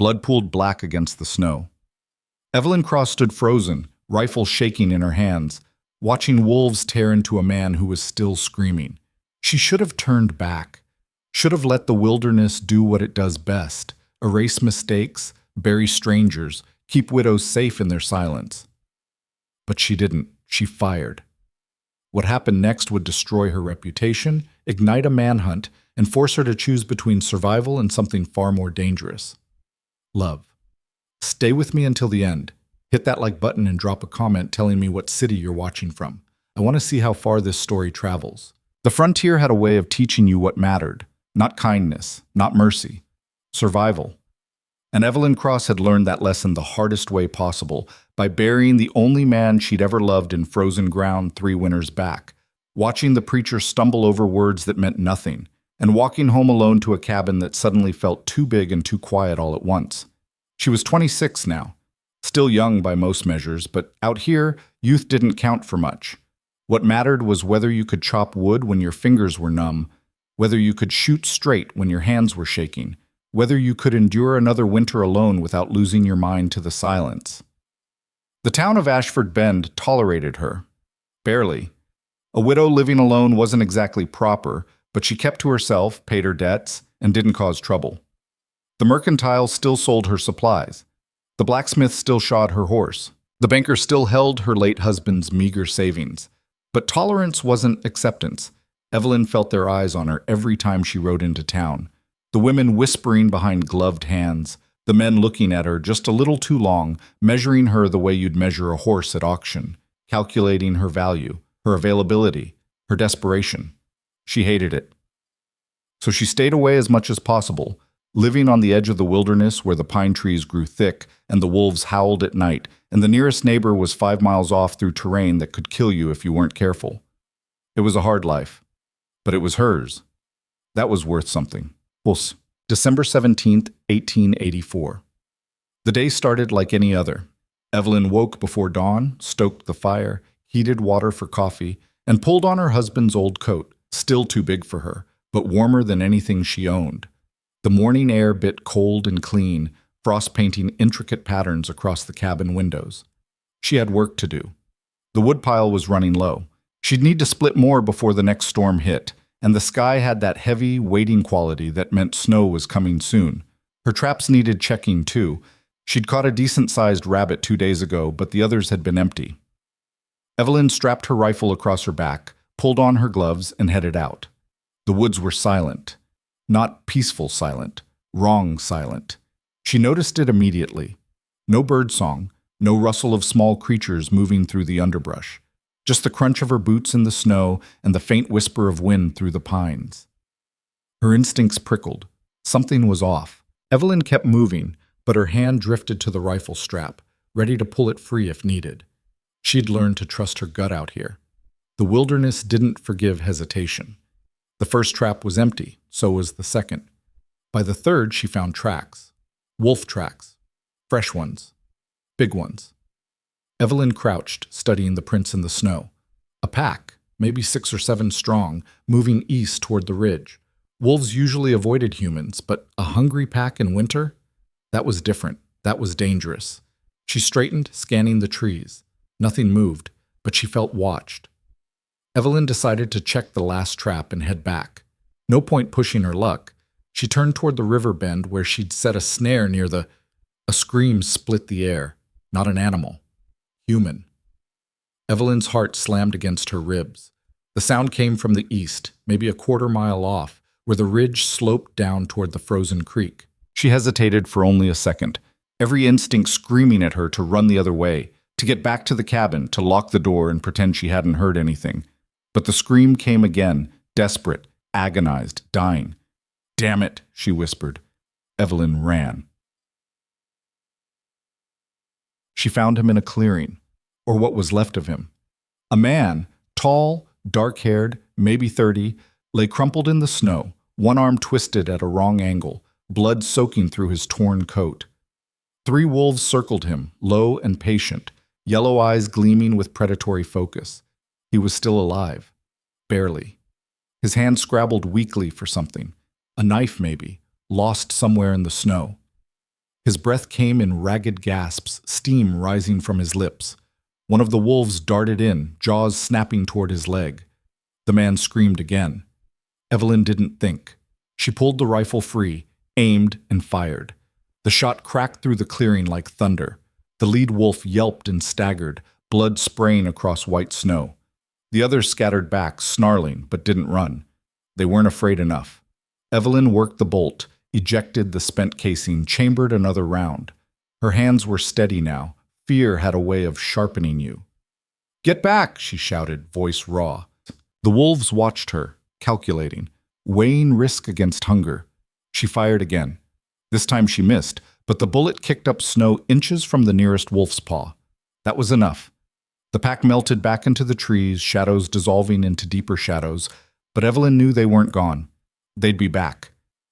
blood pooled black against the snow. Evelyn Cross stood frozen, rifle shaking in her hands, watching wolves tear into a man who was still screaming. She should have turned back, should have let the wilderness do what it does best, erase mistakes, bury strangers, keep widows safe in their silence. But she didn't. She fired. What happened next would destroy her reputation, ignite a manhunt, and force her to choose between survival and something far more dangerous. Love. Stay with me until the end. Hit that like button and drop a comment telling me what city you're watching from. I want to see how far this story travels. The frontier had a way of teaching you what mattered. Not kindness, not mercy. Survival. And Evelyn Cross had learned that lesson the hardest way possible, by burying the only man she'd ever loved in frozen ground 3 winters back, watching the preacher stumble over words that meant nothing, and walking home alone to a cabin that suddenly felt too big and too quiet all at once. She was 26 now, still young by most measures, but out here, youth didn't count for much. What mattered was whether you could chop wood when your fingers were numb, whether you could shoot straight when your hands were shaking, whether you could endure another winter alone without losing your mind to the silence. The town of Ashford Bend tolerated her. Barely. A widow living alone wasn't exactly proper, but she kept to herself, paid her debts, and didn't cause trouble. The mercantile still sold her supplies. The blacksmith still shod her horse. The banker still held her late husband's meager savings. But tolerance wasn't acceptance. Evelyn felt their eyes on her every time she rode into town. The women whispering behind gloved hands, the men looking at her just a little too long, measuring her the way you'd measure a horse at auction, calculating her value, her availability, her desperation. She hated it. So she stayed away as much as possible, living on the edge of the wilderness where the pine trees grew thick and the wolves howled at night, and the nearest neighbor was 5 miles off through terrain that could kill you if you weren't careful. It was a hard life, but it was hers. That was worth something. December 17th, 1884. The day started like any other. Evelyn woke before dawn, stoked the fire, heated water for coffee, and pulled on her husband's old coat, still too big for her, but warmer than anything she owned. The morning air bit cold and clean, frost painting intricate patterns across the cabin windows. She had work to do. The woodpile was running low. She'd need to split more before the next storm hit, and the sky had that heavy, waiting quality that meant snow was coming soon. Her traps needed checking, too. She'd caught a decent-sized rabbit 2 days ago, but the others had been empty. Evelyn strapped her rifle across her back, pulled on her gloves, and headed out. The woods were silent. Not peaceful silent, wrong silent. She noticed it immediately. No birdsong, no rustle of small creatures moving through the underbrush. Just the crunch of her boots in the snow and the faint whisper of wind through the pines. Her instincts prickled. Something was off. Evelyn kept moving, but her hand drifted to the rifle strap, ready to pull it free if needed. She'd learned to trust her gut out here. The wilderness didn't forgive hesitation. The first trap was empty, so was the second. By the third, she found tracks. Wolf tracks. Fresh ones. Big ones. Evelyn crouched, studying the prints in the snow. A pack, maybe 6 or 7 strong, moving east toward the ridge. Wolves usually avoided humans, but a hungry pack in winter? That was different. That was dangerous. She straightened, scanning the trees. Nothing moved, but she felt watched. Evelyn decided to check the last trap and head back. No point pushing her luck. She turned toward the river bend where she'd set a snare near the... A scream split the air. Not an animal. Human. Evelyn's heart slammed against her ribs. The sound came from the east, maybe a 1/4 mile off, where the ridge sloped down toward the frozen creek. She hesitated for only a second, every instinct screaming at her to run the other way, to get back to the cabin, to lock the door and pretend she hadn't heard anything. But the scream came again, desperate, agonized, dying. "Damn it," she whispered. Evelyn ran. She found him in a clearing, or what was left of him. A man, tall, dark-haired, maybe 30, lay crumpled in the snow, one arm twisted at a wrong angle, blood soaking through his torn coat. 3 wolves circled him, low and patient, yellow eyes gleaming with predatory focus. He was still alive. Barely. His hand scrabbled weakly for something. A knife, maybe, lost somewhere in the snow. His breath came in ragged gasps, steam rising from his lips. One of the wolves darted in, jaws snapping toward his leg. The man screamed again. Evelyn didn't think. She pulled the rifle free, aimed, and fired. The shot cracked through the clearing like thunder. The lead wolf yelped and staggered, blood spraying across white snow. The others scattered back, snarling, but didn't run. They weren't afraid enough. Evelyn worked the bolt, ejected the spent casing, chambered another round. Her hands were steady now. Fear had a way of sharpening you. "Get back!" she shouted, voice raw. The wolves watched her, calculating, weighing risk against hunger. She fired again. This time she missed, but the bullet kicked up snow inches from the nearest wolf's paw. That was enough. The pack melted back into the trees, shadows dissolving into deeper shadows, but Evelyn knew they weren't gone. They'd be back.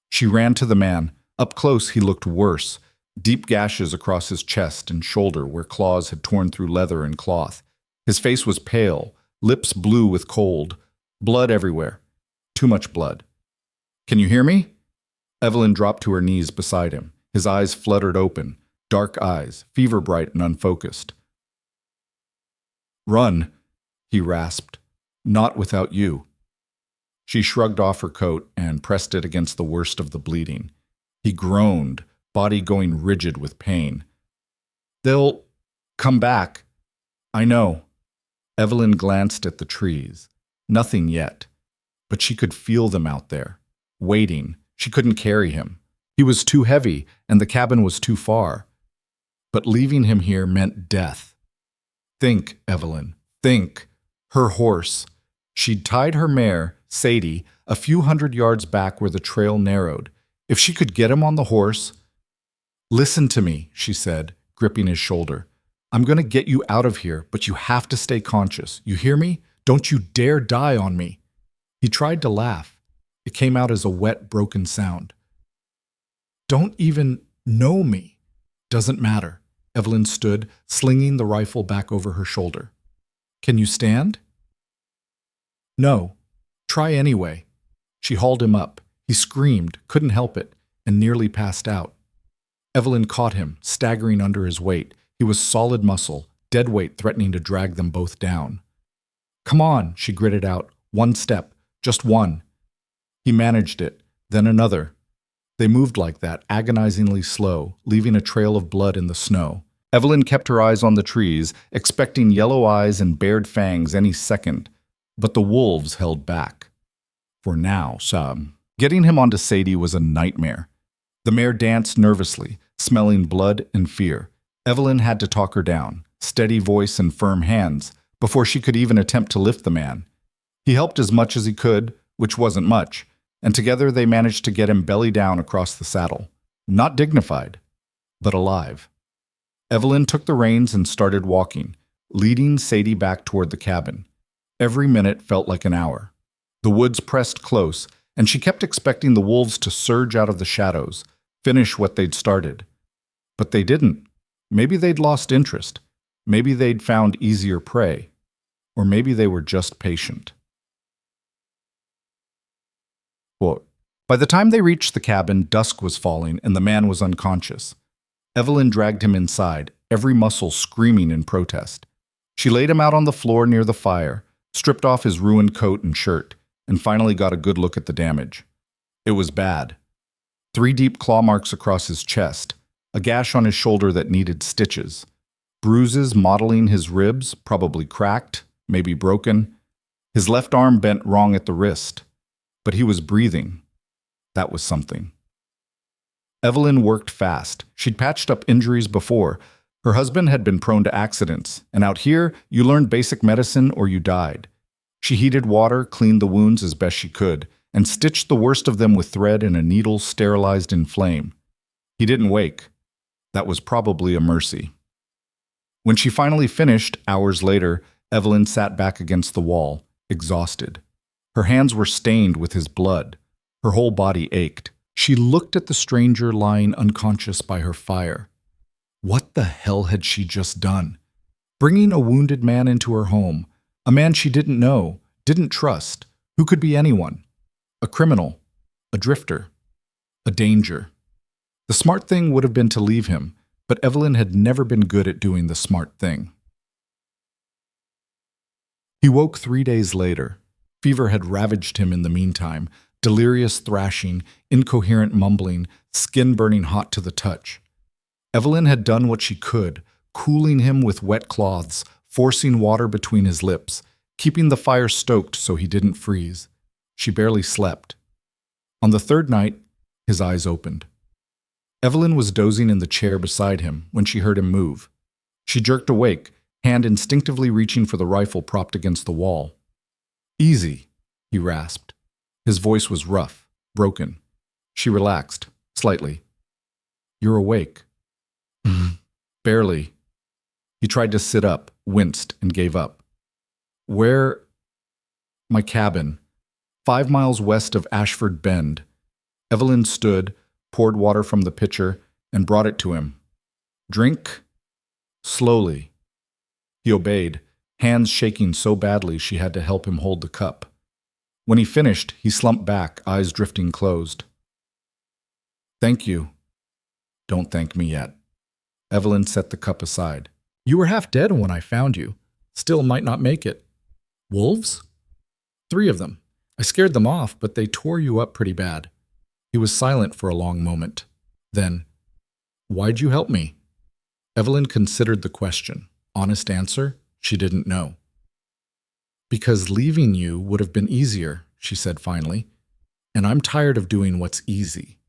She ran to the man. Up close, he looked worse. Deep gashes across his chest and shoulder where claws had torn through leather and cloth. His face was pale, lips blue with cold, blood everywhere. Too much blood. "Can you hear me?" Evelyn dropped to her knees beside him. His eyes fluttered open, dark eyes, fever-bright and unfocused. "Run," he rasped. "Not without you." She shrugged off her coat and pressed it against the worst of the bleeding. He groaned, body going rigid with pain. "They'll come back. I know." Evelyn glanced at the trees. Nothing yet. But she could feel them out there, waiting. She couldn't carry him. He was too heavy, and the cabin was too far. But leaving him here meant death. Think, Evelyn, think. Her horse. She'd tied her mare, Sadie, a few hundred yards back where the trail narrowed. If she could get him on the horse— "Listen to me," she said, gripping his shoulder. "I'm going to get you out of here, but you have to stay conscious. You hear me? Don't you dare die on me." He tried to laugh. It came out as a wet, broken sound. "Don't even know me." "Doesn't matter." Evelyn stood, slinging the rifle back over her shoulder. "Can you stand?" "No. Try anyway." She hauled him up. He screamed, couldn't help it, and nearly passed out. Evelyn caught him, staggering under his weight. He was solid muscle, dead weight threatening to drag them both down. "Come on," she gritted out. "One step. Just one." He managed it, then another. They moved like that, agonizingly slow, leaving a trail of blood in the snow. Evelyn kept her eyes on the trees, expecting yellow eyes and bared fangs any second. But the wolves held back. For now, getting him onto Sadie was a nightmare. The mare danced nervously, smelling blood and fear. Evelyn had to talk her down, steady voice and firm hands, before she could even attempt to lift the man. He helped as much as he could, which wasn't much, and together they managed to get him belly down across the saddle. Not dignified, but alive. Evelyn took the reins and started walking, leading Sadie back toward the cabin. Every minute felt like an hour. The woods pressed close, and she kept expecting the wolves to surge out of the shadows, finish what they'd started. But they didn't. Maybe they'd lost interest. Maybe they'd found easier prey. Or maybe they were just patient. Quote, by the time they reached the cabin, dusk was falling and the man was unconscious. Evelyn dragged him inside, every muscle screaming in protest. She laid him out on the floor near the fire, stripped off his ruined coat and shirt, and finally got a good look at the damage. It was bad. 3 deep claw marks across his chest, a gash on his shoulder that needed stitches, bruises mottling his ribs, probably cracked, maybe broken. His left arm bent wrong at the wrist, but he was breathing. That was something. Evelyn worked fast. She'd patched up injuries before. Her husband had been prone to accidents, and out here, you learned basic medicine or you died. She heated water, cleaned the wounds as best she could, and stitched the worst of them with thread and a needle sterilized in flame. He didn't wake. That was probably a mercy. When she finally finished, hours later, Evelyn sat back against the wall, exhausted. Her hands were stained with his blood. Her whole body ached. She looked at the stranger lying unconscious by her fire. What the hell had she just done? Bringing a wounded man into her home, a man she didn't know, didn't trust, who could be anyone. A criminal, a drifter, a danger. The smart thing would have been to leave him, but Evelyn had never been good at doing the smart thing. He woke 3 days later. Fever had ravaged him in the meantime, delirious thrashing, incoherent mumbling, skin burning hot to the touch. Evelyn had done what she could, cooling him with wet cloths, forcing water between his lips, keeping the fire stoked so he didn't freeze. She barely slept. On the third night, his eyes opened. Evelyn was dozing in the chair beside him when she heard him move. She jerked awake, hand instinctively reaching for the rifle propped against the wall. "Easy," he rasped. His voice was rough, broken. She relaxed, slightly. "You're awake." "Barely." He tried to sit up, winced, and gave up. "Where?" "My cabin, 5 miles west of Ashford Bend." Evelyn stood, poured water from the pitcher, and brought it to him. "Drink?" "Slowly." He obeyed, hands shaking so badly she had to help him hold the cup. When he finished, he slumped back, eyes drifting closed. "Thank you." "Don't thank me yet." Evelyn set the cup aside. "You were half dead when I found you. Still might not make it." "Wolves?" "3 of them. I scared them off, but they tore you up pretty bad." He was silent for a long moment. Then, "Why'd you help me?" Evelyn considered the question. Honest answer, she didn't know. "Because leaving you would have been easier," she said finally. "And I'm tired of doing what's easy."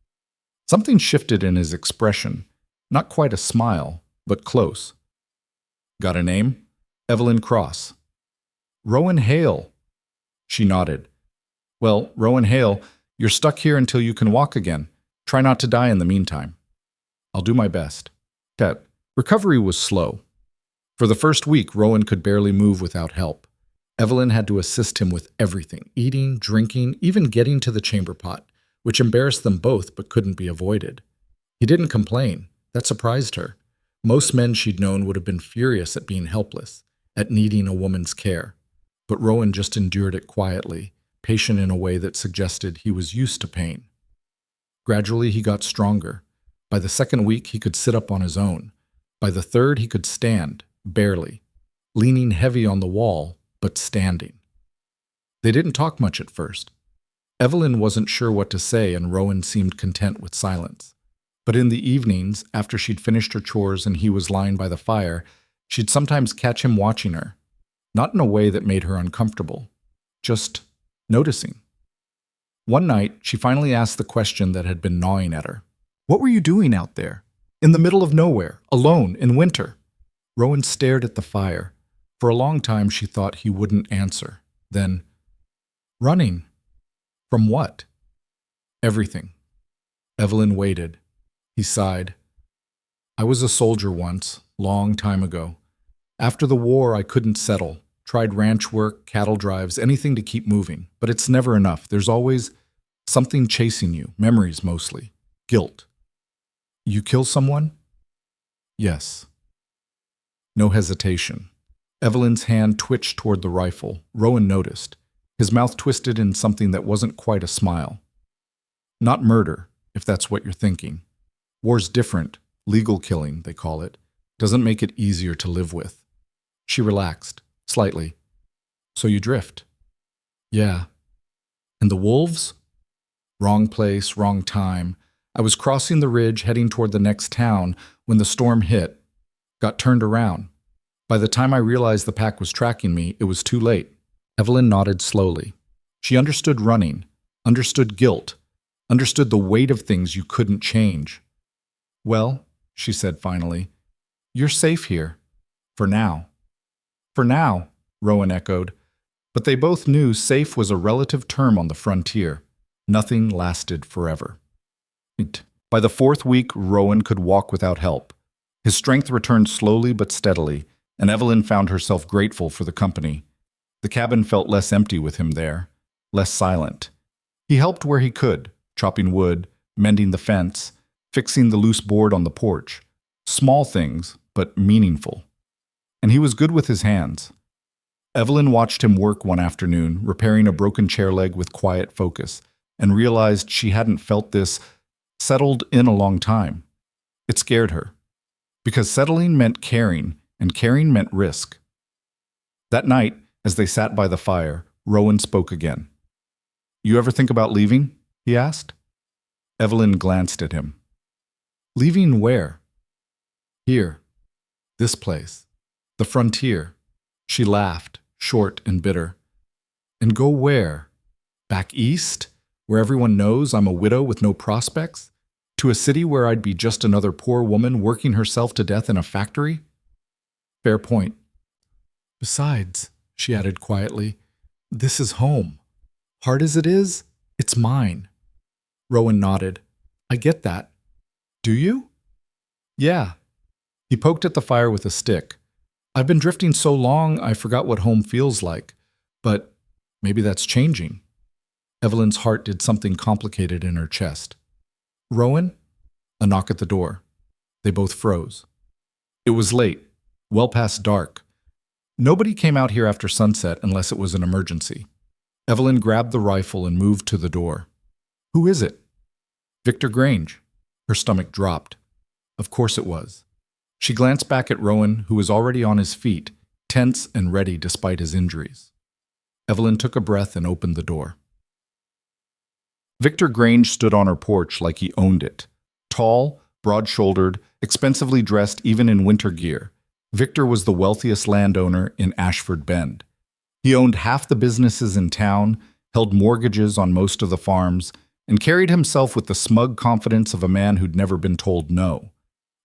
Something shifted in his expression. Not quite a smile, but close. "Got a name?" "Evelyn Cross." "Rowan Hale." She nodded. "Well, Rowan Hale, you're stuck here until you can walk again. Try not to die in the meantime." "I'll do my best." That recovery was slow. For the first week, Rowan could barely move without help. Evelyn had to assist him with everything, eating, drinking, even getting to the chamber pot, which embarrassed them both but couldn't be avoided. He didn't complain. That surprised her. Most men she'd known would have been furious at being helpless, at needing a woman's care. But Rowan just endured it quietly, patient in a way that suggested he was used to pain. Gradually, he got stronger. By the second week, he could sit up on his own. By the third, he could stand, barely, leaning heavy on the wall, but standing. They didn't talk much at first. Evelyn wasn't sure what to say, and Rowan seemed content with silence. But in the evenings, after she'd finished her chores and he was lying by the fire, she'd sometimes catch him watching her, not in a way that made her uncomfortable, just noticing. One night, she finally asked the question that had been gnawing at her. "What were you doing out there? In the middle of nowhere, alone, in winter?" Rowan stared at the fire. For a long time, she thought he wouldn't answer. Then, "Running." "From what?" "Everything." Evelyn waited. He sighed. "I was a soldier once, long time ago. After the war, I couldn't settle. Tried ranch work, cattle drives, anything to keep moving. But it's never enough. There's always something chasing you, memories mostly. Guilt." "You kill someone?" "Yes." No hesitation. Evelyn's hand twitched toward the rifle. Rowan noticed. His mouth twisted in something that wasn't quite a smile. "Not murder, if that's what you're thinking. War's different. Legal killing, they call it. Doesn't make it easier to live with." She relaxed, slightly. "So you drift?" "Yeah." "And the wolves?" "Wrong place, wrong time. I was crossing the ridge, heading toward the next town, when the storm hit. Got turned around. By the time I realized the pack was tracking me, it was too late." Evelyn nodded slowly. She understood running, understood guilt, understood the weight of things you couldn't change. "Well," she said finally, "you're safe here. For now." "For now," Rowan echoed. But they both knew safe was a relative term on the frontier. Nothing lasted forever. By the 4th week, Rowan could walk without help. His strength returned slowly but steadily, and Evelyn found herself grateful for the company. The cabin felt less empty with him there, less silent. He helped where he could, chopping wood, mending the fence, fixing the loose board on the porch. Small things, but meaningful. And he was good with his hands. Evelyn watched him work one afternoon, repairing a broken chair leg with quiet focus, and realized she hadn't felt this settled in a long time. It scared her, because settling meant caring, and caring meant risk. That night, as they sat by the fire, Rowan spoke again. "You ever think about leaving?" he asked. Evelyn glanced at him. "Leaving where?" "Here. This place. The frontier." She laughed, short and bitter. "And go where? Back east, where everyone knows I'm a widow with no prospects? To a city where I'd be just another poor woman working herself to death in a factory?" "Fair point. Besides," she added quietly, "this is home. Hard as it is, it's mine." Rowan nodded. "I get that." "Do you?" "Yeah." He poked at the fire with a stick. "I've been drifting so long I forgot what home feels like. But maybe that's changing." Evelyn's heart did something complicated in her chest. "Rowan?" A knock at the door. They both froze. It was late, well past dark. Nobody came out here after sunset unless it was an emergency. Evelyn grabbed the rifle and moved to the door. "Who is it?" "Victor Grange." Her stomach dropped. Of course it was. She glanced back at Rowan, who was already on his feet, tense and ready despite his injuries. Evelyn took a breath and opened the door. Victor Grange stood on her porch like he owned it. Tall, broad-shouldered, expensively dressed even in winter gear, Victor was the wealthiest landowner in Ashford Bend. He owned half the businesses in town, held mortgages on most of the farms, and carried himself with the smug confidence of a man who'd never been told no.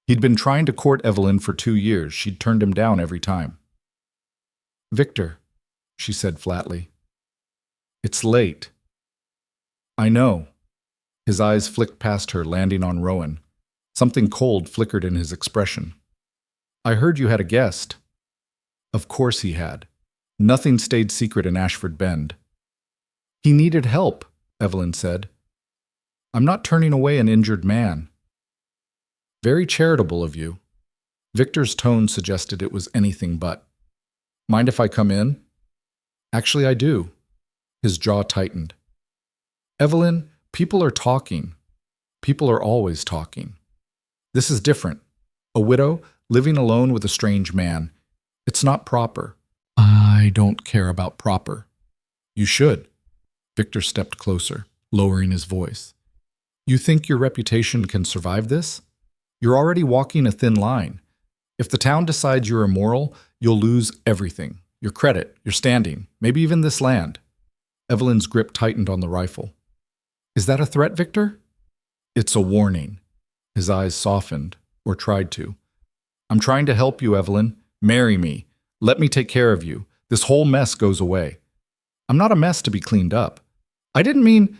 He'd been trying to court Evelyn for 2 years. She'd turned him down every time. "Victor," she said flatly. "It's late." "I know." His eyes flicked past her, landing on Rowan. Something cold flickered in his expression. "I heard you had a guest." Of course he had. Nothing stayed secret in Ashford Bend. "He needed help," Evelyn said. "I'm not turning away an injured man." "Very charitable of you." Victor's tone suggested it was anything but. "Mind if I come in?" "Actually, I do." His jaw tightened. "Evelyn, people are talking. People are always talking. This is different. A widow, living alone with a strange man. It's not proper." "I don't care about proper." "You should." Victor stepped closer, lowering his voice. "You think your reputation can survive this? You're already walking a thin line. If the town decides you're immoral, you'll lose everything. Your credit, your standing, maybe even this land." Evelyn's grip tightened on the rifle. "Is that a threat, Victor?" "It's a warning." His eyes softened, or tried to. "I'm trying to help you, Evelyn. Marry me. Let me take care of you. This whole mess goes away." "I'm not a mess to be cleaned up." "I didn't mean—"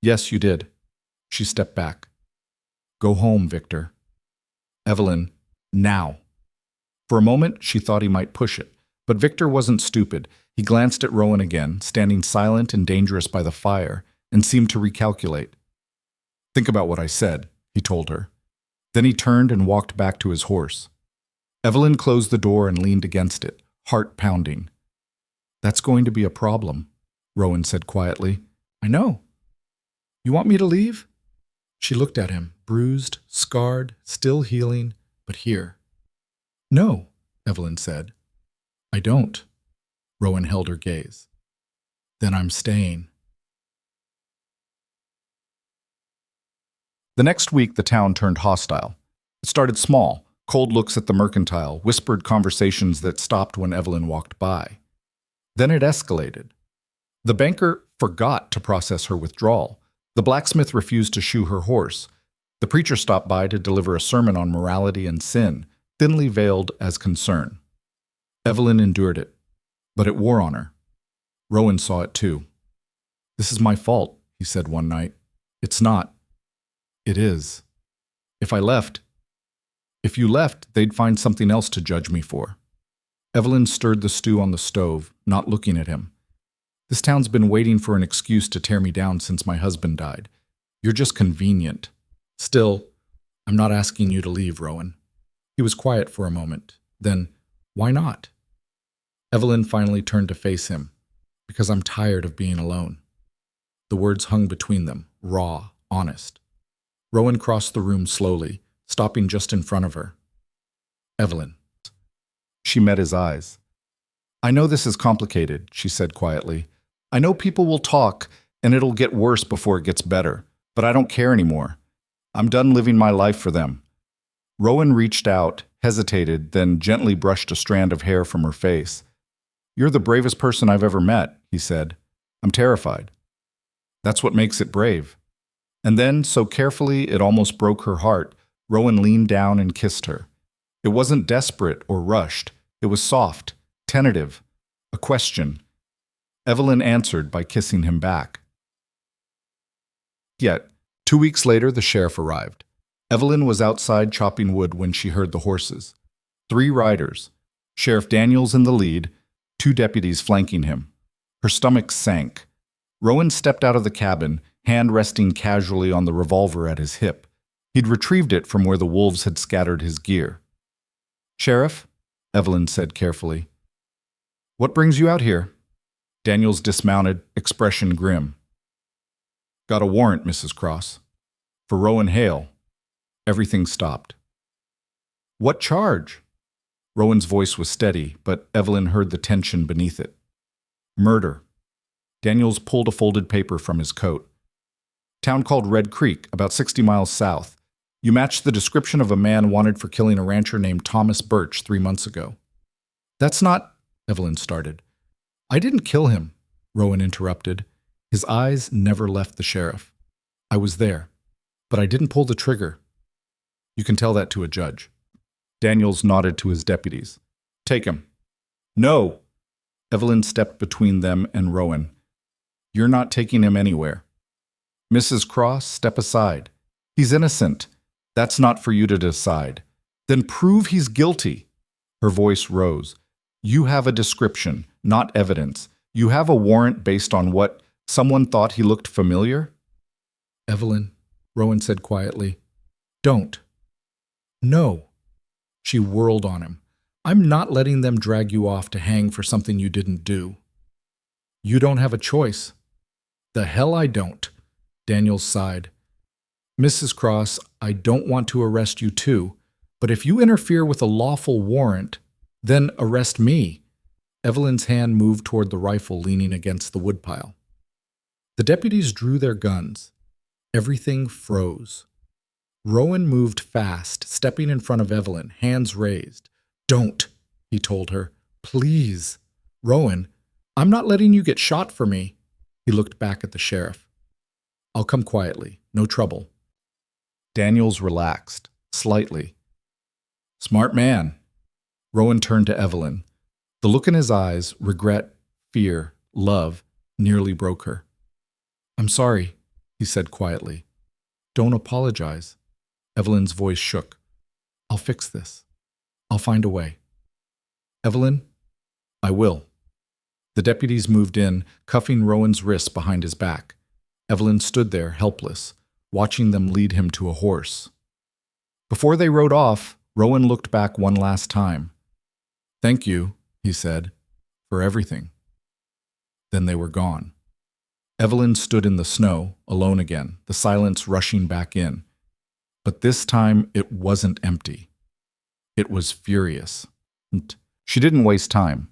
"Yes, you did." She stepped back. "Go home, Victor." "Evelyn, now." For a moment, she thought he might push it, but Victor wasn't stupid. He glanced at Rowan again, standing silent and dangerous by the fire, and seemed to recalculate. "Think about what I said," he told her. Then he turned and walked back to his horse. Evelyn closed the door and leaned against it, heart pounding. "That's going to be a problem," Rowan said quietly. "I know." "You want me to leave?" She looked at him, bruised, scarred, still healing, but here. "No," Evelyn said. "I don't." Rowan held her gaze. "Then I'm staying." The next week, the town turned hostile. It started small, cold looks at the mercantile, whispered conversations that stopped when Evelyn walked by. Then it escalated. The banker forgot to process her withdrawal. The blacksmith refused to shoe her horse. The preacher stopped by to deliver a sermon on morality and sin, thinly veiled as concern. Evelyn endured it, but it wore on her. Rowan saw it too. "This is my fault," he said one night. "It's not." "It is. If you left, they'd find something else to judge me for." Evelyn stirred the stew on the stove, not looking at him. "This town's been waiting for an excuse to tear me down since my husband died. You're just convenient. Still, I'm not asking you to leave, Rowan." He was quiet for a moment. Then, "Why not?" Evelyn finally turned to face him. "Because I'm tired of being alone." The words hung between them, raw, honest. Rowan crossed the room slowly, stopping just in front of her. Evelyn. She met his eyes. I know this is complicated, she said quietly. I know people will talk, and it'll get worse before it gets better, but I don't care anymore. I'm done living my life for them. Rowan reached out, hesitated, then gently brushed a strand of hair from her face. You're the bravest person I've ever met, he said. I'm terrified. That's what makes it brave. And then, so carefully it almost broke her heart, Rowan leaned down and kissed her. It wasn't desperate or rushed. It was soft, tentative, a question. Evelyn answered by kissing him back. Yet, 2 weeks later, the sheriff arrived. Evelyn was outside chopping wood when she heard the horses. 3 riders, Sheriff Daniels in the lead, 2 deputies flanking him. Her stomach sank. Rowan stepped out of the cabin, hand resting casually on the revolver at his hip. He'd retrieved it from where the wolves had scattered his gear. Sheriff, Evelyn said carefully. What brings you out here? Daniels dismounted, expression grim. Got a warrant, Mrs. Cross. For Rowan Hale. Everything stopped. What charge? Rowan's voice was steady, but Evelyn heard the tension beneath it. Murder. Daniels pulled a folded paper from his coat. Town called Red Creek, about 60 miles south. You matched the description of a man wanted for killing a rancher named Thomas Birch 3 months ago. That's not, Evelyn started. I didn't kill him, Rowan interrupted. His eyes never left the sheriff. I was there, but I didn't pull the trigger. You can tell that to a judge. Daniels nodded to his deputies. Take him. No! Evelyn stepped between them and Rowan. You're not taking him anywhere. Mrs. Cross, step aside. He's innocent. That's not for you to decide. Then prove he's guilty. Her voice rose. You have a description, not evidence. You have a warrant based on what someone thought he looked familiar? Evelyn, Rowan said quietly. Don't. No. She whirled on him. I'm not letting them drag you off to hang for something you didn't do. You don't have a choice. The hell I don't, Daniels sighed. Mrs. Cross, I don't want to arrest you too, but if you interfere with a lawful warrant, then arrest me. Evelyn's hand moved toward the rifle leaning against the woodpile. The deputies drew their guns. Everything froze. Rowan moved fast, stepping in front of Evelyn, hands raised. Don't, he told her. Please. Rowan, I'm not letting you get shot for me. He looked back at the sheriff. I'll come quietly, no trouble. Daniels relaxed, slightly. Smart man. Rowan turned to Evelyn. The look in his eyes, regret, fear, love, nearly broke her. I'm sorry, he said quietly. Don't apologize. Evelyn's voice shook. I'll fix this. I'll find a way. Evelyn, I will. The deputies moved in, cuffing Rowan's wrists behind his back. Evelyn stood there, helpless, watching them lead him to a horse. Before they rode off, Rowan looked back one last time. Thank you, he said, for everything. Then they were gone. Evelyn stood in the snow, alone again, the silence rushing back in. But this time it wasn't empty. It was furious. She didn't waste time.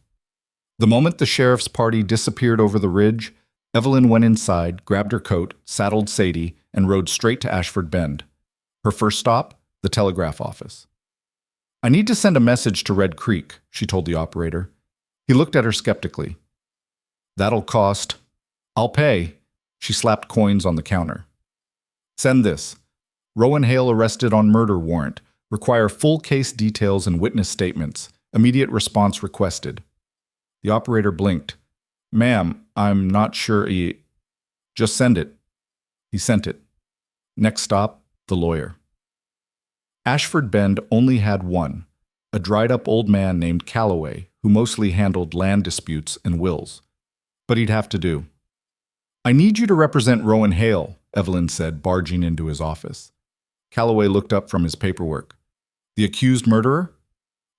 The moment the sheriff's party disappeared over the ridge, Evelyn went inside, grabbed her coat, saddled Sadie, and rode straight to Ashford Bend. Her first stop, the telegraph office. I need to send a message to Red Creek, she told the operator. He looked at her skeptically. That'll cost. I'll pay. She slapped coins on the counter. Send this. Rowan Hale arrested on murder warrant. Require full case details and witness statements. Immediate response requested. The operator blinked. Ma'am, I'm not sure Just send it. He sent it. Next stop, the lawyer. Ashford Bend only had one, a dried-up old man named Calloway, who mostly handled land disputes and wills. But he'd have to do. I need you to represent Rowan Hale, Evelyn said, barging into his office. Calloway looked up from his paperwork. The accused murderer?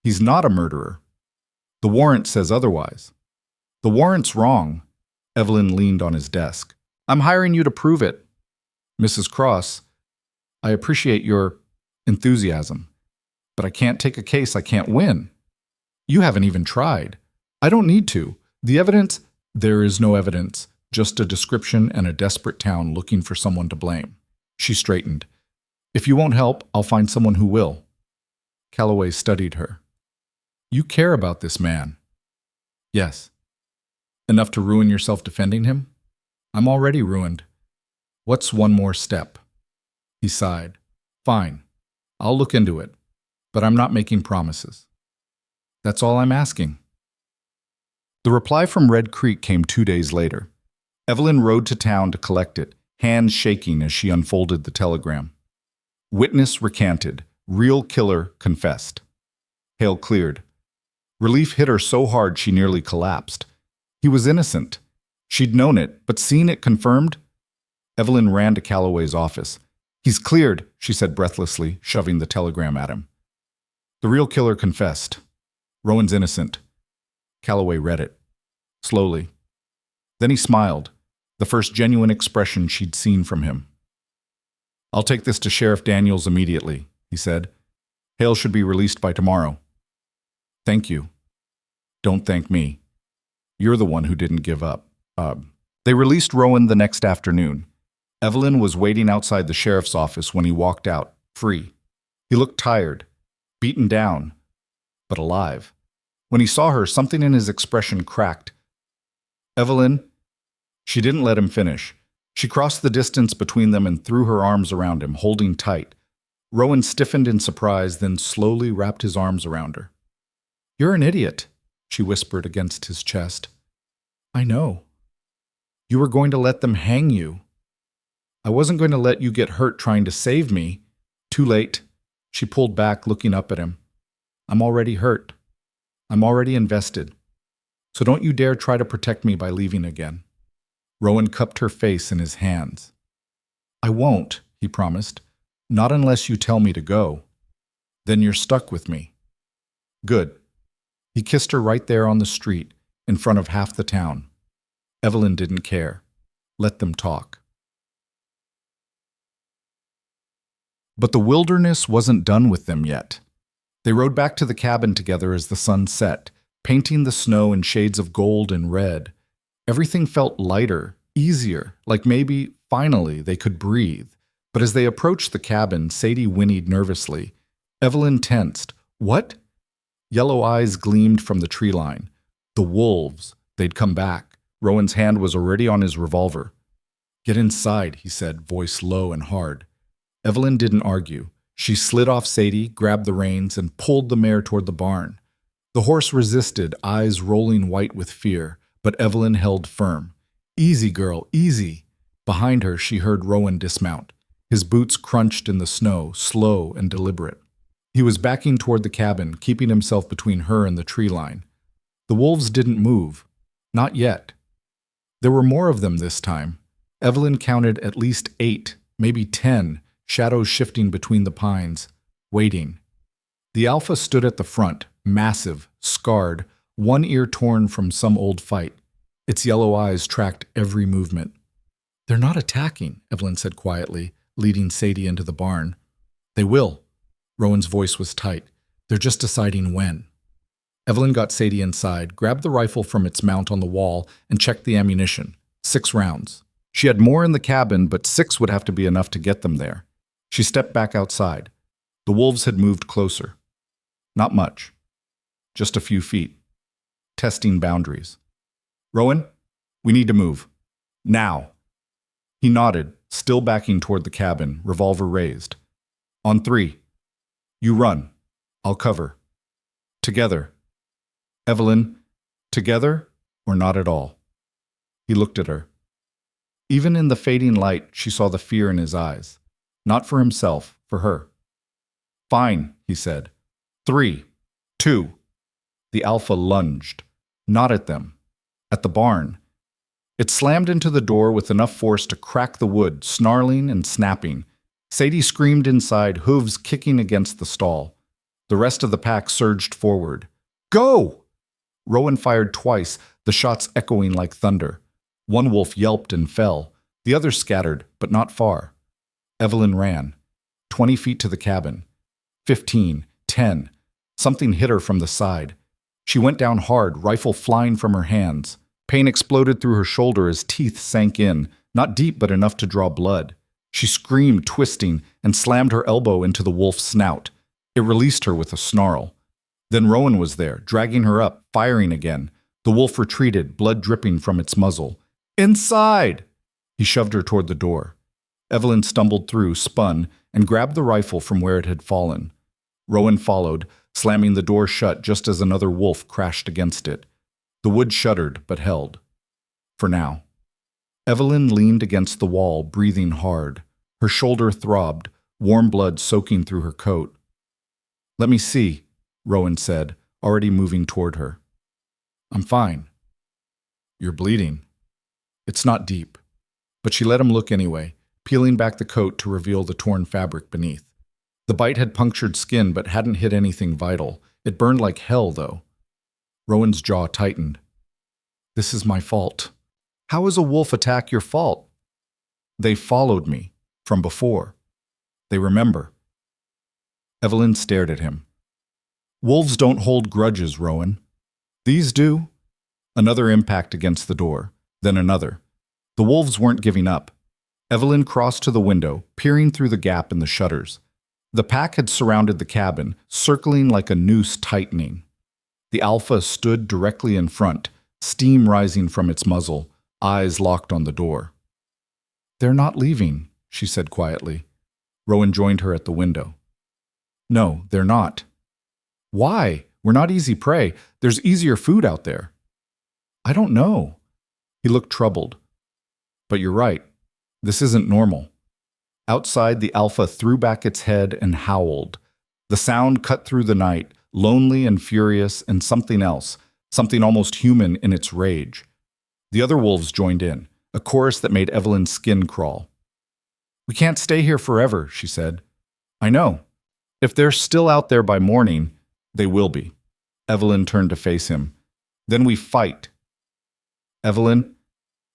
He's not a murderer. The warrant says otherwise. The warrant's wrong. Evelyn leaned on his desk. I'm hiring you to prove it. Mrs. Cross, I appreciate your enthusiasm, but I can't take a case I can't win. You haven't even tried. I don't need to. The evidence? There is no evidence, just a description and a desperate town looking for someone to blame. She straightened. If you won't help, I'll find someone who will. Calloway studied her. You care about this man. Yes. Enough to ruin yourself defending him? I'm already ruined. What's one more step? He sighed. Fine. I'll look into it. But I'm not making promises. That's all I'm asking. The reply from Red Creek came 2 days later. Evelyn rode to town to collect it, hands shaking as she unfolded the telegram. Witness recanted. Real killer confessed. Hale cleared. Relief hit her so hard she nearly collapsed. He was innocent. She'd known it, but seen it confirmed? Evelyn ran to Calloway's office. He's cleared, she said breathlessly, shoving the telegram at him. The real killer confessed. Rowan's innocent. Calloway read it. Slowly. Then he smiled, the first genuine expression she'd seen from him. I'll take this to Sheriff Daniels immediately, he said. Hale should be released by tomorrow. Thank you. Don't thank me. You're the one who didn't give up. They released Rowan the next afternoon. Evelyn was waiting outside the sheriff's office when he walked out, free. He looked tired, beaten down, but alive. When he saw her, something in his expression cracked. Evelyn, she didn't let him finish. She crossed the distance between them and threw her arms around him, holding tight. Rowan stiffened in surprise, then slowly wrapped his arms around her. You're an idiot, she whispered against his chest. I know. You were going to let them hang you. I wasn't going to let you get hurt trying to save me. Too late. She pulled back, looking up at him. I'm already hurt. I'm already invested. So don't you dare try to protect me by leaving again. Rowan cupped her face in his hands. I won't, he promised. Not unless you tell me to go. Then you're stuck with me. Good. He kissed her right there on the street, in front of half the town. Evelyn didn't care. Let them talk. But the wilderness wasn't done with them yet. They rode back to the cabin together as the sun set, painting the snow in shades of gold and red. Everything felt lighter, easier, like maybe, finally, they could breathe. But as they approached the cabin, Sadie whinnied nervously. Evelyn tensed. What? Yellow eyes gleamed from the tree line. The wolves. They'd come back. Rowan's hand was already on his revolver. Get inside, he said, voice low and hard. Evelyn didn't argue. She slid off Sadie, grabbed the reins, and pulled the mare toward the barn. The horse resisted, eyes rolling white with fear, but Evelyn held firm. Easy, girl, easy. Behind her, she heard Rowan dismount. His boots crunched in the snow, slow and deliberate. He was backing toward the cabin, keeping himself between her and the tree line. The wolves didn't move. Not yet. There were more of them this time. Evelyn counted at least 8, maybe 10, shadows shifting between the pines, waiting. The alpha stood at the front, massive, scarred, one ear torn from some old fight. Its yellow eyes tracked every movement. They're not attacking, Evelyn said quietly, leading Sadie into the barn. They will. Rowan's voice was tight. They're just deciding when. Evelyn got Sadie inside, grabbed the rifle from its mount on the wall, and checked the ammunition. 6 rounds. She had more in the cabin, but 6 would have to be enough to get them there. She stepped back outside. The wolves had moved closer. Not much. Just a few feet. Testing boundaries. Rowan, we need to move. Now. He nodded, still backing toward the cabin, revolver raised. On 3. You run. I'll cover. Together. Evelyn, together or not at all? He looked at her. Even in the fading light, she saw the fear in his eyes. Not for himself, for her. Fine, he said. 3, 2. The alpha lunged. Not at them. At the barn. It slammed into the door with enough force to crack the wood, snarling and snapping. Sadie screamed inside, hooves kicking against the stall. The rest of the pack surged forward. Go! Rowan fired twice, the shots echoing like thunder. One wolf yelped and fell. The others scattered, but not far. Evelyn ran. 20 feet to the cabin. 15, 10. Something hit her from the side. She went down hard, rifle flying from her hands. Pain exploded through her shoulder as teeth sank in, not deep but enough to draw blood. She screamed, twisting, and slammed her elbow into the wolf's snout. It released her with a snarl. Then Rowan was there, dragging her up, firing again. The wolf retreated, blood dripping from its muzzle. "Inside!" He shoved her toward the door. Evelyn stumbled through, spun, and grabbed the rifle from where it had fallen. Rowan followed, slamming the door shut just as another wolf crashed against it. The wood shuddered, but held. For now. Evelyn leaned against the wall, breathing hard. Her shoulder throbbed, warm blood soaking through her coat. "Let me see," Rowan said, already moving toward her. "I'm fine." "You're bleeding." "It's not deep." But she let him look anyway, peeling back the coat to reveal the torn fabric beneath. The bite had punctured skin but hadn't hit anything vital. It burned like hell, though. Rowan's jaw tightened. "This is my fault." "How is a wolf attack your fault?" "They followed me, from before. They remember." Evelyn stared at him. "Wolves don't hold grudges, Rowan." "These do." Another impact against the door, then another. The wolves weren't giving up. Evelyn crossed to the window, peering through the gap in the shutters. The pack had surrounded the cabin, circling like a noose tightening. The alpha stood directly in front, steam rising from its muzzle, eyes locked on the door. "They're not leaving," she said quietly. Rowan joined her at the window. "No, they're not." "Why? We're not easy prey. There's easier food out there." "I don't know." He looked troubled. "But you're right. This isn't normal." Outside, the alpha threw back its head and howled. The sound cut through the night, lonely and furious, and something else, something almost human in its rage. The other wolves joined in, a chorus that made Evelyn's skin crawl. "We can't stay here forever," she said. "I know. If they're still out there by morning, they will be." Evelyn turned to face him. "Then we fight." "Evelyn,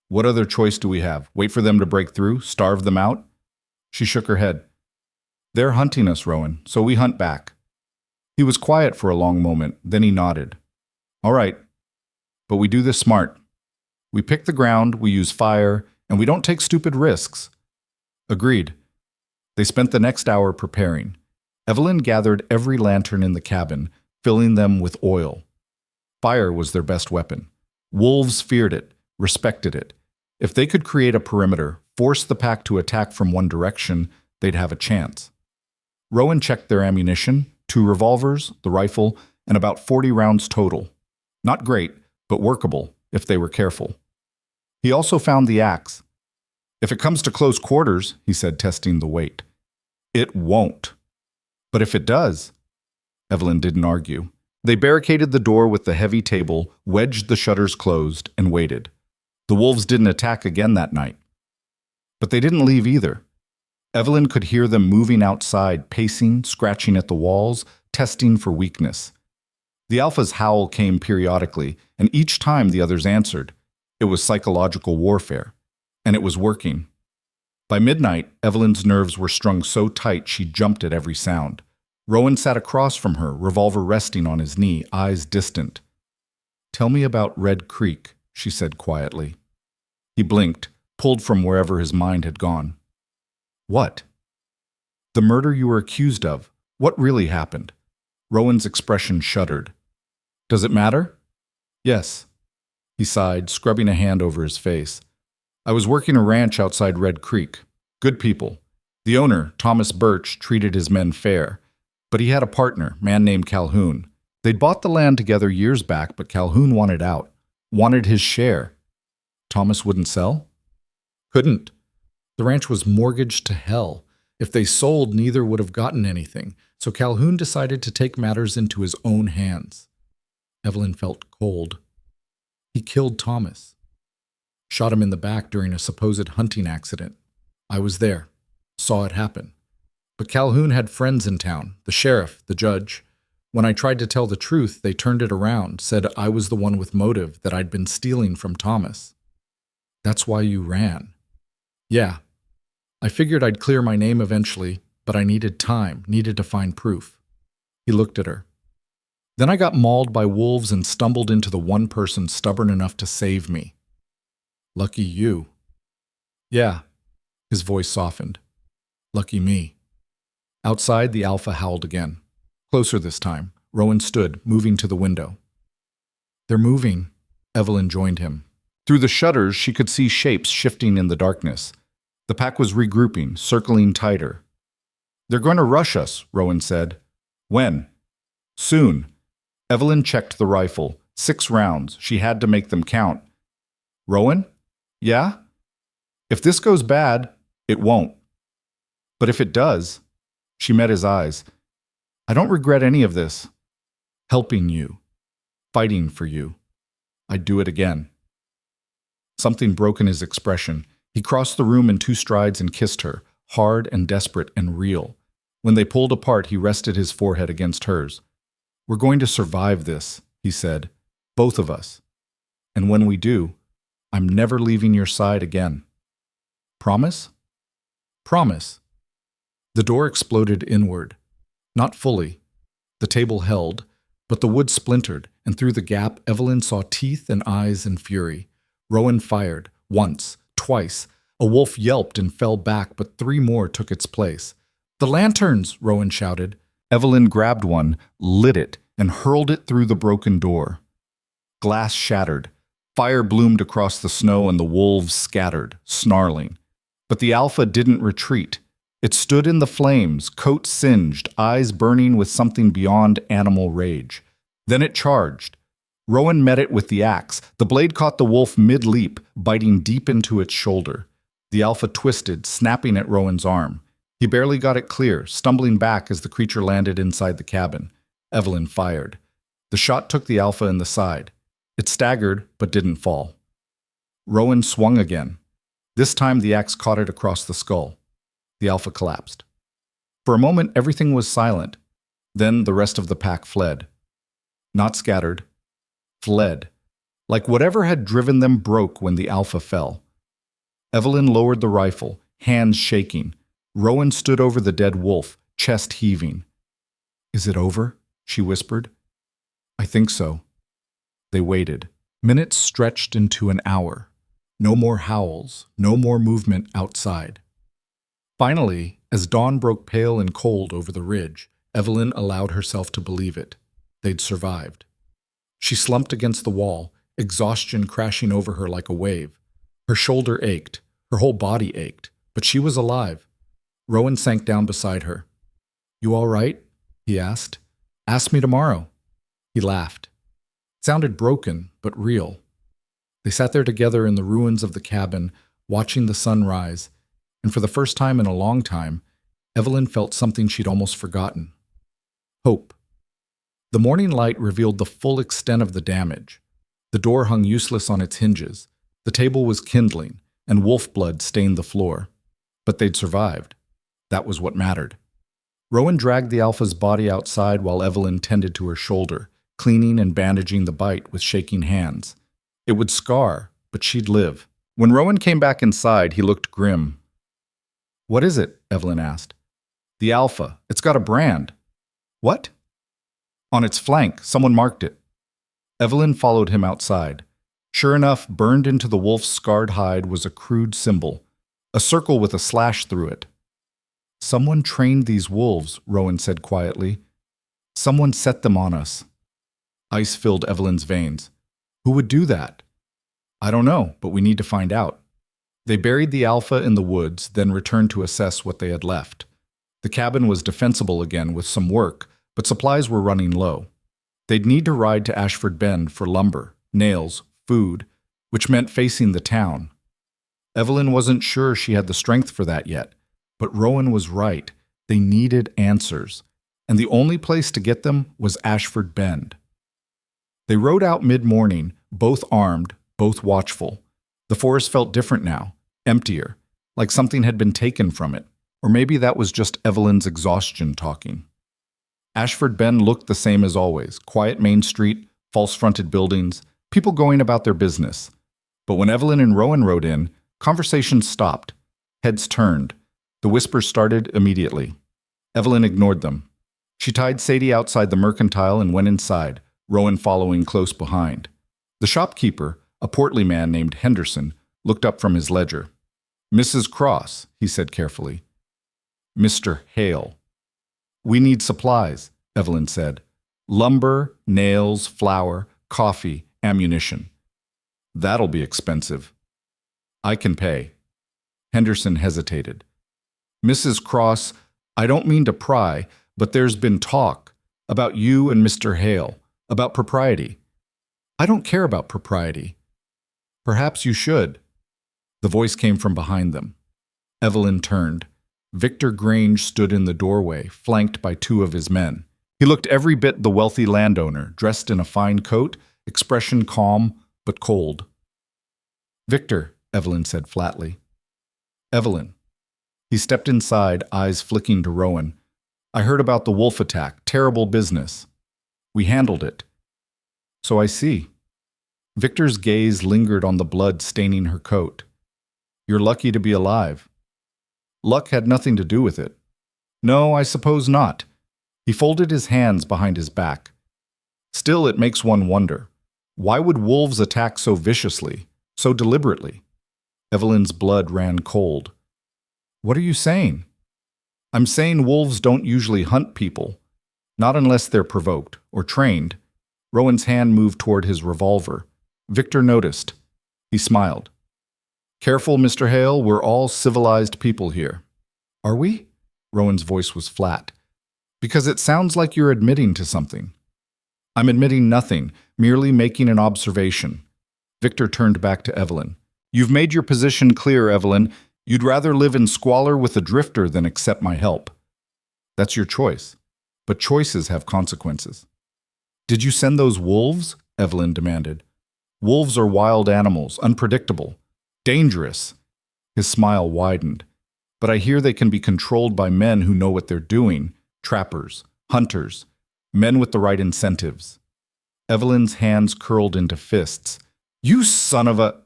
what other choice do we have? Wait for them to break through? Starve them out?" She shook her head. "They're hunting us, Rowan, so we hunt back." He was quiet for a long moment, then he nodded. "All right, but we do this smart. We pick the ground, we use fire, and we don't take stupid risks." "Agreed." They spent the next hour preparing. Evelyn gathered every lantern in the cabin, filling them with oil. Fire was their best weapon. Wolves feared it, respected it. If they could create a perimeter, force the pack to attack from one direction, they'd have a chance. Rowan checked their ammunition, 2 revolvers, the rifle, and about 40 rounds total. Not great, but workable, if they were careful. He also found the axe. "If it comes to close quarters," he said, testing the weight. "It won't." "But if it does?" Evelyn didn't argue. They barricaded the door with the heavy table, wedged the shutters closed, and waited. The wolves didn't attack again that night. But they didn't leave either. Evelyn could hear them moving outside, pacing, scratching at the walls, testing for weakness. The alpha's howl came periodically, and each time the others answered. It was psychological warfare. And it was working. By midnight, Evelyn's nerves were strung so tight she jumped at every sound. Rowan sat across from her, revolver resting on his knee, eyes distant. "Tell me about Red Creek," she said quietly. He blinked, pulled from wherever his mind had gone. "What?" "The murder you were accused of. What really happened?" Rowan's expression shuddered. "Does it matter?" "Yes." He sighed, scrubbing a hand over his face. "I was working a ranch outside Red Creek. Good people. The owner, Thomas Birch, treated his men fair. But he had a partner, man named Calhoun. They'd bought the land together years back, but Calhoun wanted out. Wanted his share. Thomas wouldn't sell? Couldn't. The ranch was mortgaged to hell. If they sold, neither would have gotten anything. So Calhoun decided to take matters into his own hands. Evelyn felt cold. He killed Thomas. Shot him in the back during a supposed hunting accident. I was there. Saw it happen. But Calhoun had friends in town, the sheriff, the judge. When I tried to tell the truth, they turned it around, said I was the one with motive, that I'd been stealing from Thomas. That's why you ran. Yeah. I figured I'd clear my name eventually, but I needed time, needed to find proof. He looked at her. Then I got mauled by wolves and stumbled into the one person stubborn enough to save me. Lucky you. Yeah, his voice softened. Lucky me. Outside, the alpha howled again. Closer this time. Rowan stood, moving to the window. They're moving. Evelyn joined him. Through the shutters, she could see shapes shifting in the darkness. The pack was regrouping, circling tighter. They're going to rush us, Rowan said. When? Soon. Evelyn checked the rifle. 6 rounds. She had to make them count. Rowan? Yeah? If this goes bad, it won't. But if it does, she met his eyes. I don't regret any of this. Helping you. Fighting for you. I'd do it again. Something broke in his expression. He crossed the room in 2 strides and kissed her, hard and desperate and real. When they pulled apart, he rested his forehead against hers. We're going to survive this, he said. Both of us. And when we do, I'm never leaving your side again. Promise? Promise. The door exploded inward. Not fully. The table held, but the wood splintered, and through the gap Evelyn saw teeth and eyes and fury. Rowan fired, once, twice. A wolf yelped and fell back, but 3 more took its place. The lanterns, Rowan shouted. Evelyn grabbed one, lit it, and hurled it through the broken door. Glass shattered. Fire bloomed across the snow and the wolves scattered, snarling. But the alpha didn't retreat. It stood in the flames, coat singed, eyes burning with something beyond animal rage. Then it charged. Rowan met it with the axe. The blade caught the wolf mid-leap, biting deep into its shoulder. The alpha twisted, snapping at Rowan's arm. He barely got it clear, stumbling back as the creature landed inside the cabin. Evelyn fired. The shot took the alpha in the side. It staggered, but didn't fall. Rowan swung again. This time the axe caught it across the skull. The alpha collapsed. For a moment, everything was silent. Then the rest of the pack fled. Not scattered. Fled. Like whatever had driven them broke when the alpha fell. Evelyn lowered the rifle, hands shaking. Rowan stood over the dead wolf, chest heaving. Is it over? She whispered. I think so. They waited. Minutes stretched into an hour. No more howls, no more movement outside. Finally, as dawn broke pale and cold over the ridge, Evelyn allowed herself to believe it. They'd survived. She slumped against the wall, exhaustion crashing over her like a wave. Her shoulder ached, her whole body ached, but she was alive. Rowan sank down beside her. You all right? He asked. Ask me tomorrow. He laughed. It sounded broken, but real. They sat there together in the ruins of the cabin, watching the sun rise, and for the first time in a long time, Evelyn felt something she'd almost forgotten. Hope. The morning light revealed the full extent of the damage. The door hung useless on its hinges. The table was kindling, and wolf blood stained the floor. But they'd survived. That was what mattered. Rowan dragged the alpha's body outside while Evelyn tended to her shoulder, cleaning and bandaging the bite with shaking hands. It would scar, but she'd live. When Rowan came back inside, he looked grim. What is it? Evelyn asked. The alpha. It's got a brand. What? On its flank. Someone marked it. Evelyn followed him outside. Sure enough, burned into the wolf's scarred hide was a crude symbol, a circle with a slash through it. Someone trained these wolves, Rowan said quietly. Someone set them on us. Ice filled Evelyn's veins. Who would do that? I don't know, but we need to find out. They buried the alpha in the woods, then returned to assess what they had left. The cabin was defensible again with some work, but supplies were running low. They'd need to ride to Ashford Bend for lumber, nails, food, which meant facing the town. Evelyn wasn't sure she had the strength for that yet, but Rowan was right. They needed answers, and the only place to get them was Ashford Bend. They rode out mid-morning, both armed, both watchful. The forest felt different now, emptier, like something had been taken from it, or maybe that was just Evelyn's exhaustion talking. Ashford Bend looked the same as always, quiet main street, false-fronted buildings, people going about their business. But when Evelyn and Rowan rode in, conversations stopped. Heads turned. The whispers started immediately. Evelyn ignored them. She tied Sadie outside the mercantile and went inside, Rowan following close behind. The shopkeeper, a portly man named Henderson, looked up from his ledger. "Mrs. Cross," he said carefully. "Mr. Hale." "We need supplies," Evelyn said. "Lumber, nails, flour, coffee, ammunition." "That'll be expensive." "I can pay." Henderson hesitated. "Mrs. Cross, I don't mean to pry, but there's been talk about you and Mr. Hale, about propriety." "I don't care about propriety." "Perhaps you should." The voice came from behind them. Evelyn turned. Victor Grange stood in the doorway, flanked by two of his men. He looked every bit the wealthy landowner, dressed in a fine coat, expression calm but cold. "Victor," Evelyn said flatly. "Evelyn." He stepped inside, eyes flicking to Rowan. "I heard about the wolf attack. Terrible business. We handled it." "So I see." Victor's gaze lingered on the blood staining her coat. "You're lucky to be alive." "Luck had nothing to do with it." "No, I suppose not." He folded his hands behind his back. "Still, it makes one wonder. Why would wolves attack so viciously, so deliberately?" Evelyn's blood ran cold. "What are you saying?" "I'm saying wolves don't usually hunt people. Not unless they're provoked or trained." Rowan's hand moved toward his revolver. Victor noticed. He smiled. "Careful, Mr. Hale, we're all civilized people here." "Are we?" Rowan's voice was flat. "Because it sounds like you're admitting to something." "I'm admitting nothing, merely making an observation." Victor turned back to Evelyn. "You've made your position clear, Evelyn. You'd rather live in squalor with a drifter than accept my help. That's your choice. But choices have consequences." "Did you send those wolves?" Evelyn demanded. "Wolves are wild animals, unpredictable. Dangerous." His smile widened. "But I hear they can be controlled by men who know what they're doing. Trappers, hunters, men with the right incentives." Evelyn's hands curled into fists. "You son of a—"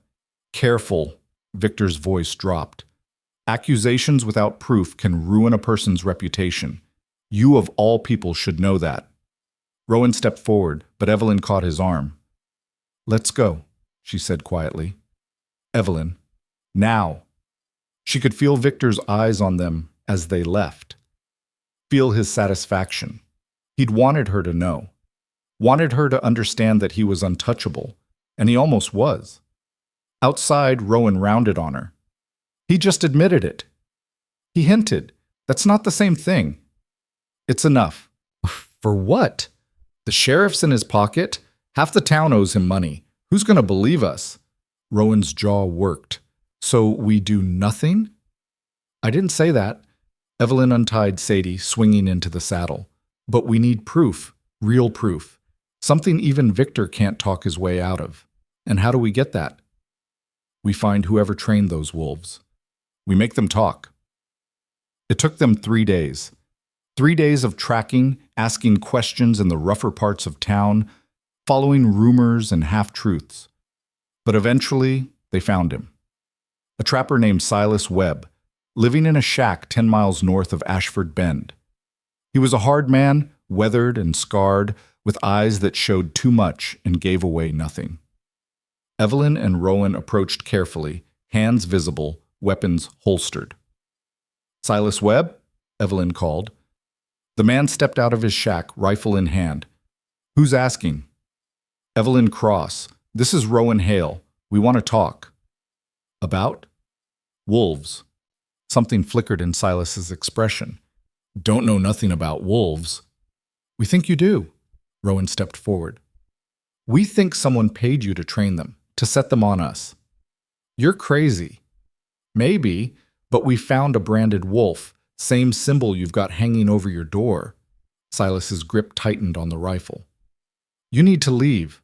"Careful," Victor's voice dropped. "Accusations without proof can ruin a person's reputation. You of all people should know that." Rowan stepped forward, but Evelyn caught his arm. "Let's go," she said quietly. "Evelyn, now." She could feel Victor's eyes on them as they left. Feel his satisfaction. He'd wanted her to know. Wanted her to understand that he was untouchable, and he almost was. Outside, Rowan rounded on her. "He just admitted it." "He hinted. That's not the same thing." "It's enough." "For what?" "The sheriff's in his pocket. Half the town owes him money. Who's going to believe us?" Rowan's jaw worked. "So we do nothing?" "I didn't say that." Evelyn untied Sadie, swinging into the saddle. "But we need proof, real proof. Something even Victor can't talk his way out of. And how do we get that?" "We find whoever trained those wolves. We make them talk." It took them 3 days. 3 days of tracking, asking questions in the rougher parts of town, following rumors and half-truths. But eventually, they found him. A trapper named Silas Webb, living in a shack 10 miles north of Ashford Bend. He was a hard man, weathered and scarred, with eyes that showed too much and gave away nothing. Evelyn and Rowan approached carefully, hands visible, weapons holstered. "Silas Webb?" Evelyn called. The man stepped out of his shack, rifle in hand. "Who's asking?" "Evelyn Cross. This is Rowan Hale. We want to talk." "About?" "Wolves." Something flickered in Silas's expression. "Don't know nothing about wolves." "We think you do." Rowan stepped forward. "We think someone paid you to train them, to set them on us." "You're crazy." "Maybe, but we found a branded wolf, same symbol you've got hanging over your door." Silas's grip tightened on the rifle. "You need to leave."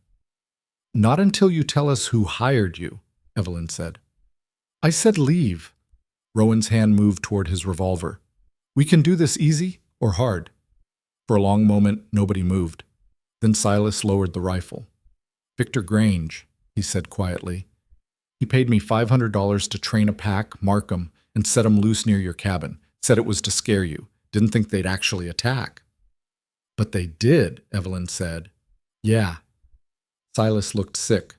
"Not until you tell us who hired you," Evelyn said. "I said leave." Rowan's hand moved toward his revolver. "We can do this easy or hard." For a long moment, nobody moved. Then Silas lowered the rifle. "Victor Grange," he said quietly. "He paid me $500 to train a pack, mark 'em, and set 'em loose near your cabin. Said it was to scare you. Didn't think they'd actually attack. But they did, Evelyn said. Yeah. Silas looked sick.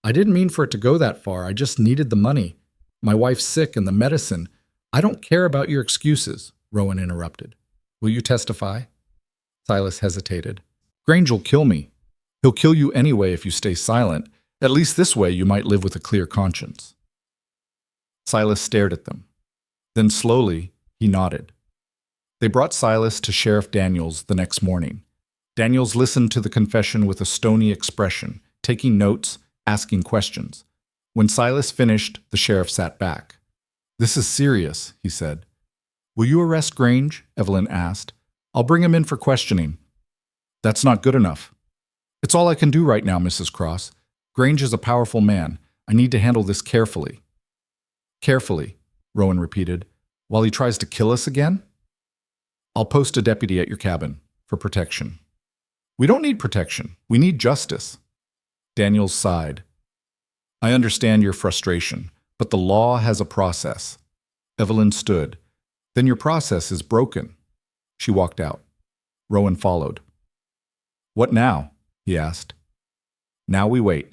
I didn't mean for it to go that far. I just needed the money. My wife's sick and the medicine. I don't care about your excuses, Rowan interrupted. Will you testify? Silas hesitated. Grange will kill me. He'll kill you anyway if you stay silent. At least this way you might live with a clear conscience. Silas stared at them. Then slowly, he nodded. They brought Silas to Sheriff Daniels the next morning. Daniels listened to the confession with a stony expression, taking notes, asking questions. When Silas finished, the sheriff sat back. This is serious, he said. Will you arrest Grange? Evelyn asked. I'll bring him in for questioning. That's not good enough. It's all I can do right now, Mrs. Cross. Grange is a powerful man. I need to handle this carefully. Carefully, Rowan repeated. While he tries to kill us again? I'll post a deputy at your cabin for protection. We don't need protection. We need justice. Daniels sighed. I understand your frustration, but the law has a process. Evelyn stood. Then your process is broken. She walked out. Rowan followed. What now? He asked. Now we wait,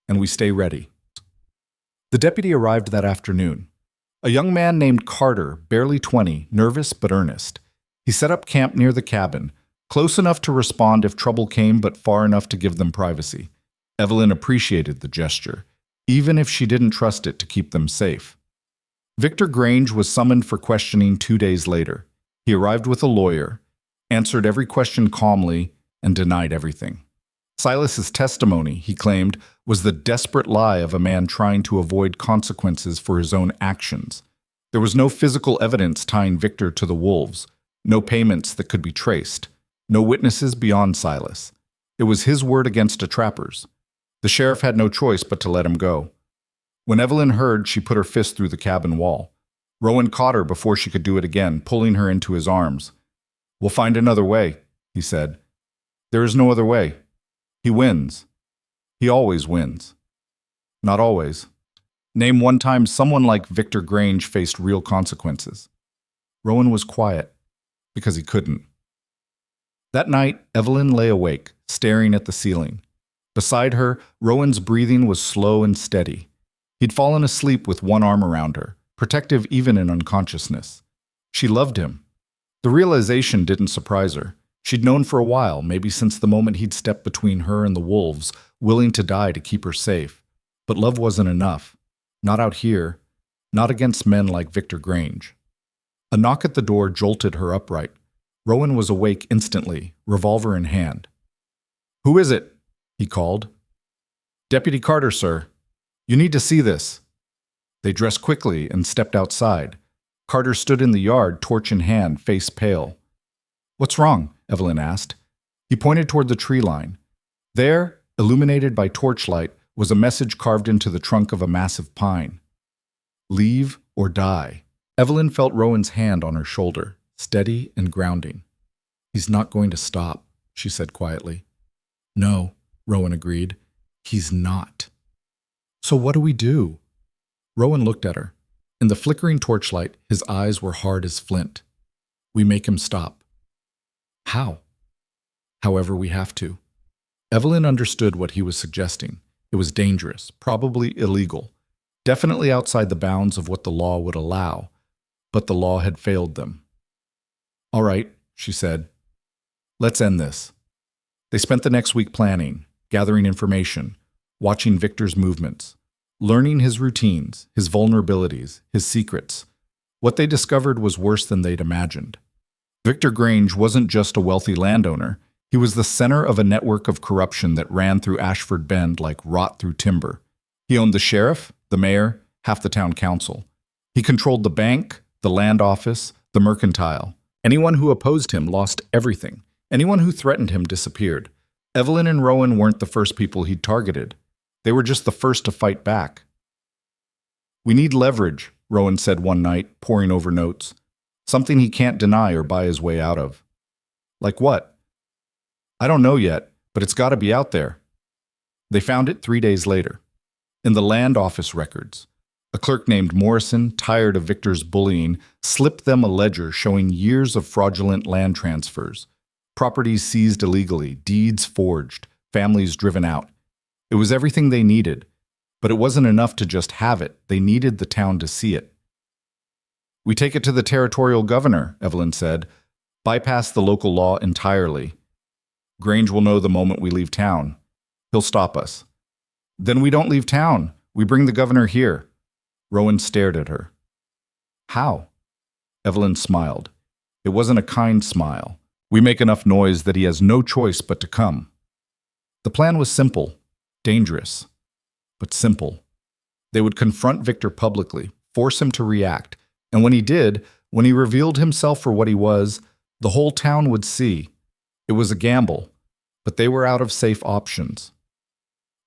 and we stay ready. The deputy arrived that afternoon. A young man named Carter, barely 20, nervous but earnest. He set up camp near the cabin, close enough to respond if trouble came, but far enough to give them privacy. Evelyn appreciated the gesture, even if she didn't trust it to keep them safe. Victor Grange was summoned for questioning 2 days later. He arrived with a lawyer, answered every question calmly, and denied everything. Silas's testimony, he claimed, was the desperate lie of a man trying to avoid consequences for his own actions. There was no physical evidence tying Victor to the wolves, no payments that could be traced, no witnesses beyond Silas. It was his word against a trapper's. The sheriff had no choice but to let him go. When Evelyn heard, she put her fist through the cabin wall. Rowan caught her before she could do it again, pulling her into his arms. We'll find another way, he said. There is no other way. He wins. He always wins. Not always. Name one time someone like Victor Grange faced real consequences. Rowan was quiet, because he couldn't. That night, Evelyn lay awake, staring at the ceiling. Beside her, Rowan's breathing was slow and steady. He'd fallen asleep with one arm around her, protective even in unconsciousness. She loved him. The realization didn't surprise her. She'd known for a while, maybe since the moment he'd stepped between her and the wolves, willing to die to keep her safe. But love wasn't enough. Not out here. Not against men like Victor Grange. A knock at the door jolted her upright. Rowan was awake instantly, revolver in hand. Who is it? He called. Deputy Carter, sir. You need to see this. They dressed quickly and stepped outside. Carter stood in the yard, torch in hand, face pale. What's wrong? Evelyn asked. He pointed toward the tree line. There, illuminated by torchlight, was a message carved into the trunk of a massive pine. Leave or die. Evelyn felt Rowan's hand on her shoulder, steady and grounding. He's not going to stop, she said quietly. No, Rowan agreed. He's not. So what do we do? Rowan looked at her. In the flickering torchlight, his eyes were hard as flint. We make him stop. How? However we have to. Evelyn understood what he was suggesting. It was dangerous, probably illegal, definitely outside the bounds of what the law would allow, but the law had failed them. All right, she said. Let's end this. They spent the next week planning, gathering information, watching Victor's movements, learning his routines, his vulnerabilities, his secrets. What they discovered was worse than they'd imagined. Victor Grange wasn't just a wealthy landowner. He was the center of a network of corruption that ran through Ashford Bend like rot through timber. He owned the sheriff, the mayor, half the town council. He controlled the bank, the land office, the mercantile. Anyone who opposed him lost everything. Anyone who threatened him disappeared. Evelyn and Rowan weren't the first people he'd targeted. They were just the first to fight back. We need leverage, Rowan said one night, poring over notes. Something he can't deny or buy his way out of. Like what? I don't know yet, but it's got to be out there. They found it 3 days later. In the land office records. A A clerk named Morrison, tired of Victor's bullying, slipped them a ledger showing years of fraudulent land transfers, properties seized illegally, deeds forged, families driven out. It was everything they needed, but it wasn't enough to just have it. They needed the town to see it. "We take it to the territorial governor," Evelyn said. "Bypass the local law entirely. Grange will know the moment we leave town. He'll stop us." "Then we don't leave town. We bring the governor here." Rowan stared at her. "How?" Evelyn smiled. It wasn't a kind smile. "We make enough noise that he has no choice but to come." The plan was simple, dangerous, but simple. They would confront Victor publicly, force him to react, and when he did, when he revealed himself for what he was, the whole town would see. It was a gamble, but they were out of safe options.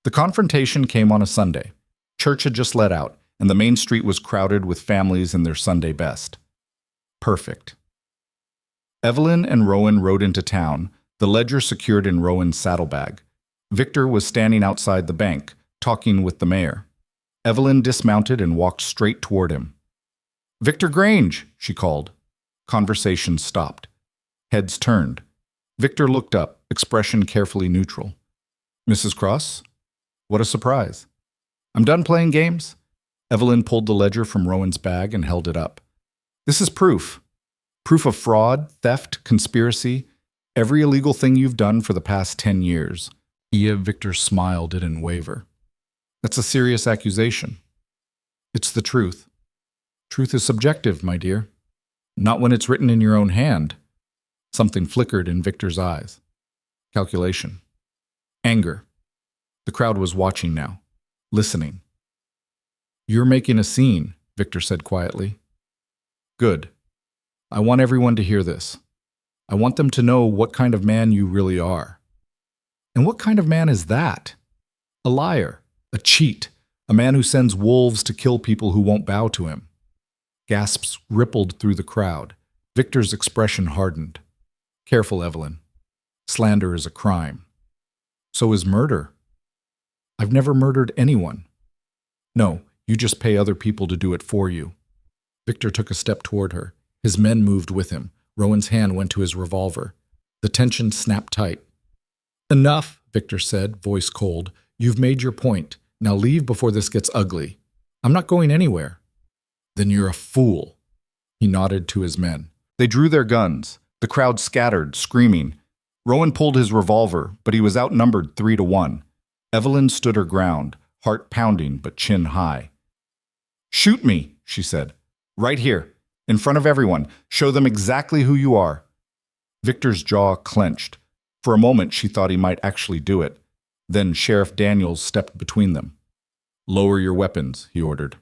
The confrontation came on a Sunday. Church had just let out, and the main street was crowded with families in their Sunday best. Perfect. Evelyn and Rowan rode into town, the ledger secured in Rowan's saddlebag. Victor was standing outside the bank, talking with the mayor. Evelyn dismounted and walked straight toward him. "Victor Grange," she called. Conversation stopped. Heads turned. Victor looked up, expression carefully neutral. "Mrs. Cross? What a surprise. I'm done playing games." Evelyn pulled the ledger from Rowan's bag and held it up. "This is proof. Proof of fraud, theft, conspiracy, every illegal thing you've done for the past 10 years. Victor's smile didn't waver. "That's a serious accusation." "It's the truth." "Truth is subjective, my dear. Not when it's written in your own hand." Something flickered in Victor's eyes. Calculation. Anger. The crowd was watching now, listening. "You're making a scene," Victor said quietly. "Good. I want everyone to hear this. I want them to know what kind of man you really are." "And what kind of man is that?" "A liar, a cheat, a man who sends wolves to kill people who won't bow to him." Gasps rippled through the crowd. Victor's expression hardened. "Careful, Evelyn. Slander is a crime. So is murder." "I've never murdered anyone." "No, you just pay other people to do it for you." Victor took a step toward her. His men moved with him. Rowan's hand went to his revolver. The tension snapped tight. "Enough," Victor said, voice cold. "You've made your point. Now leave before this gets ugly." "I'm not going anywhere." "Then you're a fool." He nodded to his men. They drew their guns. The crowd scattered, screaming. Rowan pulled his revolver, but he was outnumbered 3-1. Evelyn stood her ground, heart pounding but chin high. "Shoot me," she said. "Right here, in front of everyone. Show them exactly who you are." Victor's jaw clenched. For a moment she thought he might actually do it. Then Sheriff Daniels stepped between them. "Lower your weapons," he ordered.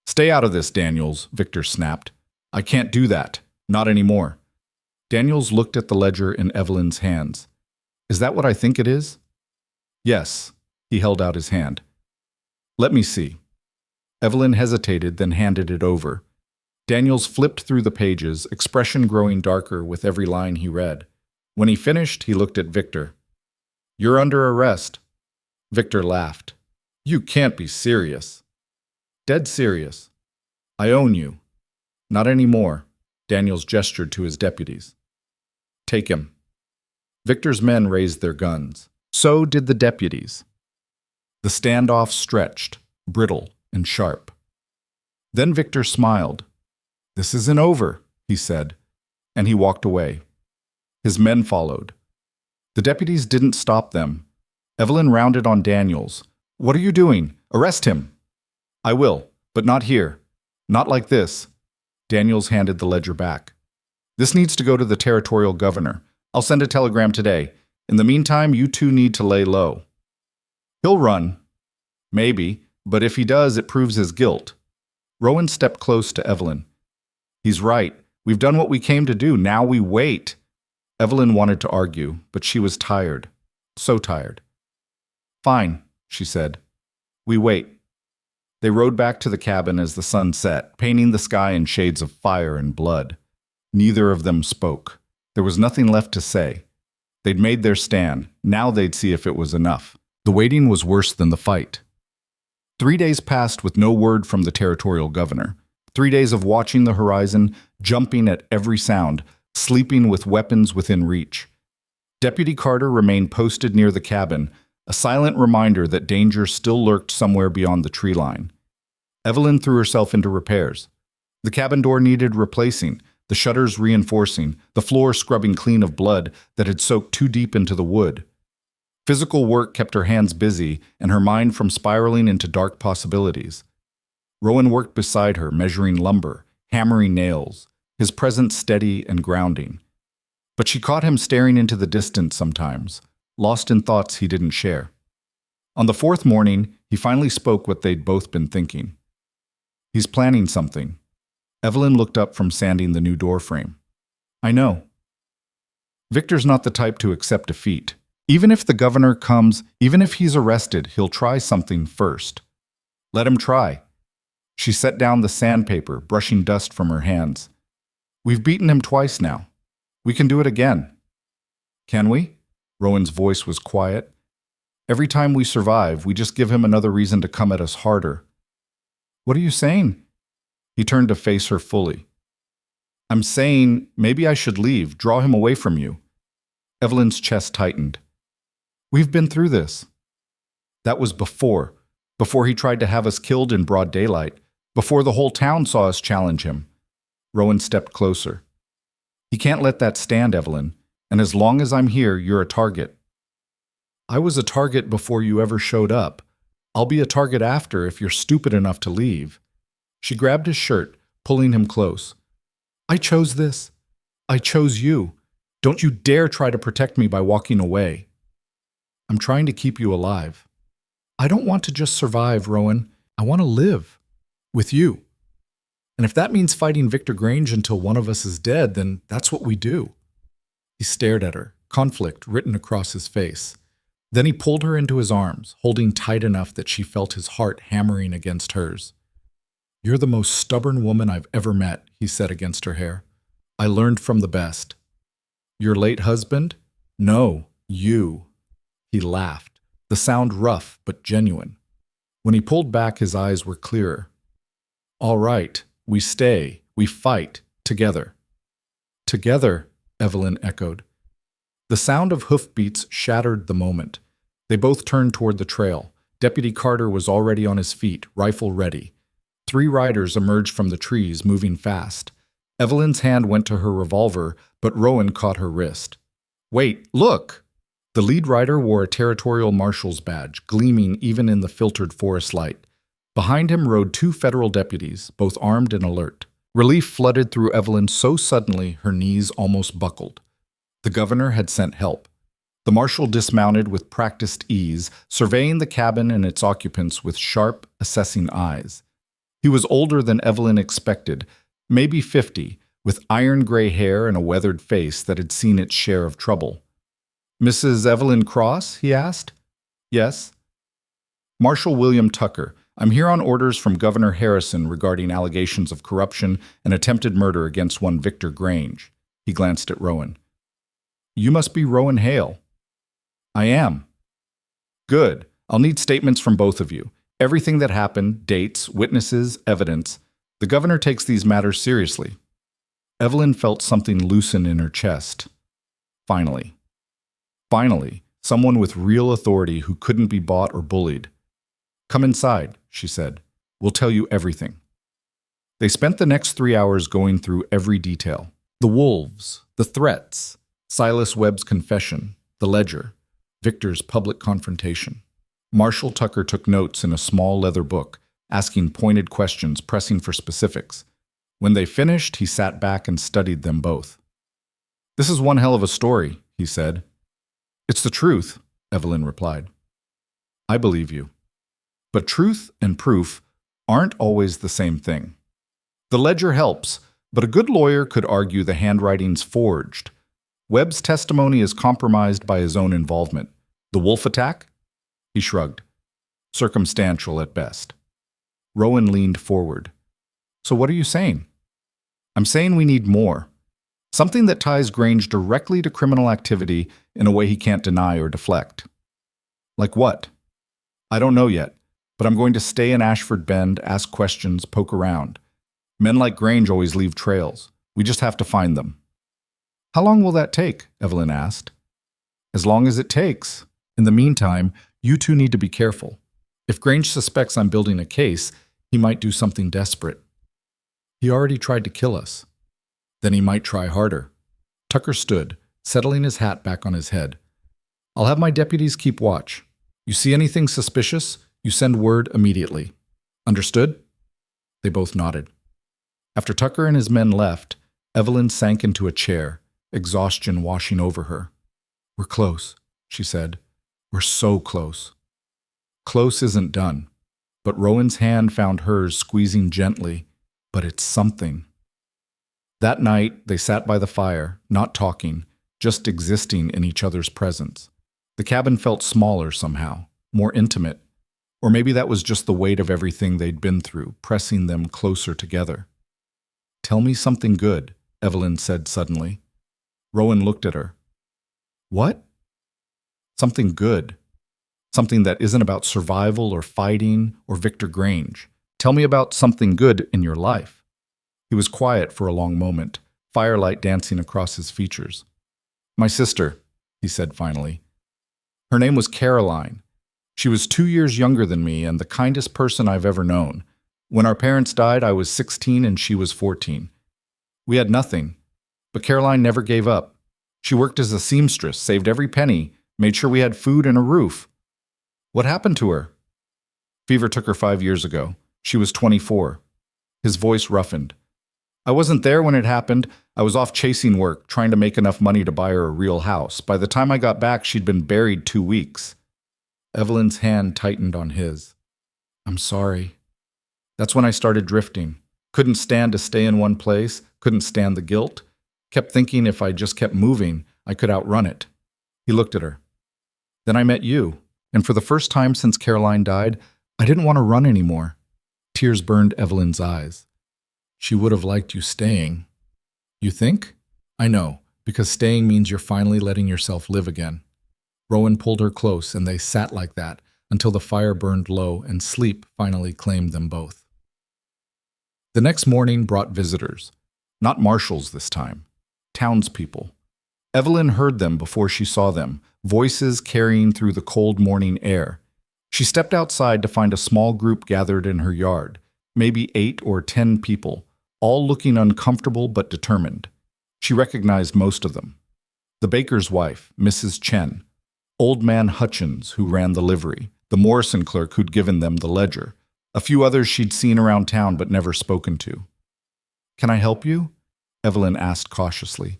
"Stay out of this, Daniels," Victor snapped. "I can't do that. Not anymore." Daniels looked at the ledger in Evelyn's hands. "Is that what I think it is?" "Yes." He held out his hand. "Let me see." Evelyn hesitated, then handed it over. Daniels flipped through the pages, expression growing darker with every line he read. When he finished, he looked at Victor. "You're under arrest." Victor laughed. "You can't be serious." "Dead serious. I own you." "Not anymore." Daniels gestured to his deputies. "Take him." Victor's men raised their guns. So did the deputies. The standoff stretched, brittle and sharp. Then Victor smiled. "This isn't over," he said, and he walked away. His men followed. The deputies didn't stop them. Evelyn rounded on Daniels. "What are you doing? Arrest him." "I will, but not here. Not like this." Daniels handed the ledger back. "This needs to go to the territorial governor. I'll send a telegram today. In the meantime, you two need to lay low." "He'll run." "Maybe, but if he does, it proves his guilt." Rowan stepped close to Evelyn. "He's right. We've done what we came to do. Now we wait." Evelyn wanted to argue, but she was tired. So tired. "Fine," she said. "We wait." They rode back to the cabin as the sun set, painting the sky in shades of fire and blood. Neither of them spoke. There was nothing left to say. They'd made their stand. Now they'd see if it was enough. The waiting was worse than the fight. 3 days passed with no word from the territorial governor. 3 days of watching the horizon, jumping at every sound, sleeping with weapons within reach. Deputy Carter remained posted near the cabin, a silent reminder that danger still lurked somewhere beyond the tree line. Evelyn threw herself into repairs. The cabin door needed replacing, the shutters reinforcing, the floor scrubbing clean of blood that had soaked too deep into the wood. Physical work kept her hands busy and her mind from spiraling into dark possibilities. Rowan worked beside her, measuring lumber, hammering nails, his presence steady and grounding. But she caught him staring into the distance sometimes, lost in thoughts he didn't share. On the fourth morning, he finally spoke what they'd both been thinking. He's planning something. Evelyn looked up from sanding the new door frame. I know. Victor's not the type to accept defeat. Even if the governor comes, even if he's arrested, he'll try something first. Let him try. She set down the sandpaper, brushing dust from her hands. We've beaten him twice now. We can do it again. Can we? Rowan's voice was quiet. Every time we survive, we just give him another reason to come at us harder. What are you saying? He turned to face her fully. I'm saying maybe I should leave, draw him away from you. Evelyn's chest tightened. We've been through this. That was before he tried to have us killed in broad daylight, before the whole town saw us challenge him. Rowan stepped closer. He can't let that stand, Evelyn, and as long as I'm here, you're a target. I was a target before you ever showed up. I'll be a target after if you're stupid enough to leave. She grabbed his shirt, pulling him close. I chose this. I chose you. Don't you dare try to protect me by walking away. I'm trying to keep you alive. I don't want to just survive, Rowan. I want to live. With you. And if that means fighting Victor Grange until one of us is dead, then that's what we do. He stared at her, conflict written across his face. Then he pulled her into his arms, holding tight enough that she felt his heart hammering against hers. You're the most stubborn woman I've ever met, he said against her hair. I learned from the best. Your late husband? No, you. He laughed, the sound rough but genuine. When he pulled back, his eyes were clearer. All right, we stay, we fight, together. Together, Evelyn echoed. The sound of hoofbeats shattered the moment. They both turned toward the trail. Deputy Carter was already on his feet, rifle ready. 3 riders emerged from the trees, moving fast. Evelyn's hand went to her revolver, but Rowan caught her wrist. Wait, look! The lead rider wore a territorial marshal's badge, gleaming even in the filtered forest light. Behind him rode 2 federal deputies, both armed and alert. Relief flooded through Evelyn so suddenly her knees almost buckled. The governor had sent help. The marshal dismounted with practiced ease, surveying the cabin and its occupants with sharp, assessing eyes. He was older than Evelyn expected, maybe 50, with iron-gray hair and a weathered face that had seen its share of trouble. Mrs. Evelyn Cross? He asked. Yes. Marshal William Tucker. I'm here on orders from Governor Harrison regarding allegations of corruption and attempted murder against one Victor Grange. He glanced at Rowan. You must be Rowan Hale. I am. Good. I'll need statements from both of you. Everything that happened, dates, witnesses, evidence. The governor takes these matters seriously. Evelyn felt something loosen in her chest. Finally, someone with real authority who couldn't be bought or bullied. Come inside, she said. We'll tell you everything. They spent the next 3 hours going through every detail. The wolves, the threats, Silas Webb's confession, the ledger, Victor's public confrontation. Marshal Tucker took notes in a small leather book, asking pointed questions, pressing for specifics. When they finished, he sat back and studied them both. This is one hell of a story, he said. It's the truth, Evelyn replied. I believe you. But truth and proof aren't always the same thing. The ledger helps, but a good lawyer could argue the handwriting's forged. Webb's testimony is compromised by his own involvement. The wolf attack? He shrugged. Circumstantial at best. Rowan leaned forward. So what are you saying? I'm saying we need more. Something that ties Grange directly to criminal activity in a way he can't deny or deflect. Like what? I don't know yet. But I'm going to stay in Ashford Bend, ask questions, poke around. Men like Grange always leave trails. We just have to find them." "How long will that take?" Evelyn asked. "As long as it takes. In the meantime, you two need to be careful. If Grange suspects I'm building a case, he might do something desperate. He already tried to kill us. Then he might try harder." Tucker stood, settling his hat back on his head. "I'll have my deputies keep watch. You see anything suspicious, you send word immediately. Understood?" They both nodded. After Tucker and his men left, Evelyn sank into a chair, exhaustion washing over her. "We're close," she said. "We're so close." Close isn't done, but Rowan's hand found hers squeezing gently, but it's something. That night, they sat by the fire, not talking, just existing in each other's presence. The cabin felt smaller somehow, more intimate, or maybe that was just the weight of everything they'd been through, pressing them closer together. "Tell me something good," Evelyn said suddenly. Rowan looked at her. "What?" "Something good. Something that isn't about survival or fighting or Victor Grange. Tell me about something good in your life." He was quiet for a long moment, firelight dancing across his features. "My sister," he said finally. "Her name was Caroline. She was 2 years younger than me and the kindest person I've ever known. When our parents died, I was 16 and she was 14. We had nothing, but Caroline never gave up. She worked as a seamstress, saved every penny, made sure we had food and a roof." "What happened to her?" "Fever took her 5 years ago. She was 24. His voice roughened. "I wasn't there when it happened. I was off chasing work, trying to make enough money to buy her a real house. By the time I got back, she'd been buried 2 weeks. Evelyn's hand tightened on his. "I'm sorry." That's when I started drifting. Couldn't stand to stay in one place, couldn't stand the guilt. Kept thinking if I just kept moving, I could outrun it. He looked at her. "Then I met you, and for the first time since Caroline died, I didn't want to run anymore." Tears burned Evelyn's eyes. "She would have liked you staying." "You think?" "I know, because staying means you're finally letting yourself live again." Rowan pulled her close, and they sat like that until the fire burned low and sleep finally claimed them both. The next morning brought visitors. Not marshals this time. Townspeople. Evelyn heard them before she saw them, voices carrying through the cold morning air. She stepped outside to find a small group gathered in her yard, maybe 8 or 10 people, all looking uncomfortable but determined. She recognized most of them. The baker's wife, Mrs. Chen, Old Man Hutchins, who ran the livery, the Morrison clerk who'd given them the ledger, a few others she'd seen around town but never spoken to. "Can I help you?" Evelyn asked cautiously.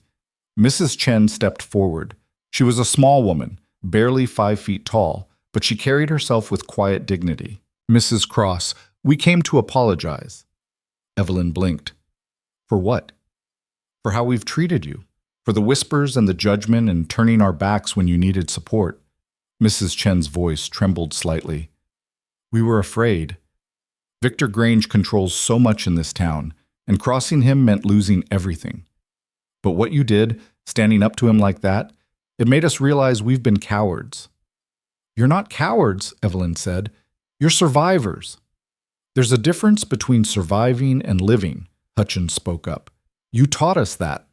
Mrs. Chen stepped forward. She was a small woman, barely 5 feet tall, but she carried herself with quiet dignity. "Mrs. Cross, we came to apologize." Evelyn blinked. "For what?" "For how we've treated you. For the whispers and the judgment and turning our backs when you needed support." Mrs. Chen's voice trembled slightly. "We were afraid. Victor Grange controls so much in this town, and crossing him meant losing everything. But what you did, standing up to him like that, it made us realize we've been cowards." "You're not cowards," Evelyn said. "You're survivors." "There's a difference between surviving and living," Hutchins spoke up. "You taught us that."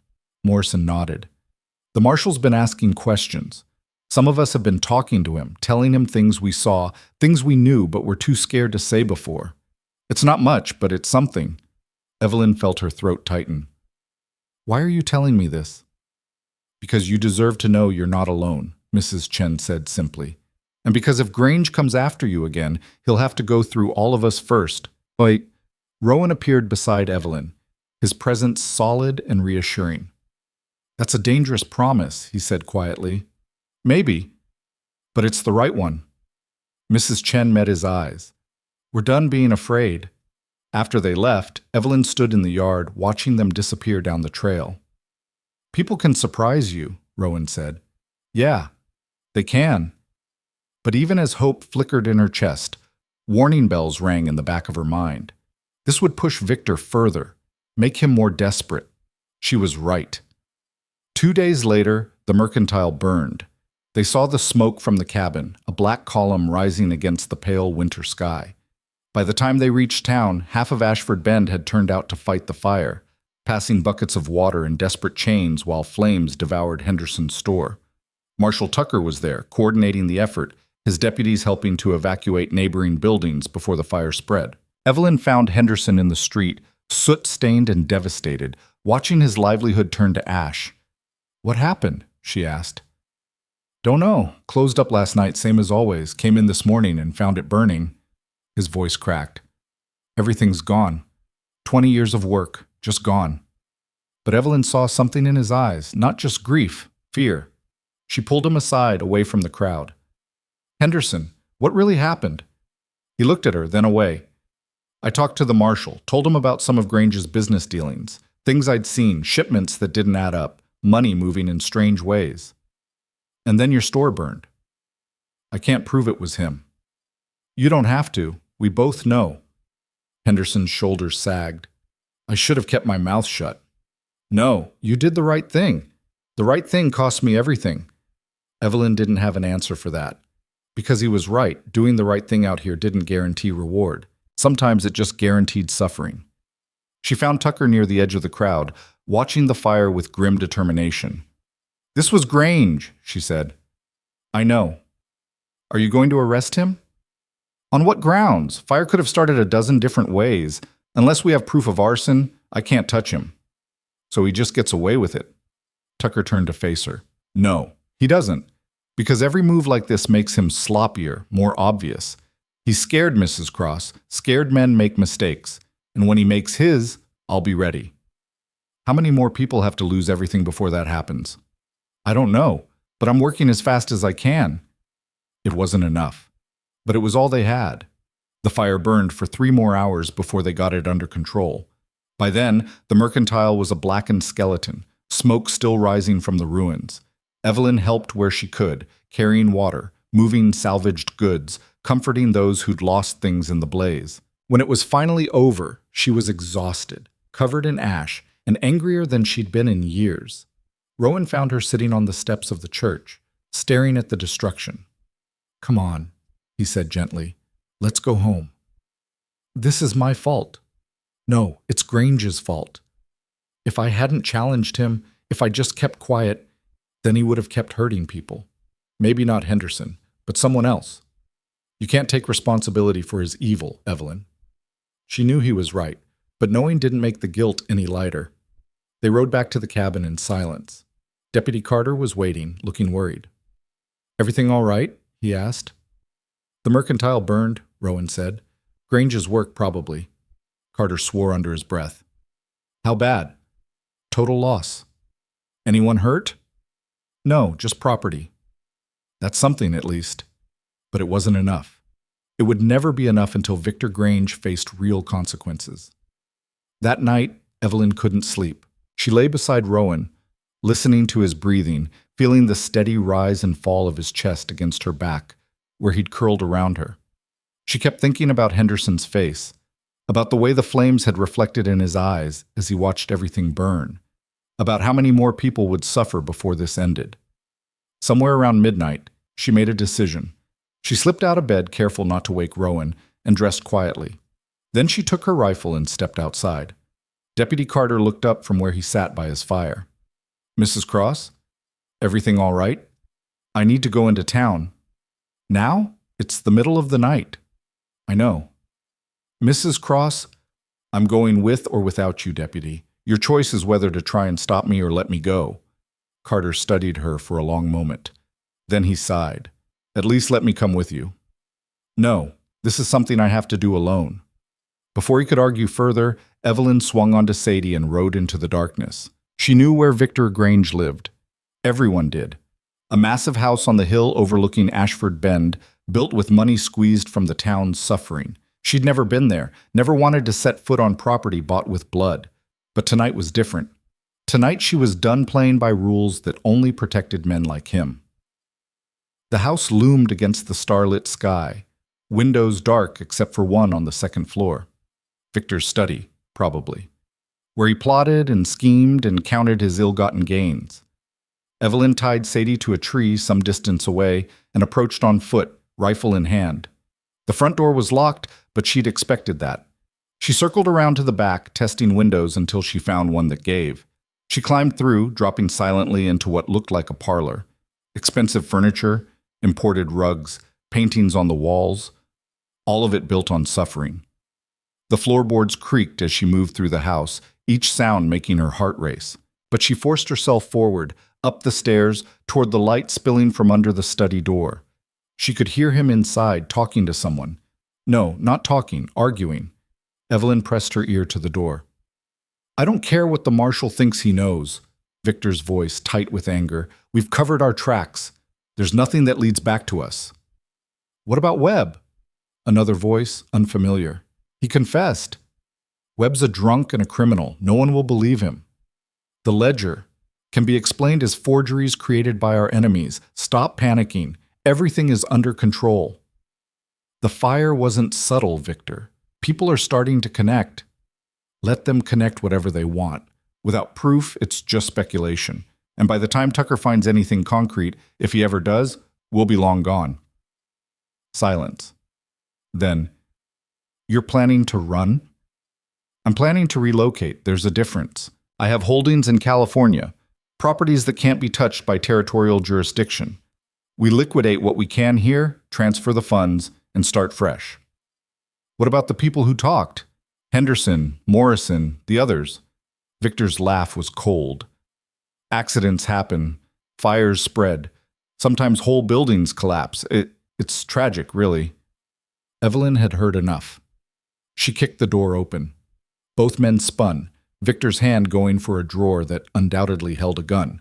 Morrison nodded. "The marshal's been asking questions. Some of us have been talking to him, telling him things we saw, things we knew but were too scared to say before. It's not much, but it's something." Evelyn felt her throat tighten. "Why are you telling me this?" "Because you deserve to know you're not alone," Mrs. Chen said simply. "And because if Grange comes after you again, he'll have to go through all of us first." Wait. Rowan appeared beside Evelyn, his presence solid and reassuring. "That's a dangerous promise," he said quietly. "Maybe, but it's the right one." Mrs. Chen met his eyes. "We're done being afraid." After they left, Evelyn stood in the yard, watching them disappear down the trail. "People can surprise you," Rowan said. "Yeah, they can." But even as hope flickered in her chest, warning bells rang in the back of her mind. This would push Victor further, make him more desperate. She was right. 2 days later, the mercantile burned. They saw the smoke from the cabin, a black column rising against the pale winter sky. By the time they reached town, half of Ashford Bend had turned out to fight the fire, passing buckets of water in desperate chains while flames devoured Henderson's store. Marshal Tucker was there, coordinating the effort, his deputies helping to evacuate neighboring buildings before the fire spread. Evelyn found Henderson in the street, soot-stained and devastated, watching his livelihood turn to ash. "What happened?" she asked. "Don't know. Closed up last night, same as always. Came in this morning and found it burning." His voice cracked. "Everything's gone. 20 years of work, just gone." But Evelyn saw something in his eyes, not just grief, fear. She pulled him aside, away from the crowd. "Henderson, what really happened?" He looked at her, then away. "I talked to the marshal, told him about some of Grange's business dealings, things I'd seen, shipments that didn't add up, money moving in strange ways. And then your store burned. I can't prove it was him." "You don't have to. We both know." Henderson's shoulders sagged. "I should have kept my mouth shut." "No, you did the right thing. The right thing cost me everything." Evelyn didn't have an answer for that. Because he was right, doing the right thing out here didn't guarantee reward. Sometimes it just guaranteed suffering. She found Tucker near the edge of the crowd, watching the fire with grim determination. "This was Grange," she said. "I know. Are you going to arrest him?" "On what grounds? Fire could have started a dozen different ways. Unless we have proof of arson, I can't touch him." "So he just gets away with it?" Tucker turned to face her. "No, he doesn't. Because every move like this makes him sloppier, more obvious. He's scared, Mrs. Cross. Scared men make mistakes. And when he makes his, I'll be ready." "How many more people have to lose everything before that happens?" "I don't know, but I'm working as fast as I can." It wasn't enough. But it was all they had. The fire burned for 3 more hours before they got it under control. By then, the mercantile was a blackened skeleton, smoke still rising from the ruins. Evelyn helped where she could, carrying water, moving salvaged goods, comforting those who'd lost things in the blaze. When it was finally over, she was exhausted, covered in ash, and angrier than she'd been in years. Rowan found her sitting on the steps of the church, staring at the destruction. "Come on," he said gently. "Let's go home." "This is my fault." "No, it's Grange's fault. If I hadn't challenged him, if I just kept quiet, then he would have kept hurting people. Maybe not Henderson, but someone else. You can't take responsibility for his evil, Evelyn." She knew he was right, but knowing didn't make the guilt any lighter. They rode back to the cabin in silence. Deputy Carter was waiting, looking worried. "Everything all right?" he asked. "The mercantile burned," Rowan said. "Grange's work, probably." Carter swore under his breath. "How bad?" "Total loss." "Anyone hurt?" "No, just property." That's something, at least. But it wasn't enough. It would never be enough until Victor Grange faced real consequences. That night, Evelyn couldn't sleep. She lay beside Rowan, listening to his breathing, feeling the steady rise and fall of his chest against her back, where he'd curled around her. She kept thinking about Henderson's face, about the way the flames had reflected in his eyes as he watched everything burn, about how many more people would suffer before this ended. Somewhere around midnight, she made a decision. She slipped out of bed, careful not to wake Rowan, and dressed quietly. Then she took her rifle and stepped outside. Deputy Carter looked up from where he sat by his fire. "Mrs. Cross? Everything all right? I need to go into town." "Now? It's the middle of the night." "I know." "Mrs. Cross, I'm going with or without you, Deputy. Your choice is whether to try and stop me or let me go." Carter studied her for a long moment. Then he sighed. "At least let me come with you." "No, this is something I have to do alone." Before he could argue further, Evelyn swung onto Sadie and rode into the darkness. She knew where Victor Grange lived. Everyone did. A massive house on the hill overlooking Ashford Bend, built with money squeezed from the town's suffering. She'd never been there, never wanted to set foot on property bought with blood. But tonight was different. Tonight she was done playing by rules that only protected men like him. The house loomed against the starlit sky, windows dark except for one on the second floor. Victor's study, probably, where he plotted and schemed and counted his ill-gotten gains. Evelyn tied Sadie to a tree some distance away and approached on foot, rifle in hand. The front door was locked, but she'd expected that. She circled around to the back, testing windows until she found one that gave. She climbed through, dropping silently into what looked like a parlor. Expensive furniture, imported rugs, paintings on the walls, all of it built on suffering. The floorboards creaked as she moved through the house, each sound making her heart race. But she forced herself forward, up the stairs, toward the light spilling from under the study door. She could hear him inside, talking to someone. No, not talking, arguing. Evelyn pressed her ear to the door. "I don't care what the marshal thinks he knows." Victor's voice, tight with anger. "We've covered our tracks. There's nothing that leads back to us." "What about Webb?" Another voice, unfamiliar. "He confessed." "Webb's a drunk and a criminal. No one will believe him." "The ledger can be explained as forgeries created by our enemies. Stop panicking. Everything is under control." "The fire wasn't subtle, Victor. People are starting to connect." "Let them connect whatever they want. Without proof, it's just speculation. And by the time Tucker finds anything concrete, if he ever does, we'll be long gone." Silence. Then, "You're planning to run?" "I'm planning to relocate. There's a difference. I have holdings in California, properties that can't be touched by territorial jurisdiction. We liquidate what we can here, transfer the funds, and start fresh." "What about the people who talked? Henderson, Morrison, the others?" Victor's laugh was cold. "Accidents happen. Fires spread. Sometimes whole buildings collapse. It's tragic, really." Evelyn had heard enough. She kicked the door open. Both men spun, Victor's hand going for a drawer that undoubtedly held a gun.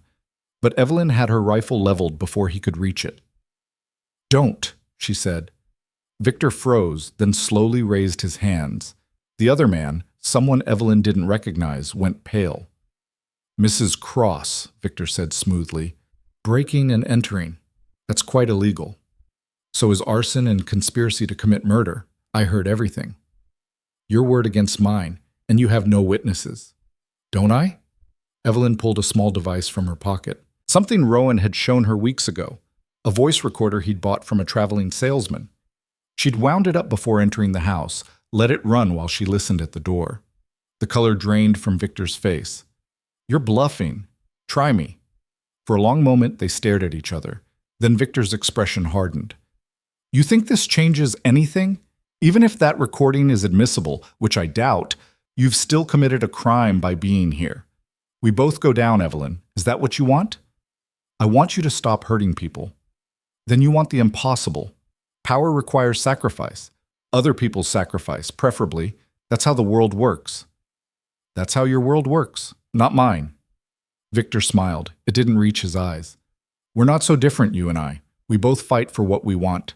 But Evelyn had her rifle leveled before he could reach it. "Don't," she said. Victor froze, then slowly raised his hands. The other man, someone Evelyn didn't recognize, went pale. "Mrs. Cross," Victor said smoothly. "Breaking and entering. That's quite illegal. So is arson and conspiracy to commit murder. I heard everything. Your word against mine, and you have no witnesses." "Don't I?" Evelyn pulled a small device from her pocket. Something Rowan had shown her weeks ago. A voice recorder he'd bought from a traveling salesman. She'd wound it up before entering the house, let it run while she listened at the door. The color drained from Victor's face. "You're bluffing. Try me." For a long moment, they stared at each other. Then Victor's expression hardened. "You think this changes anything? Even if that recording is admissible, which I doubt, you've still committed a crime by being here. We both go down, Evelyn. Is that what you want?" "I want you to stop hurting people." "Then you want the impossible. Power requires sacrifice. Other people's sacrifice, preferably. That's how the world works." "That's how your world works, not mine." Victor smiled. It didn't reach his eyes. "We're not so different, you and I. We both fight for what we want.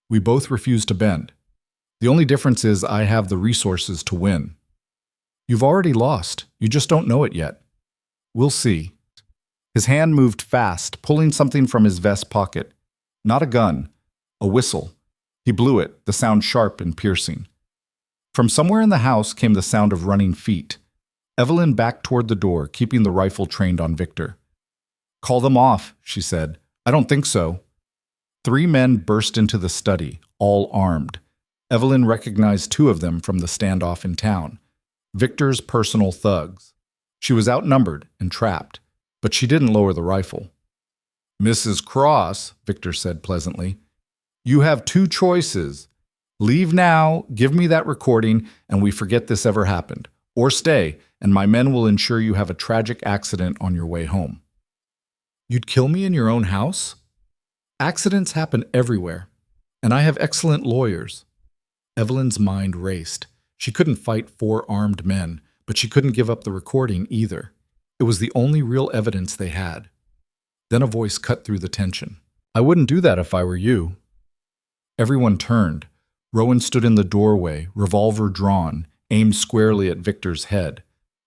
We both refuse to bend. The only difference is I have the resources to win." "You've already lost. You just don't know it yet." "We'll see." His hand moved fast, pulling something from his vest pocket. Not a gun. A whistle. He blew it, the sound sharp and piercing. From somewhere in the house came the sound of running feet. Evelyn backed toward the door, keeping the rifle trained on Victor. "Call them off," she said. "I don't think so." 3 men burst into the study, all armed. Evelyn recognized 2 of them from the standoff in town. Victor's personal thugs. She was outnumbered and trapped, but she didn't lower the rifle. "Mrs. Cross," Victor said pleasantly, "you have 2 choices. Leave now, give me that recording, and we forget this ever happened. Or stay, and my men will ensure you have a tragic accident on your way home." "You'd kill me in your own house?" "Accidents happen everywhere, and I have excellent lawyers." Evelyn's mind raced. She couldn't fight 4 armed men, but she couldn't give up the recording either. It was the only real evidence they had. Then a voice cut through the tension. "I wouldn't do that if I were you." Everyone turned. Rowan stood in the doorway, revolver drawn, aimed squarely at Victor's head.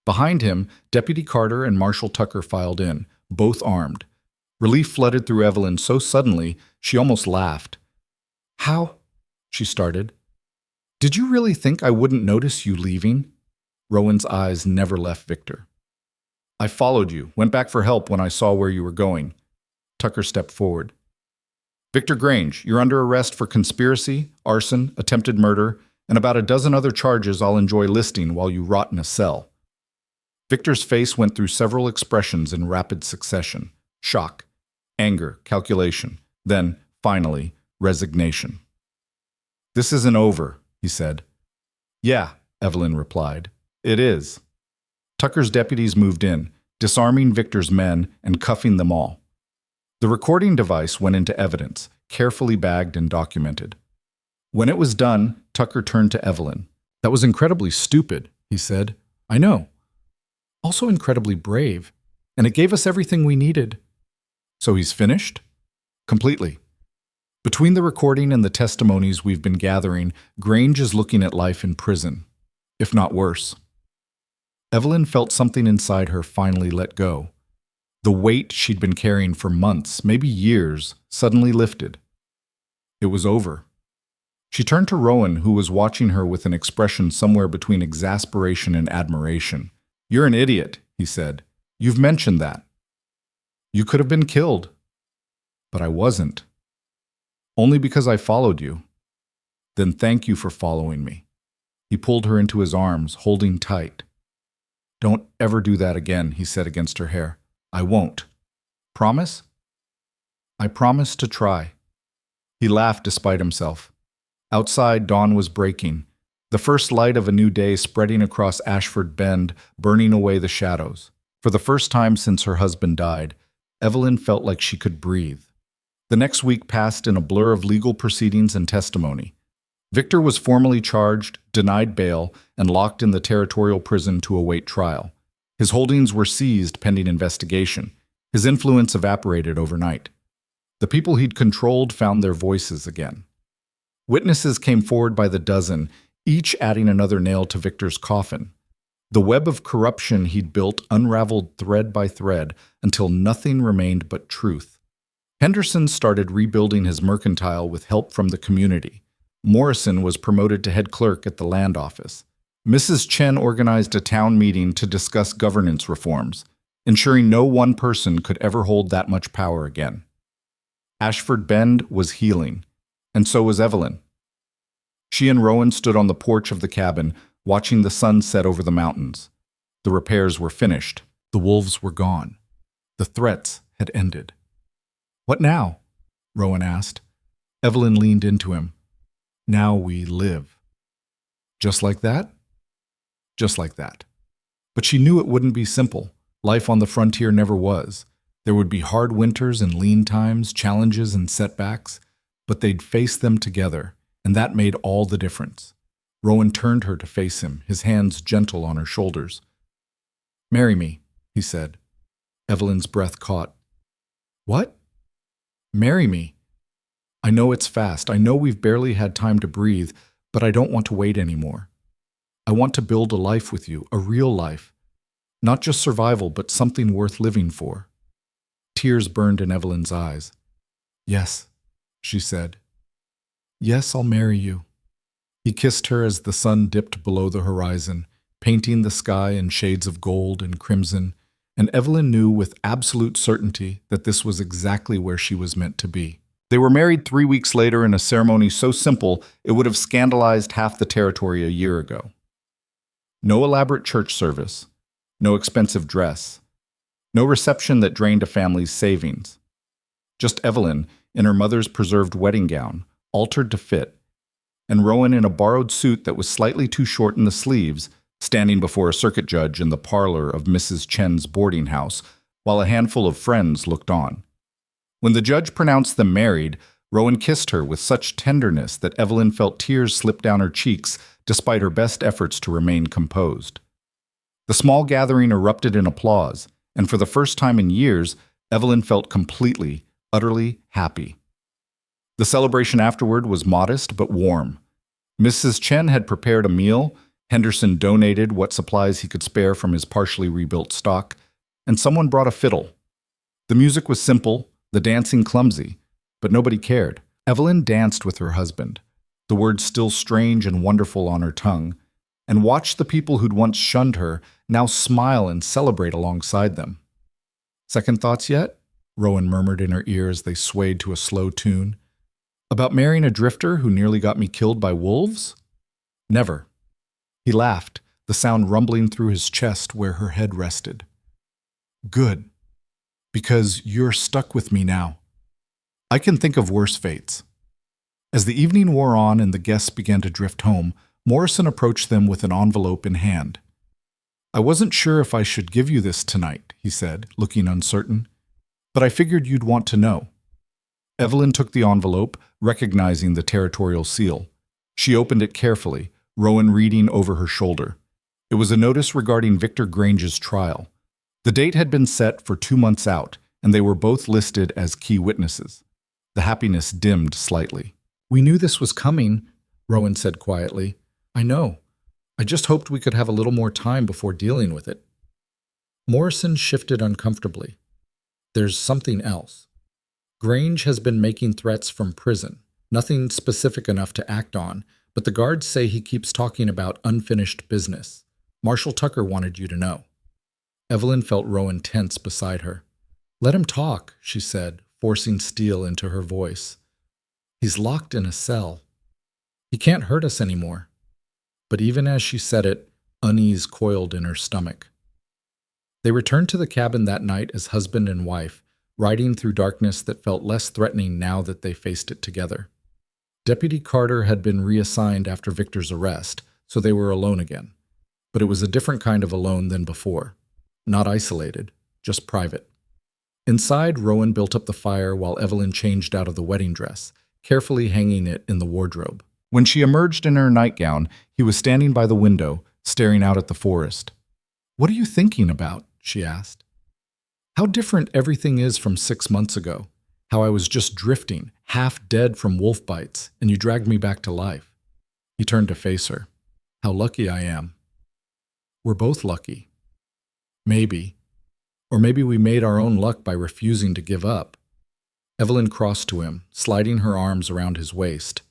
Behind him, Deputy Carter and Marshal Tucker filed in, both armed. Relief flooded through Evelyn so suddenly she almost laughed. "How?" she started. "Did you really think I wouldn't notice you leaving?" Rowan's eyes never left Victor. "I followed you, went back for help when I saw where you were going." Tucker stepped forward. Victor Grange, you're under arrest for conspiracy, arson, attempted murder, and about a dozen other charges I'll enjoy listing while you rot in a cell." Victor's face went through several expressions in rapid succession: shock, anger, calculation, then, finally, resignation. "This isn't over," he said. "Yeah," Evelyn replied. "It is." Tucker's deputies moved in, disarming Victor's men and cuffing them all. The recording device went into evidence, carefully bagged and documented. When it was done, Tucker turned to Evelyn. "That was incredibly stupid," he said. "I know. Also incredibly brave, and it gave us everything we needed." "So he's finished?" "Completely. Between the recording and the testimonies we've been gathering, Grange is looking at life in prison, if not worse." Evelyn felt something inside her finally let go. The weight she'd been carrying for months, maybe years, suddenly lifted. It was over. She turned to Rowan, who was watching her with an expression somewhere between exasperation and admiration. "You're an idiot," he said. "You've mentioned that. You could have been killed. But I wasn't. Only because I followed you. Then thank you for following me." He pulled her into his arms, holding tight. "Don't ever do that again," he said against her hair. "I won't. Promise?" "I promise to try." He laughed despite himself. Outside, dawn was breaking, the first light of a new day spreading across Ashford Bend, burning away the shadows. For the first time since her husband died, Evelyn felt like she could breathe. The next week passed in a blur of legal proceedings and testimony. Victor was formally charged, denied bail, and locked in the territorial prison to await trial. His holdings were seized pending investigation. His influence evaporated overnight. The people he'd controlled found their voices again. Witnesses came forward by the dozen, each adding another nail to Victor's coffin. The web of corruption he'd built unraveled thread by thread until nothing remained but truth. Henderson started rebuilding his mercantile with help from the community. Morrison was promoted to head clerk at the land office. Mrs. Chen organized a town meeting to discuss governance reforms, ensuring no one person could ever hold that much power again. Ashford Bend was healing, and so was Evelyn. She and Rowan stood on the porch of the cabin, watching the sun set over the mountains. The repairs were finished. The wolves were gone. The threats had ended. "What now?" Rowan asked. Evelyn leaned into him. "Now we live." "Just like that?" "Just like that." But she knew it wouldn't be simple. Life on the frontier never was. There would be hard winters and lean times, challenges and setbacks, but they'd face them together, and that made all the difference. Rowan turned her to face him, his hands gentle on her shoulders. "Marry me," he said. Evelyn's breath caught. "What?" "Marry me. I know it's fast. I know we've barely had time to breathe, but I don't want to wait anymore. I want to build a life with you, a real life. Not just survival, but something worth living for." Tears burned in Evelyn's eyes. "Yes," she said. "Yes, I'll marry you." He kissed her as the sun dipped below the horizon, painting the sky in shades of gold and crimson, and Evelyn knew with absolute certainty that this was exactly where she was meant to be. They were married 3 weeks later in a ceremony so simple it would have scandalized half the territory a year ago. No elaborate church service, no expensive dress, no reception that drained a family's savings. Just Evelyn, in her mother's preserved wedding gown, altered to fit, and Rowan in a borrowed suit that was slightly too short in the sleeves, standing before a circuit judge in the parlor of Mrs. Chen's boarding house, while a handful of friends looked on. When the judge pronounced them married, Rowan kissed her with such tenderness that Evelyn felt tears slip down her cheeks despite her best efforts to remain composed. The small gathering erupted in applause, and for the first time in years, Evelyn felt completely, utterly happy. The celebration afterward was modest but warm. Mrs. Chen had prepared a meal, Henderson donated what supplies he could spare from his partially rebuilt stock, and someone brought a fiddle. The music was simple, the dancing clumsy, but nobody cared. Evelyn danced with her husband, the words still strange and wonderful on her tongue, and watched the people who'd once shunned her now smile and celebrate alongside them. "Second thoughts yet?" Rowan murmured in her ear as they swayed to a slow tune. About marrying a drifter who nearly got me killed by wolves? Never. He laughed, the sound rumbling through his chest where her head rested. Good. Because you're stuck with me now. I can think of worse fates. As the evening wore on and the guests began to drift home, Morrison approached them with an envelope in hand. I wasn't sure if I should give you this tonight, he said, looking uncertain, but I figured you'd want to know. Evelyn took the envelope, recognizing the territorial seal. She opened it carefully, Rowan reading over her shoulder. It was a notice regarding Victor Grange's trial. The date had been set for 2 months out, and they were both listed as key witnesses. The happiness dimmed slightly. We knew this was coming, Rowan said quietly. I know. I just hoped we could have a little more time before dealing with it. Morrison shifted uncomfortably. There's something else. Grange has been making threats from prison, nothing specific enough to act on, but the guards say he keeps talking about unfinished business. Marshal Tucker wanted you to know. Evelyn felt Rowan tense beside her. Let him talk, she said, forcing steel into her voice. He's locked in a cell. He can't hurt us anymore. But even as she said it, unease coiled in her stomach. They returned to the cabin that night as husband and wife, riding through darkness that felt less threatening now that they faced it together. Deputy Carter had been reassigned after Victor's arrest, so they were alone again. But it was a different kind of alone than before. Not isolated, just private. Inside, Rowan built up the fire while Evelyn changed out of the wedding dress, carefully hanging it in the wardrobe. When she emerged in her nightgown, he was standing by the window, staring out at the forest. What are you thinking about? She asked. How different everything is from 6 months ago. How I was just drifting, half dead from wolf bites, and you dragged me back to life. He turned to face her. How lucky I am. We're both lucky. Maybe. Or maybe we made our own luck by refusing to give up. Evelyn crossed to him, sliding her arms around his waist.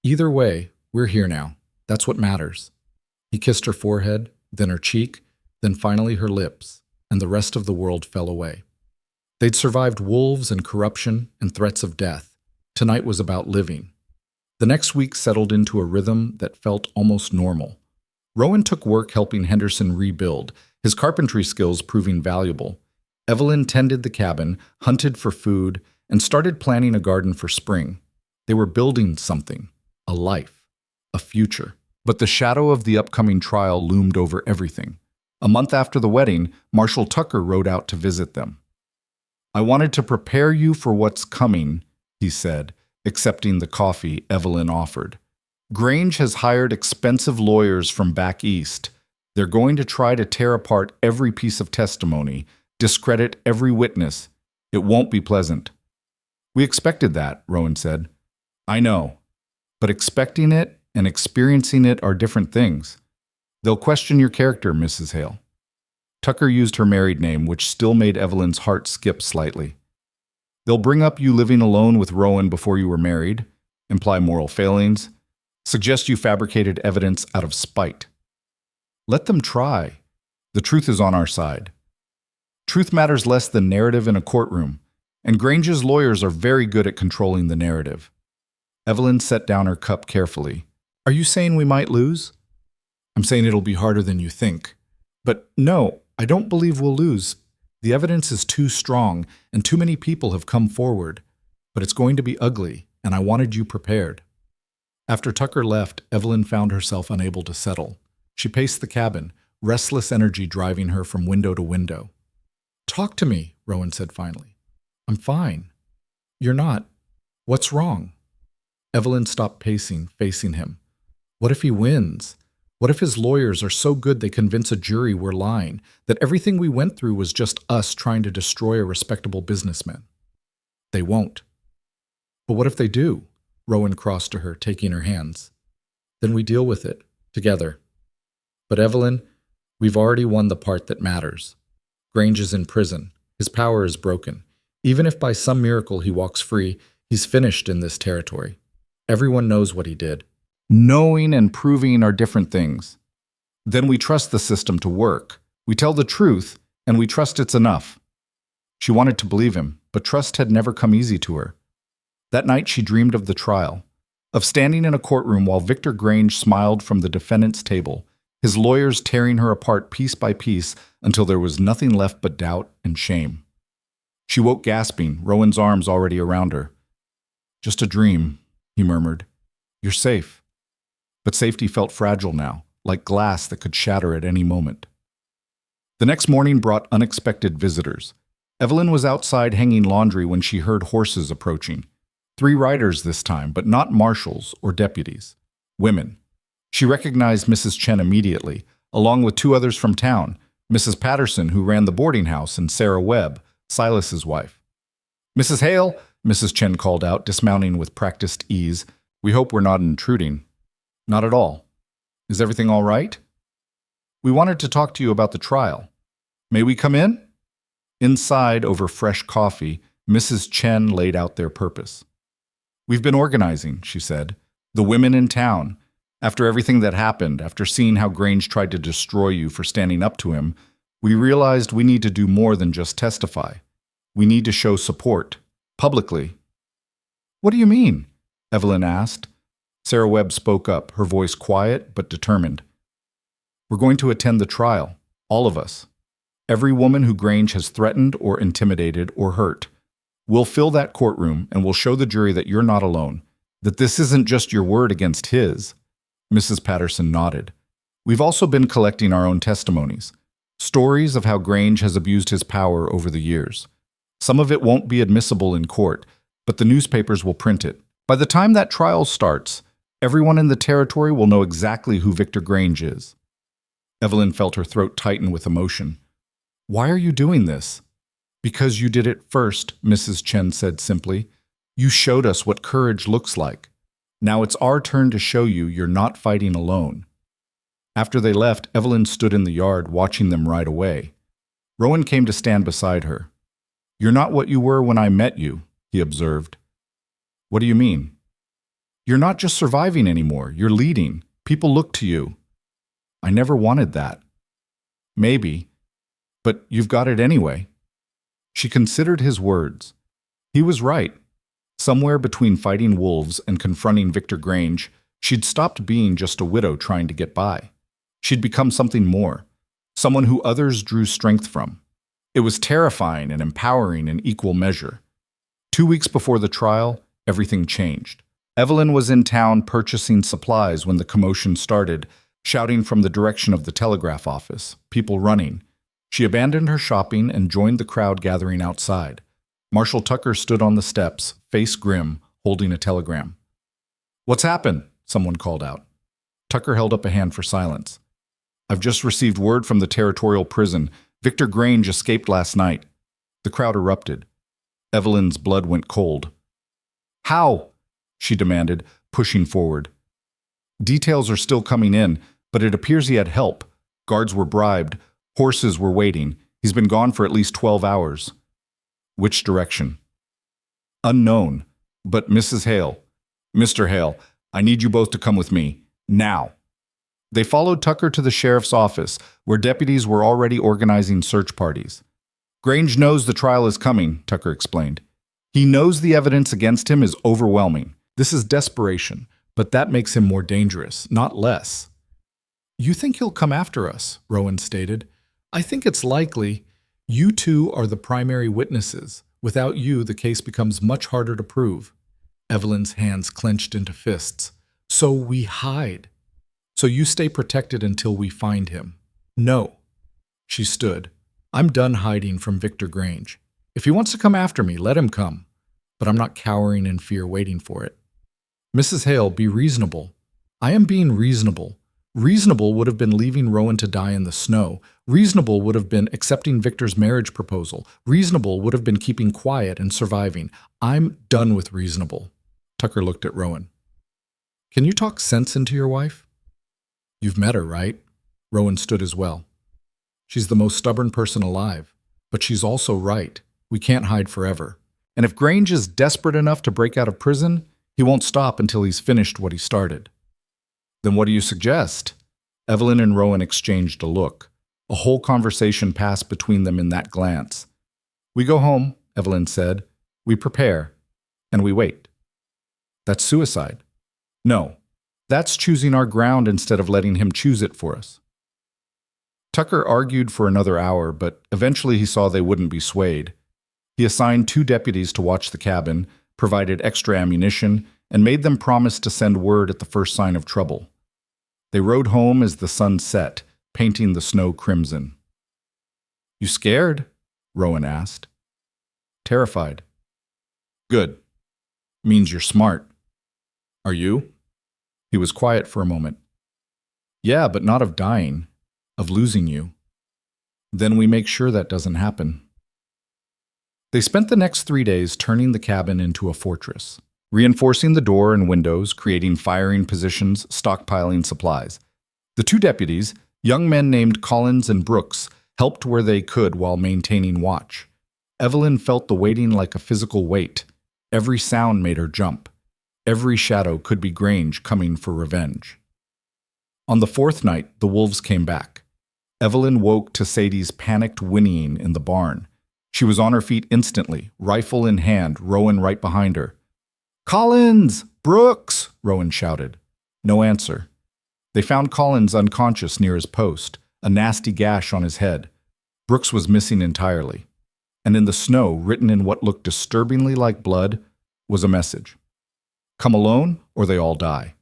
Either way, we're here now. That's what matters. He kissed her forehead, then her cheek, then finally her lips, and the rest of the world fell away. They'd survived wolves and corruption and threats of death. Tonight was about living. The next week settled into a rhythm that felt almost normal. Rowan took work helping Henderson rebuild, his carpentry skills proving valuable. Evelyn tended the cabin, hunted for food, and started planning a garden for spring. They were building something, a life, a future. But the shadow of the upcoming trial loomed over everything. A month after the wedding, Marshal Tucker rode out to visit them. I wanted to prepare you for what's coming, he said, accepting the coffee Evelyn offered. Grange has hired expensive lawyers from back east. They're going to try to tear apart every piece of testimony, discredit every witness. It won't be pleasant. We expected that, Rowan said. I know, but expecting it and experiencing it are different things. They'll question your character, Mrs. Hale. Tucker used her married name, which still made Evelyn's heart skip slightly. They'll bring up you living alone with Rowan before you were married, imply moral failings, suggest you fabricated evidence out of spite. Let them try. The truth is on our side. Truth matters less than narrative in a courtroom, and Grange's lawyers are very good at controlling the narrative. Evelyn set down her cup carefully. Are you saying we might lose? I'm saying it'll be harder than you think. But no, I don't believe we'll lose. The evidence is too strong, and too many people have come forward. But it's going to be ugly, and I wanted you prepared. After Tucker left, Evelyn found herself unable to settle. She paced the cabin, restless energy driving her from window to window. Talk to me, Rowan said finally. I'm fine. You're not. What's wrong? Evelyn stopped pacing, facing him. What if he wins? What if his lawyers are so good they convince a jury we're lying, that everything we went through was just us trying to destroy a respectable businessman? They won't. But what if they do? Rowan crossed to her, taking her hands. Then we deal with it, together. But Evelyn, we've already won the part that matters. Grange is in prison. His power is broken. Even if by some miracle he walks free, he's finished in this territory. Everyone knows what he did. Knowing and proving are different things. Then we trust the system to work. We tell the truth, and we trust it's enough. She wanted to believe him, but trust had never come easy to her. That night she dreamed of the trial, of standing in a courtroom while Victor Grange smiled from the defendant's table, his lawyers tearing her apart piece by piece until there was nothing left but doubt and shame. She woke gasping, Rowan's arms already around her. "Just a dream," he murmured. "You're safe." But safety felt fragile now, like glass that could shatter at any moment. The next morning brought unexpected visitors. Evelyn was outside hanging laundry when she heard horses approaching. 3 riders this time, but not marshals or deputies. Women. She recognized Mrs. Chen immediately, along with 2 others from town, Mrs. Patterson, who ran the boarding house, and Sarah Webb, Silas's wife. "Mrs. Hale," Mrs. Chen called out, dismounting with practiced ease. "We hope we're not intruding." "Not at all. Is everything all right?" "We wanted to talk to you about the trial. May we come in?" Inside, over fresh coffee, Mrs. Chen laid out their purpose. "We've been organizing," she said. "The women in town. After everything that happened, after seeing how Grange tried to destroy you for standing up to him, we realized we need to do more than just testify. We need to show support. Publicly." "What do you mean?" Evelyn asked. Sarah Webb spoke up, her voice quiet but determined. "We're going to attend the trial. All of us. Every woman who Grange has threatened or intimidated or hurt. We'll fill that courtroom and we'll show the jury that you're not alone, that this isn't just your word against his." Mrs. Patterson nodded. "We've also been collecting our own testimonies. Stories of how Grange has abused his power over the years. Some of it won't be admissible in court, but the newspapers will print it. By the time that trial starts, everyone in the territory will know exactly who Victor Grange is." Evelyn felt her throat tighten with emotion. "Why are you doing this?" "Because you did it first," Mrs. Chen said simply. "You showed us what courage looks like. Now it's our turn to show you you're not fighting alone." After they left, Evelyn stood in the yard watching them ride away. Rowan came to stand beside her. "You're not what you were when I met you," he observed. "What do you mean?" "You're not just surviving anymore. You're leading. People look to you." "I never wanted that." "Maybe. But you've got it anyway." She considered his words. He was right. Somewhere between fighting wolves and confronting Victor Grange, she'd stopped being just a widow trying to get by. She'd become something more, someone who others drew strength from. It was terrifying and empowering in equal measure. 2 weeks before the trial, everything changed. Evelyn was in town purchasing supplies when the commotion started, shouting from the direction of the telegraph office, people running. She abandoned her shopping and joined the crowd gathering outside. Marshal Tucker stood on the steps, face grim, holding a telegram. "What's happened?" someone called out. Tucker held up a hand for silence. "I've just received word from the territorial prison. Victor Grange escaped last night." The crowd erupted. Evelyn's blood went cold. "How?" she demanded, pushing forward. "Details are still coming in, but it appears he had help. Guards were bribed. Horses were waiting. He's been gone for at least 12 hours. "Which direction?" "Unknown. But Mrs. Hale, Mr. Hale, I need you both to come with me. Now." They followed Tucker to the sheriff's office, where deputies were already organizing search parties. "Grange knows the trial is coming," Tucker explained. "He knows the evidence against him is overwhelming. This is desperation, but that makes him more dangerous, not less." "You think he'll come after us," Rowan stated. "I think it's likely. You two are the primary witnesses. Without you, the case becomes much harder to prove." Evelyn's hands clenched into fists. "So we hide. So you stay protected until we find him." "No." She stood. "I'm done hiding from Victor Grange. If he wants to come after me, let him come. But I'm not cowering in fear waiting for it." "Mrs. Hale, be reasonable." "I am being reasonable. Reasonable would have been leaving Rowan to die in the snow. Reasonable would have been accepting Victor's marriage proposal. Reasonable would have been keeping quiet and surviving. I'm done with reasonable." Tucker looked at Rowan. "Can you talk sense into your wife?" "You've met her, right?" Rowan stood as well. "She's the most stubborn person alive. But she's also right. We can't hide forever. And if Grange is desperate enough to break out of prison, he won't stop until he's finished what he started." "Then what do you suggest?" Evelyn and Rowan exchanged a look. A whole conversation passed between them in that glance. "We go home," Evelyn said. "We prepare. And we wait." That's suicide. No, that's choosing our ground instead of letting him choose it for us. Tucker argued for another hour, but eventually he saw they wouldn't be swayed. He assigned 2 deputies to watch the cabin, provided extra ammunition, and made them promise to send word at the first sign of trouble. They rode home as the sun set, painting the snow crimson. "You scared?" Rowan asked. "Terrified." "Good. Means you're smart." "Are you?" He was quiet for a moment. "Yeah, but not of dying, of losing you. Then we make sure that doesn't happen." They spent the next 3 days turning the cabin into a fortress, reinforcing the door and windows, creating firing positions, stockpiling supplies. The 2 deputies, young men named Collins and Brooks, helped where they could while maintaining watch. Evelyn felt the waiting like a physical weight. Every sound made her jump. Every shadow could be Grange coming for revenge. On the 4th night, the wolves came back. Evelyn woke to Sadie's panicked whinnying in the barn. She was on her feet instantly, rifle in hand, Rowan right behind her. "Collins! Brooks!" Rowan shouted. No answer. They found Collins unconscious near his post, a nasty gash on his head. Brooks was missing entirely. And in the snow, written in what looked disturbingly like blood, was a message. "Come alone, or they all die."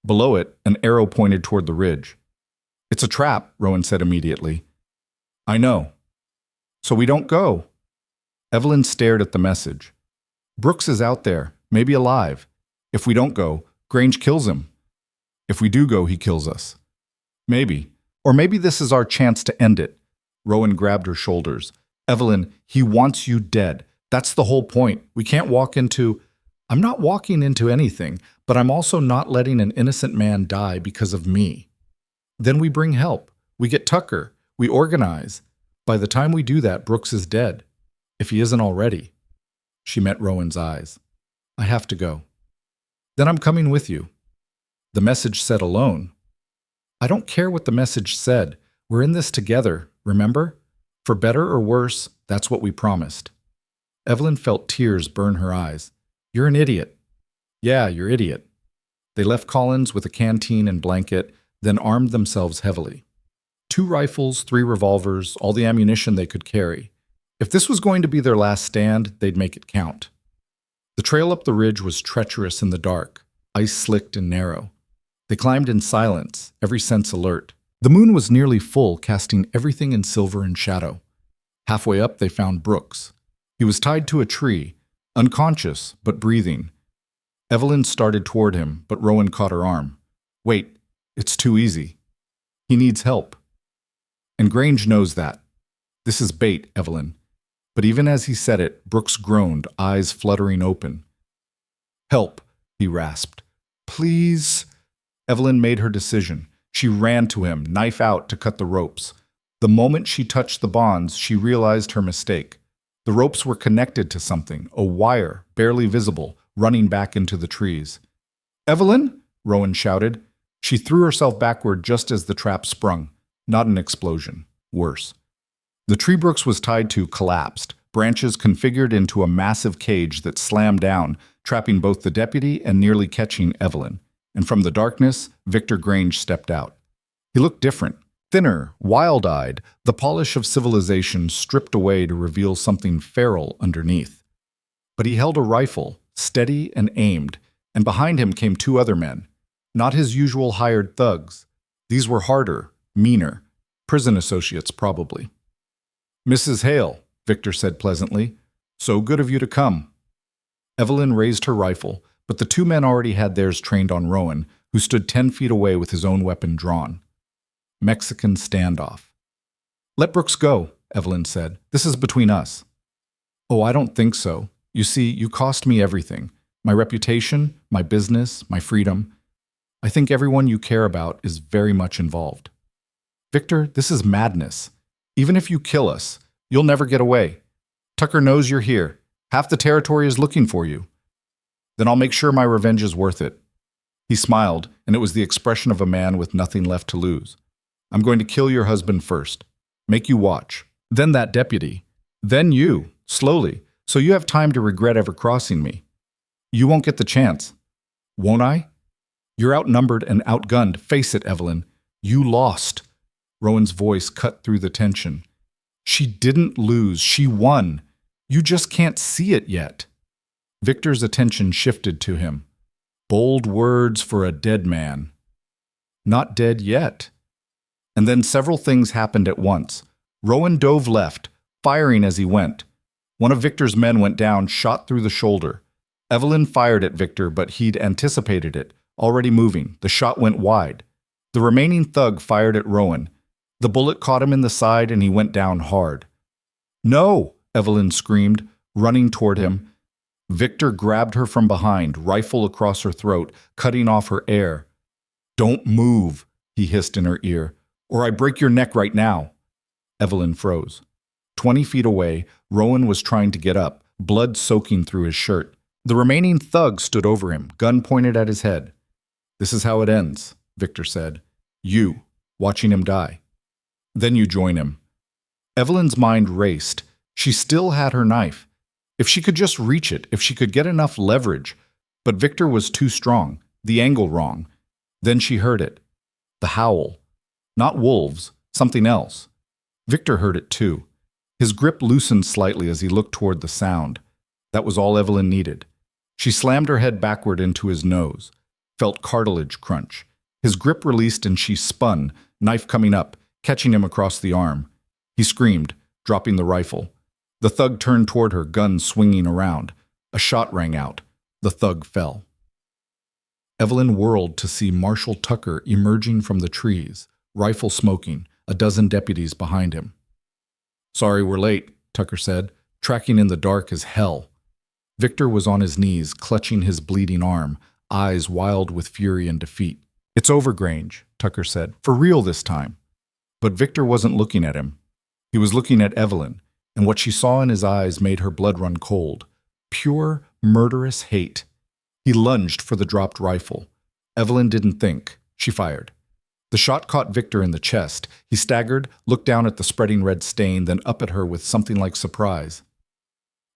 Below it, an arrow pointed toward the ridge. "It's a trap," Rowan said immediately. "I know. So we don't go." Evelyn stared at the message. "Brooks is out there, maybe alive. If we don't go, Grange kills him. If we do go, he kills us. Maybe. Or maybe this is our chance to end it." Rowan grabbed her shoulders. "Evelyn, he wants you dead. That's the whole point. We can't walk into—" "I'm not walking into anything, but I'm also not letting an innocent man die because of me. Then we bring help. We get Tucker. We organize. By the time we do that, Brooks is dead. If he isn't already." She met Rowan's eyes. "I have to go." "Then I'm coming with you." "The message said alone." "I don't care what the message said. We're in this together, remember? For better or worse, that's what we promised." Evelyn felt tears burn her eyes. "You're an idiot." "Yeah, you're idiot." They left Collins with a canteen and blanket, then armed themselves heavily. 2 rifles, 3 revolvers, all the ammunition they could carry. If this was going to be their last stand, they'd make it count. The trail up the ridge was treacherous in the dark, ice-slicked and narrow. They climbed in silence, every sense alert. The moon was nearly full, casting everything in silver and shadow. Halfway up, they found Brooks. He was tied to a tree, unconscious but breathing. Evelyn started toward him, but Rowan caught her arm. "Wait, it's too easy. He needs help. And Grange knows that. This is bait, Evelyn." But even as he said it, Brooks groaned, eyes fluttering open. "Help," he rasped. "Please." Evelyn made her decision. She ran to him, knife out to cut the ropes. The moment she touched the bonds, she realized her mistake. The ropes were connected to something, a wire, barely visible, running back into the trees. "Evelyn!" Rowan shouted. She threw herself backward just as the trap sprung. Not an explosion. Worse. The tree Brooks was tied to collapsed, branches configured into a massive cage that slammed down, trapping both the deputy and nearly catching Evelyn. And from the darkness, Victor Grange stepped out. He looked different. Thinner, wild-eyed, the polish of civilization stripped away to reveal something feral underneath. But he held a rifle, steady and aimed, and behind him came 2 other men. Not his usual hired thugs. These were harder, meaner. Prison associates, probably. "Mrs. Hale," Victor said pleasantly. "So good of you to come." Evelyn raised her rifle, but the 2 men already had theirs trained on Rowan, who stood 10 feet away with his own weapon drawn. Mexican standoff. "Let Brooks go," Evelyn said. "This is between us." "Oh, I don't think so. You see, you cost me everything. My reputation, my business, my freedom. I think everyone you care about is very much involved." "Victor, this is madness. Even if you kill us, you'll never get away. Tucker knows you're here. Half the territory is looking for you." "Then I'll make sure my revenge is worth it." He smiled, and it was the expression of a man with nothing left to lose. "I'm going to kill your husband first. Make you watch. Then that deputy. Then you, slowly, so you have time to regret ever crossing me. You won't get the chance. Won't I? You're outnumbered and outgunned. Face it, Evelyn. You lost. Rowan's voice cut through the tension. She didn't lose. She won. You just can't see it yet. Victor's attention shifted to him. Bold words for a dead man. Not dead yet. And then several things happened at once. Rowan dove left, firing as he went. One of Victor's men went down, shot through the shoulder. Evelyn fired at Victor, but he'd anticipated it, already moving. The shot went wide. The remaining thug fired at Rowan. The bullet caught him in the side and he went down hard. No! Evelyn screamed, running toward him. Victor grabbed her from behind, rifle across her throat, cutting off her air. Don't move, he hissed in her ear, or I break your neck right now. Evelyn froze. 20 feet away, Rowan was trying to get up, blood soaking through his shirt. The remaining thug stood over him, gun pointed at his head. This is how it ends, Victor said. You, watching him die. Then you join him. Evelyn's mind raced. She still had her knife. If she could just reach it, if she could get enough leverage. But Victor was too strong, the angle wrong. Then she heard it. The howl. Not wolves, something else. Victor heard it too. His grip loosened slightly as he looked toward the sound. That was all Evelyn needed. She slammed her head backward into his nose, felt cartilage crunch. His grip released and she spun, knife coming up, catching him across the arm. He screamed, dropping the rifle. The thug turned toward her, gun swinging around. A shot rang out. The thug fell. Evelyn whirled to see Marshal Tucker emerging from the trees, rifle smoking, a dozen deputies behind him. Sorry we're late, Tucker said, tracking in the dark as hell. Victor was on his knees, clutching his bleeding arm, eyes wild with fury and defeat. It's over, Grange, Tucker said, for real this time. But Victor wasn't looking at him. He was looking at Evelyn, and what she saw in his eyes made her blood run cold. Pure, murderous hate. He lunged for the dropped rifle. Evelyn didn't think. She fired. The shot caught Victor in the chest. He staggered, looked down at the spreading red stain, then up at her with something like surprise.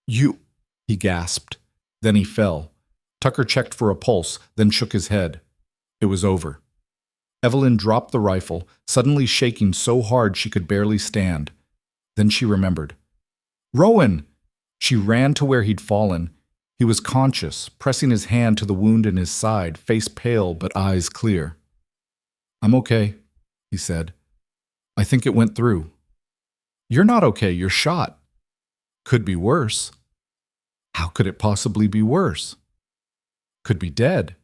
You, he gasped. Then he fell. Tucker checked for a pulse, then shook his head. It was over. Evelyn dropped the rifle, suddenly shaking so hard she could barely stand. Then she remembered. Rowan! She ran to where he'd fallen. He was conscious, pressing his hand to the wound in his side, face pale but eyes clear. I'm okay, he said. I think it went through. You're not okay, you're shot. Could be worse. How could it possibly be worse? Could be dead.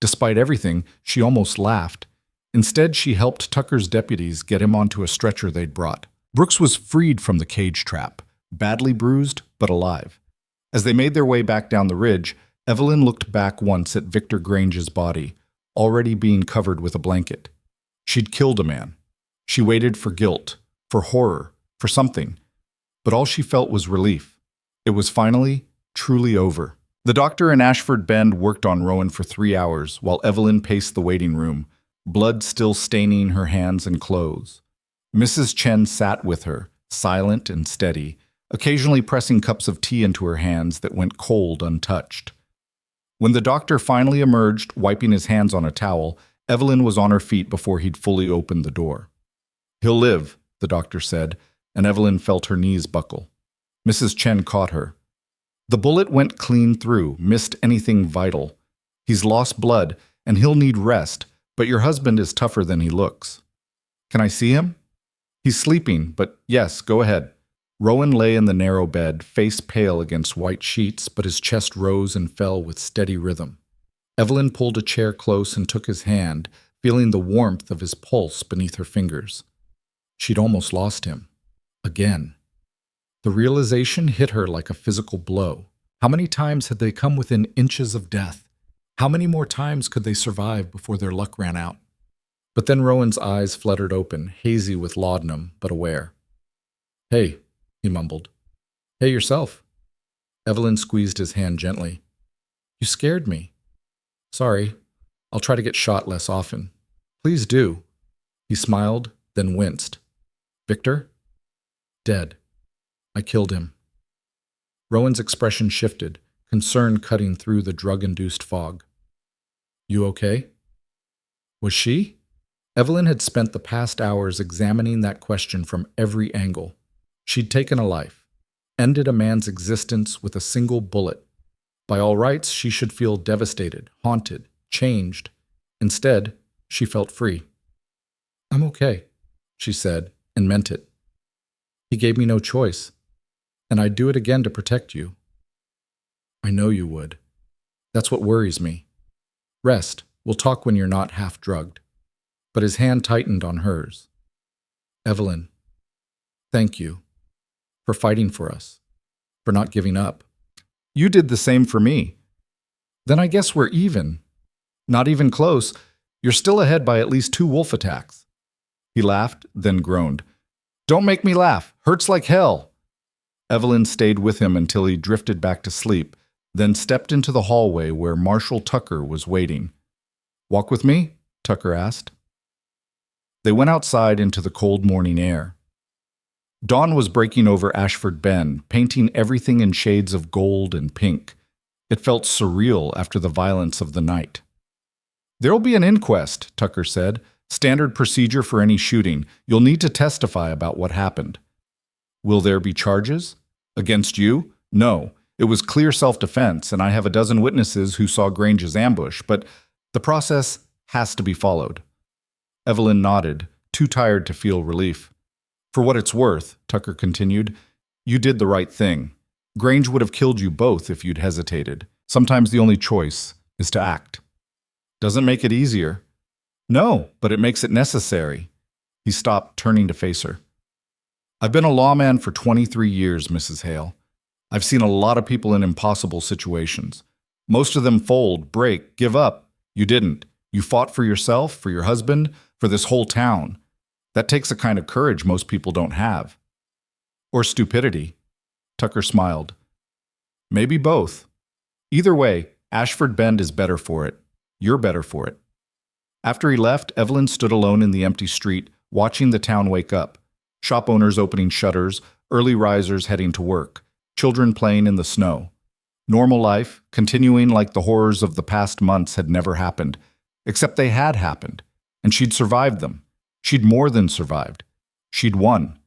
Despite everything, she almost laughed. Instead, she helped Tucker's deputies get him onto a stretcher they'd brought. Brooks was freed from the cage trap, badly bruised but alive. As they made their way back down the ridge, Evelyn looked back once at Victor Grange's body, already being covered with a blanket. She'd killed a man. She waited for guilt, for horror, for something. But all she felt was relief. It was finally, truly over. The doctor in Ashford Bend worked on Rowan for 3 hours while Evelyn paced the waiting room, blood still staining her hands and clothes. Mrs. Chen sat with her, silent and steady, occasionally pressing cups of tea into her hands that went cold untouched. When the doctor finally emerged, wiping his hands on a towel, Evelyn was on her feet before he'd fully opened the door. He'll live, the doctor said, and Evelyn felt her knees buckle. Mrs. Chen caught her. The bullet went clean through, missed anything vital. He's lost blood, and he'll need rest, but your husband is tougher than he looks. Can I see him? He's sleeping, but yes, go ahead. Rowan lay in the narrow bed, face pale against white sheets, but his chest rose and fell with steady rhythm. Evelyn pulled a chair close and took his hand, feeling the warmth of his pulse beneath her fingers. She'd almost lost him. Again. The realization hit her like a physical blow. How many times had they come within inches of death? How many more times could they survive before their luck ran out? But then Rowan's eyes fluttered open, hazy with laudanum, but aware. Hey, he mumbled. Hey, yourself. Evelyn squeezed his hand gently. You scared me. Sorry. I'll try to get shot less often. Please do. He smiled, then winced. Victor? Dead. I killed him. Rowan's expression shifted, concern cutting through the drug-induced fog. You okay? Was she? Evelyn had spent the past hours examining that question from every angle. She'd taken a life, ended a man's existence with a single bullet. By all rights, she should feel devastated, haunted, changed. Instead, she felt free. I'm okay, she said, and meant it. He gave me no choice, and I'd do it again to protect you. I know you would. That's what worries me. Rest. We'll talk when you're not half drugged. But his hand tightened on hers. Evelyn, thank you for fighting for us, for not giving up. You did the same for me. Then I guess we're even. Not even close. You're still ahead by at least 2 wolf attacks. He laughed, then groaned. Don't make me laugh. Hurts like hell. Evelyn stayed with him until he drifted back to sleep, then stepped into the hallway where Marshal Tucker was waiting. Walk with me? Tucker asked. They went outside into the cold morning air. Dawn was breaking over Ashford Bend, painting everything in shades of gold and pink. It felt surreal after the violence of the night. There'll be an inquest, Tucker said. Standard procedure for any shooting. You'll need to testify about what happened. Will there be charges? Against you? No. It was clear self-defense, and I have a dozen witnesses who saw Grange's ambush, but the process has to be followed. Evelyn nodded, too tired to feel relief. For what it's worth, Tucker continued, you did the right thing. Grange would have killed you both if you'd hesitated. Sometimes the only choice is to act. Doesn't make it easier. No, but it makes it necessary. He stopped, turning to face her. I've been a lawman for 23 years, Mrs. Hale. I've seen a lot of people in impossible situations. Most of them fold, break, give up. You didn't. You fought for yourself, for your husband, for this whole town. That takes a kind of courage most people don't have. Or stupidity. Tucker smiled. Maybe both. Either way, Ashford Bend is better for it. You're better for it. After he left, Evelyn stood alone in the empty street, watching the town wake up. Shop owners opening shutters, early risers heading to work, children playing in the snow. Normal life, continuing like the horrors of the past months had never happened. Except they had happened, and she'd survived them. She'd more than survived. She'd won.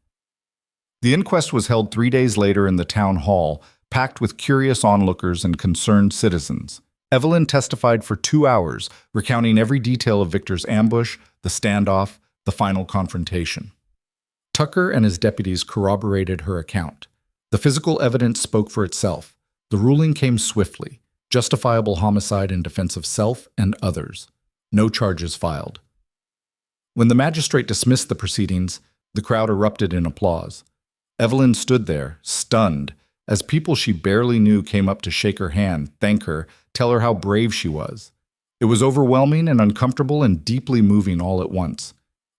The inquest was held 3 days later in the town hall, packed with curious onlookers and concerned citizens. Evelyn testified for 2 hours, recounting every detail of Victor's ambush, the standoff, the final confrontation. Tucker and his deputies corroborated her account. The physical evidence spoke for itself. The ruling came swiftly. Justifiable homicide in defense of self and others. No charges filed. When the magistrate dismissed the proceedings, the crowd erupted in applause. Evelyn stood there, stunned, as people she barely knew came up to shake her hand, thank her, tell her how brave she was. It was overwhelming and uncomfortable and deeply moving all at once.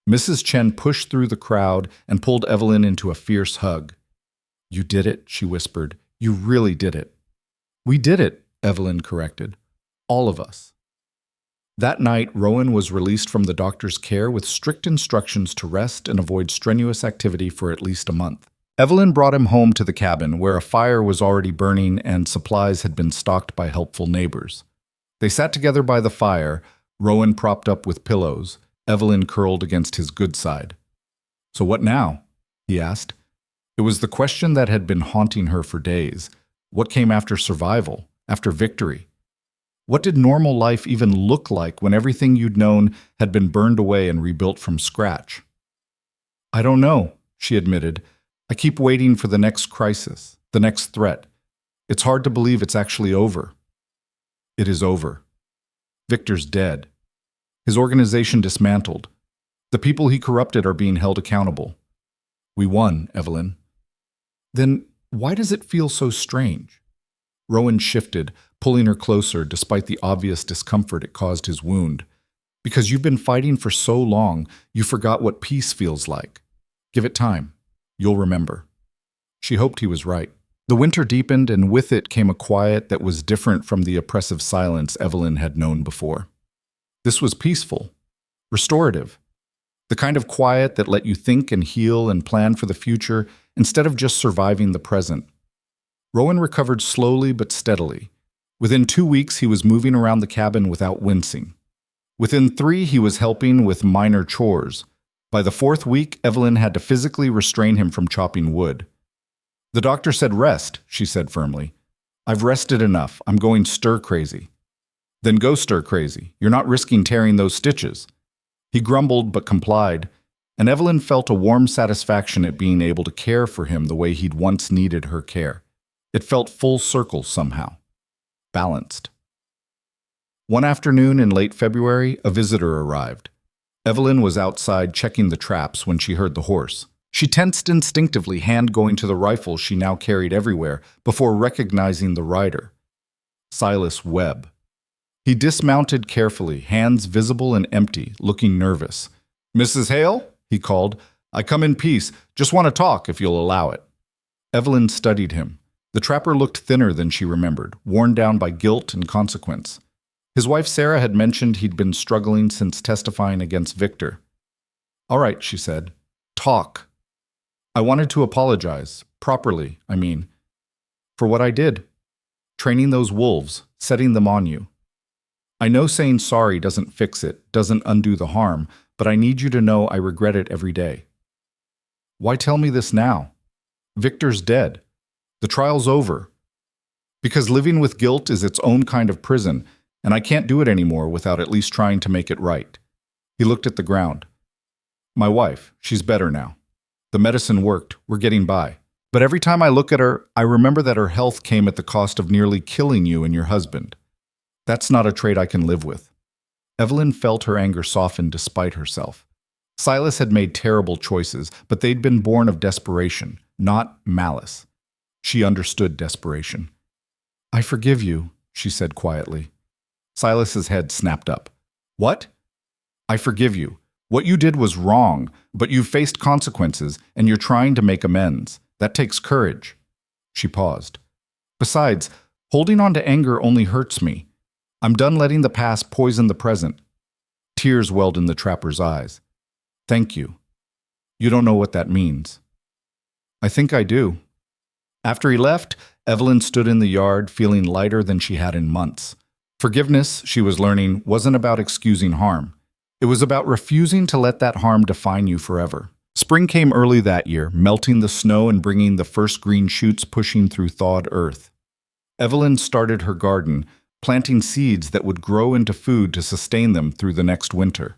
Mrs. Chen pushed through the crowd and pulled Evelyn into a fierce hug. You did it, she whispered. You really did it. We did it, Evelyn corrected. All of us. That night, Rowan was released from the doctor's care with strict instructions to rest and avoid strenuous activity for at least a month. Evelyn brought him home to the cabin, where a fire was already burning and supplies had been stocked by helpful neighbors. They sat together by the fire, Rowan propped up with pillows, Evelyn curled against his good side. So what now? He asked. It was the question that had been haunting her for days. What came after survival, after victory? What did normal life even look like when everything you'd known had been burned away and rebuilt from scratch? I don't know, she admitted. I keep waiting for the next crisis, the next threat. It's hard to believe it's actually over. It is over. Victor's dead. His organization dismantled. The people he corrupted are being held accountable. We won, Evelyn. Then why does it feel so strange? Rowan shifted, pulling her closer despite the obvious discomfort it caused his wound. Because you've been fighting for so long, you forgot what peace feels like. Give it time. You'll remember. She hoped he was right. The winter deepened, and with it came a quiet that was different from the oppressive silence Evelyn had known before. This was peaceful, restorative, the kind of quiet that let you think and heal and plan for the future instead of just surviving the present. Rowan recovered slowly but steadily, Within 2 weeks, he was moving around the cabin without wincing. Within 3, he was helping with minor chores. By the 4th week, Evelyn had to physically restrain him from chopping wood. "The doctor said rest," she said firmly. "I've rested enough. I'm going stir-crazy." "Then go stir-crazy. You're not risking tearing those stitches." He grumbled but complied, and Evelyn felt a warm satisfaction at being able to care for him the way he'd once needed her care. It felt full circle somehow. Balanced. One afternoon in late February, a visitor arrived. Evelyn was outside checking the traps when she heard the horse. She tensed instinctively, hand going to the rifle she now carried everywhere, before recognizing the rider. Silas Webb. He dismounted carefully, hands visible and empty, looking nervous. "Mrs. Hale?" he called. "I come in peace. Just want to talk, if you'll allow it." Evelyn studied him. The trapper looked thinner than she remembered, worn down by guilt and consequence. His wife Sarah had mentioned he'd been struggling since testifying against Victor. "All right," she said. "Talk." "I wanted to apologize, properly, I mean, for what I did. Training those wolves, setting them on you. I know saying sorry doesn't fix it, doesn't undo the harm, but I need you to know I regret it every day." "Why tell me this now? Victor's dead. The trial's over. Because living with guilt is its own kind of prison, and I can't do it anymore without at least trying to make it right." He looked at the ground. "My wife, she's better now. The medicine worked, we're getting by. But every time I look at her, I remember that her health came at the cost of nearly killing you and your husband. That's not a trait I can live with." Evelyn felt her anger soften despite herself. Silas had made terrible choices, but they'd been born of desperation, not malice. She understood desperation. "I forgive you," she said quietly. Silas's head snapped up. "What?" "I forgive you. What you did was wrong, but you've faced consequences, and you're trying to make amends. That takes courage." She paused. "Besides, holding on to anger only hurts me. I'm done letting the past poison the present." Tears welled in the trapper's eyes. "Thank you. You don't know what that means." "I think I do." After he left, Evelyn stood in the yard, feeling lighter than she had in months. Forgiveness, she was learning, wasn't about excusing harm. It was about refusing to let that harm define you forever. Spring came early that year, melting the snow and bringing the first green shoots pushing through thawed earth. Evelyn started her garden, planting seeds that would grow into food to sustain them through the next winter.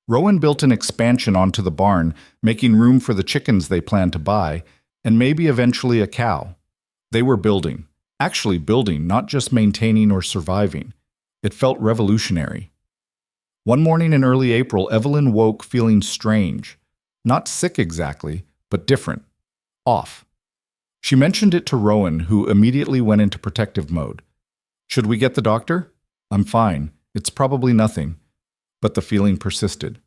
Rowan built an expansion onto the barn, making room for the chickens they planned to buy, and maybe eventually a cow. They were building. Actually building, not just maintaining or surviving. It felt revolutionary. One morning in early April, Evelyn woke feeling strange. Not sick exactly, but different. Off. She mentioned it to Rowan, who immediately went into protective mode. "Should we get the doctor?" "I'm fine. It's probably nothing." But the feeling persisted.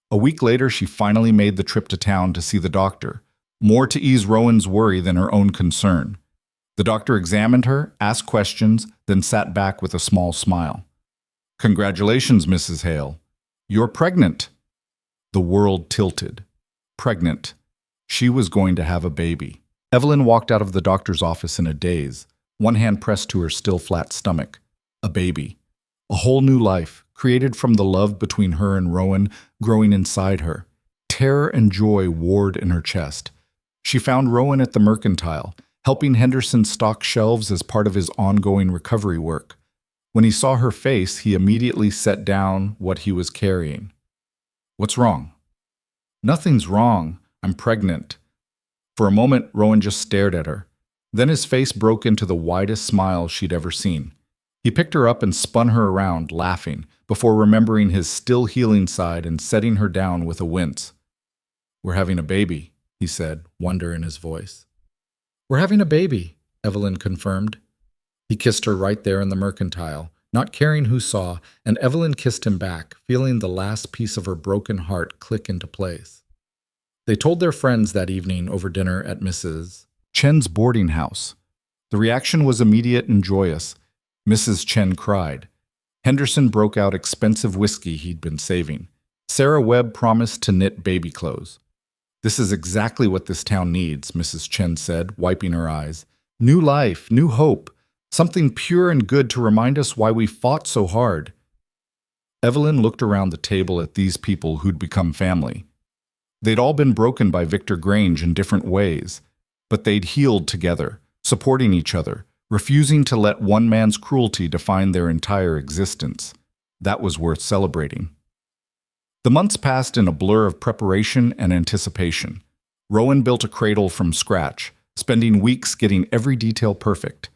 A week later, she finally made the trip to town to see the doctor, more to ease Rowan's worry than her own concern. The doctor examined her, asked questions, then sat back with a small smile. "Congratulations, Mrs. Hale. You're pregnant." The world tilted. Pregnant. She was going to have a baby. Evelyn walked out of the doctor's office in a daze, one hand pressed to her still flat stomach. A baby. A whole new life, created from the love between her and Rowan, growing inside her. Terror and joy warred in her chest. She found Rowan at the mercantile, helping Henderson stock shelves as part of his ongoing recovery work. When he saw her face, he immediately set down what he was carrying. "What's wrong?" "Nothing's wrong. I'm pregnant." For a moment, Rowan just stared at her. Then his face broke into the widest smile she'd ever seen. He picked her up and spun her around, laughing, before remembering his still healing side and setting her down with a wince. "We're having a baby," he said, wonder in his voice. "We're having a baby," Evelyn confirmed. He kissed her right there in the mercantile, not caring who saw, and Evelyn kissed him back, feeling the last piece of her broken heart click into place. They told their friends that evening over dinner at Mrs. Chen's boarding house. The reaction was immediate and joyous. Mrs. Chen cried. Henderson broke out expensive whiskey he'd been saving. Sarah Webb promised to knit baby clothes. "This is exactly what this town needs," Mrs. Chen said, wiping her eyes. "New life, new hope. Something pure and good to remind us why we fought so hard. Evelyn looked around the table at these people who'd become family. They'd all been broken by Victor Grange in different ways, but they'd healed together, supporting each other, refusing to let one man's cruelty define their entire existence. That was worth celebrating. The months passed in a blur of preparation and anticipation. Rowan built a cradle from scratch, spending weeks getting every detail perfect.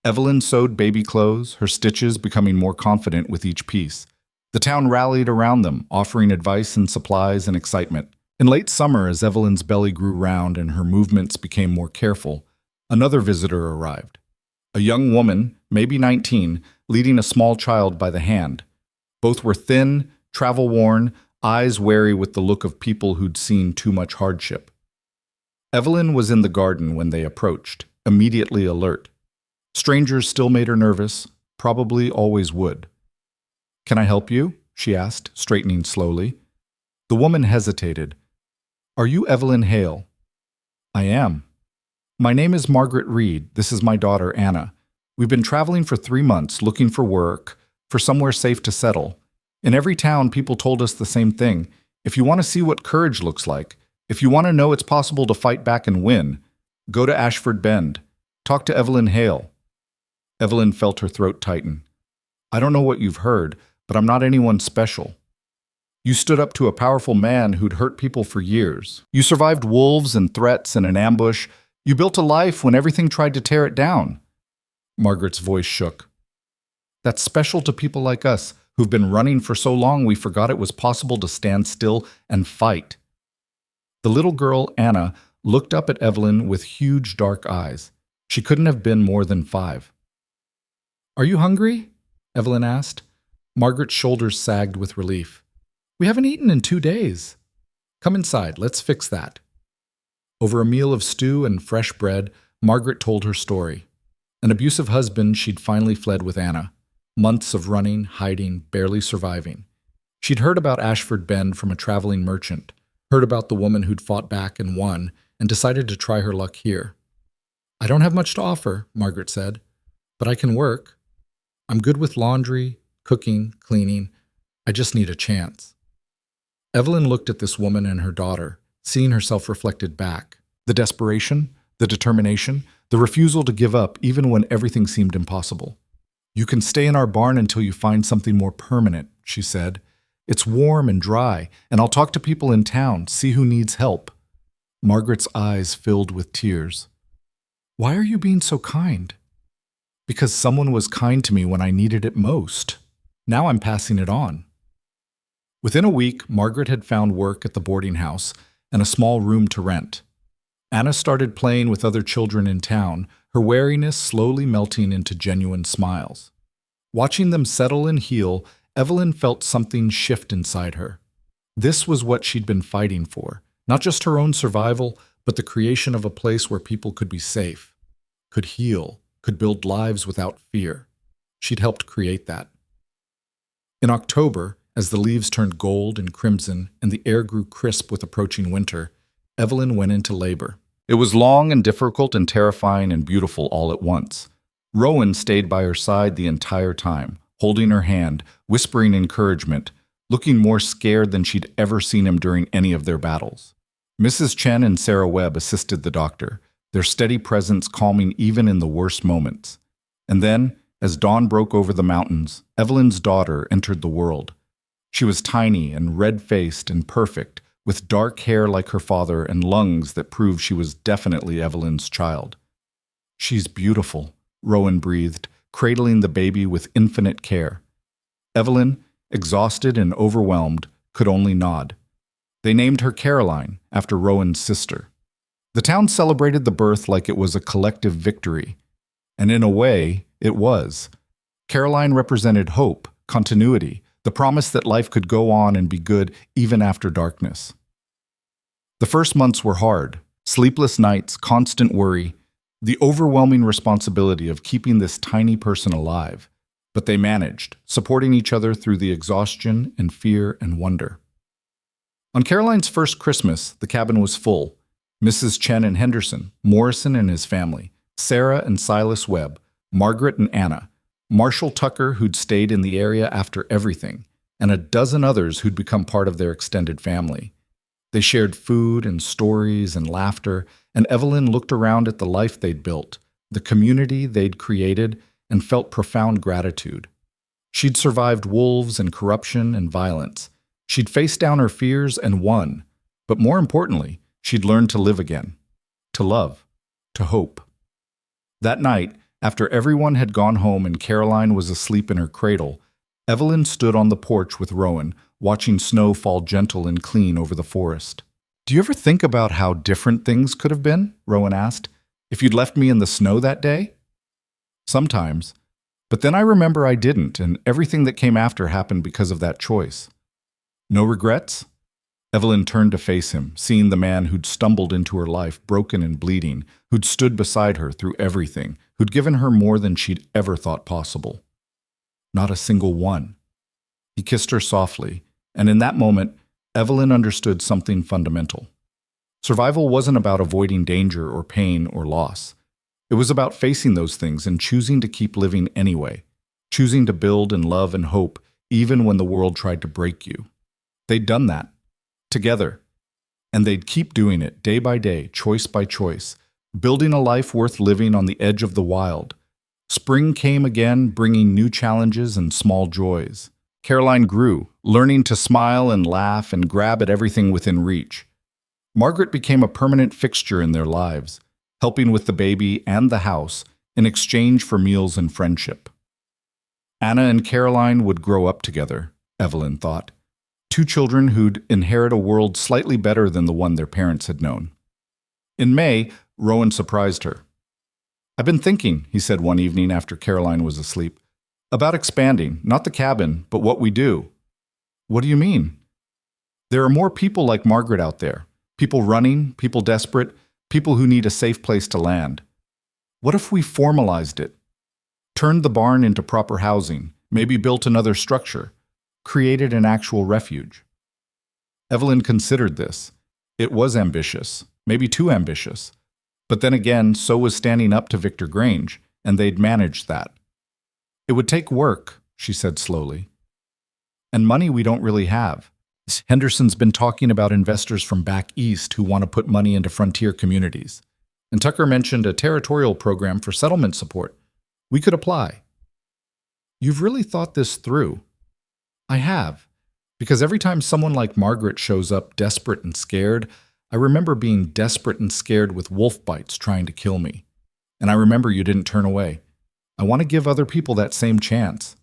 Evelyn sewed baby clothes, her stitches becoming more confident with each piece. The town rallied around them, offering advice and supplies and excitement. In late summer, as Evelyn's belly grew round and her movements became more careful, another visitor arrived. A young woman, maybe 19, leading a small child by the hand. Both were thin, travel-worn, eyes wary with the look of people who'd seen too much hardship. Evelyn was in the garden when they approached, immediately alert. Strangers still made her nervous, probably always would. "Can I help you?" she asked, straightening slowly. The woman hesitated. "Are you Evelyn Hale?" "I am." "My name is Margaret Reed. This is my daughter, Anna. We've been traveling for 3 months, looking for work, for somewhere safe to settle. In every town, people told us the same thing. If you want to see what courage looks like, if you want to know it's possible to fight back and win, go to Ashford Bend. Talk to Evelyn Hale." Evelyn felt her throat tighten. "I don't know what you've heard, but I'm not anyone special. You stood up to a powerful man who'd hurt people for years. You survived wolves and threats and an ambush. You built a life when everything tried to tear it down." Margaret's voice shook. "That's special to people like us, who've been running for so long we forgot it was possible to stand still and fight." The little girl, Anna, looked up at Evelyn with huge dark eyes. She couldn't have been more than 5. "Are you hungry?" Evelyn asked. Margaret's shoulders sagged with relief. "We haven't eaten in 2 days. Come inside, let's fix that." Over a meal of stew and fresh bread, Margaret told her story. An abusive husband she'd finally fled with Anna. Months of running, hiding, barely surviving. She'd heard about Ashford Bend from a traveling merchant, heard about the woman who'd fought back and won, and decided to try her luck here. "I don't have much to offer," Margaret said, "but I can work. I'm good with laundry, cooking, cleaning. I just need a chance." Evelyn looked at this woman and her daughter, seeing herself reflected back. The desperation, the determination, the refusal to give up even when everything seemed impossible. "You can stay in our barn until you find something more permanent," she said. "It's warm and dry, and I'll talk to people in town, see who needs help." Margaret's eyes filled with tears. "Why are you being so kind?" "Because someone was kind to me when I needed it most. Now I'm passing it on." Within a week, Margaret had found work at the boarding house and a small room to rent. Anna started playing with other children in town, her wariness slowly melting into genuine smiles. Watching them settle and heal, Evelyn felt something shift inside her. This was what she'd been fighting for, not just her own survival, but the creation of a place where people could be safe, could heal, could build lives without fear. She'd helped create that. In October, as the leaves turned gold and crimson and the air grew crisp with approaching winter, Evelyn went into labor. It was long and difficult and terrifying and beautiful all at once. Rowan stayed by her side the entire time, holding her hand, whispering encouragement, looking more scared than she'd ever seen him during any of their battles. Mrs. Chen and Sarah Webb assisted the doctor, their steady presence calming even in the worst moments. And then, as dawn broke over the mountains, Evelyn's daughter entered the world. She was tiny and red-faced and perfect, with dark hair like her father and lungs that proved she was definitely Evelyn's child. "She's beautiful," Rowan breathed, cradling the baby with infinite care. Evelyn, exhausted and overwhelmed, could only nod. They named her Caroline, after Rowan's sister. The town celebrated the birth like it was a collective victory. And in a way, it was. Caroline represented hope, continuity, the promise that life could go on and be good even after darkness. The first months were hard. Sleepless nights, constant worry, the overwhelming responsibility of keeping this tiny person alive. But they managed, supporting each other through the exhaustion and fear and wonder. On Caroline's first Christmas, the cabin was full. Mrs. Chen and Henderson, Morrison and his family, Sarah and Silas Webb, Margaret and Anna, Marshall Tucker, who'd stayed in the area after everything, and a dozen others who'd become part of their extended family. They shared food and stories and laughter, and Evelyn looked around at the life they'd built, the community they'd created, and felt profound gratitude. She'd survived wolves and corruption and violence. She'd faced down her fears and won. But more importantly, she'd learned to live again, to love, to hope. That night, after everyone had gone home and Caroline was asleep in her cradle, Evelyn stood on the porch with Rowan, watching snow fall gentle and clean over the forest. "Do you ever think about how different things could have been?" Rowan asked. "If you'd left me in the snow that day?" "Sometimes. But then I remember I didn't, and everything that came after happened because of that choice." "No regrets?" Evelyn turned to face him, seeing the man who'd stumbled into her life, broken and bleeding, who'd stood beside her through everything, who'd given her more than she'd ever thought possible. "Not a single one." He kissed her softly, and in that moment, Evelyn understood something fundamental. Survival wasn't about avoiding danger or pain or loss. It was about facing those things and choosing to keep living anyway, choosing to build and love and hope even when the world tried to break you. They'd done that, together, and they'd keep doing it day by day, choice by choice, building a life worth living on the edge of the wild. Spring came again, bringing new challenges and small joys. Caroline grew, learning to smile and laugh and grab at everything within reach. Margaret became a permanent fixture in their lives, helping with the baby and the house in exchange for meals and friendship. Anna and Caroline would grow up together, Evelyn thought. Two children who'd inherit a world slightly better than the one their parents had known. In May, Rowan surprised her. "I've been thinking," he said one evening after Caroline was asleep, "about expanding, not the cabin, but what we do." "What do you mean?" "There are more people like Margaret out there. People running, people desperate, people who need a safe place to land. What if we formalized it? Turned the barn into proper housing, maybe built another structure, created an actual refuge?" Evelyn considered this. It was ambitious, maybe too ambitious. But then again, so was standing up to Victor Grange, and they'd managed that. "It would take work," she said slowly. "And money we don't really have. Henderson's been talking about investors from back east who want to put money into frontier communities. And Tucker mentioned a territorial program for settlement support. We could apply." "You've really thought this through." "I have. Because every time someone like Margaret shows up desperate and scared, I remember being desperate and scared with wolf bites trying to kill me. And I remember you didn't turn away. I want to give other people that same chance."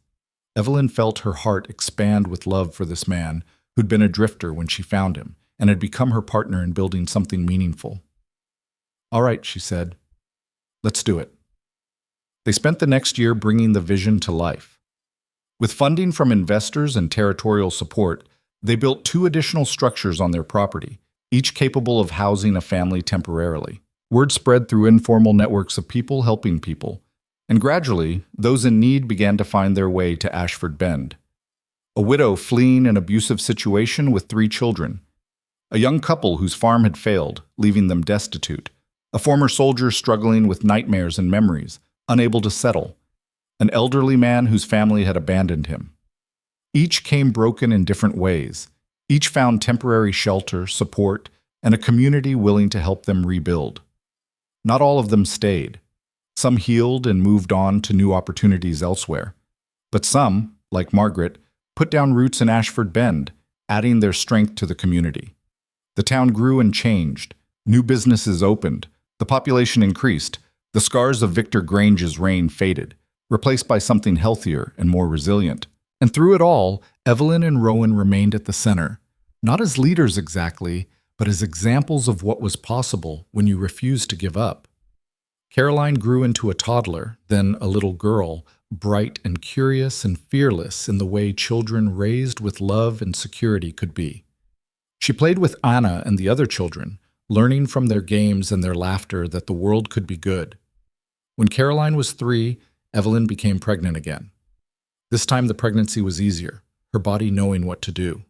Evelyn felt her heart expand with love for this man who'd been a drifter when she found him and had become her partner in building something meaningful. "All right," she said. "Let's do it." They spent the next year bringing the vision to life. With funding from investors and territorial support, they built 2 additional structures on their property, each capable of housing a family temporarily. Word spread through informal networks of people helping people, and gradually, those in need began to find their way to Ashford Bend. A widow fleeing an abusive situation with 3 children. A young couple whose farm had failed, leaving them destitute. A former soldier struggling with nightmares and memories, unable to settle. An elderly man whose family had abandoned him. Each came broken in different ways. Each found temporary shelter, support, and a community willing to help them rebuild. Not all of them stayed. Some healed and moved on to new opportunities elsewhere. But some, like Margaret, put down roots in Ashford Bend, adding their strength to the community. The town grew and changed. New businesses opened. The population increased. The scars of Victor Grange's reign faded, replaced by something healthier and more resilient. And through it all, Evelyn and Rowan remained at the center, not as leaders exactly, but as examples of what was possible when you refused to give up. Caroline grew into a toddler, then a little girl, bright and curious and fearless in the way children raised with love and security could be. She played with Anna and the other children, learning from their games and their laughter that the world could be good. When Caroline was 3, Evelyn became pregnant again. This time the pregnancy was easier, her body knowing what to do.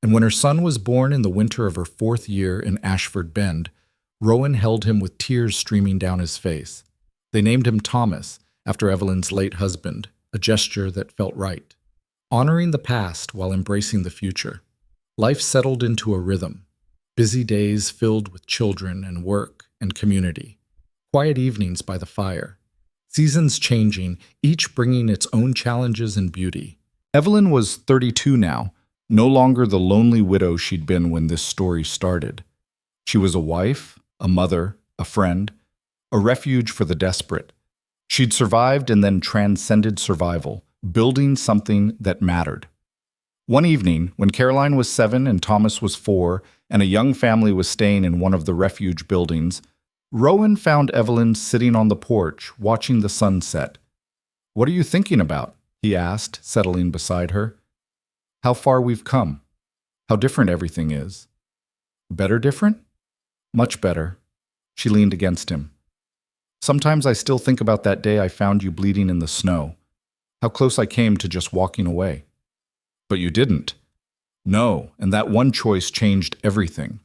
And when her son was born in the winter of her 4th year in Ashford Bend, Rowan held him with tears streaming down his face. They named him Thomas, after Evelyn's late husband, a gesture that felt right. Honoring the past while embracing the future. Life settled into a rhythm. Busy days filled with children and work and community. Quiet evenings by the fire. Seasons changing, each bringing its own challenges and beauty. Evelyn was 32 now, no longer the lonely widow she'd been when this story started. She was a wife, a mother, a friend, a refuge for the desperate. She'd survived and then transcended survival, building something that mattered. One evening, when Caroline was 7 and Thomas was 4, and a young family was staying in one of the refuge buildings, Rowan found Evelyn sitting on the porch, watching the sun set. "What are you thinking about?" he asked, settling beside her. "How far we've come. How different everything is." "Better different?" "Much better." She leaned against him. "Sometimes I still think about that day I found you bleeding in the snow. How close I came to just walking away." "But you didn't." "No, and that one choice changed everything.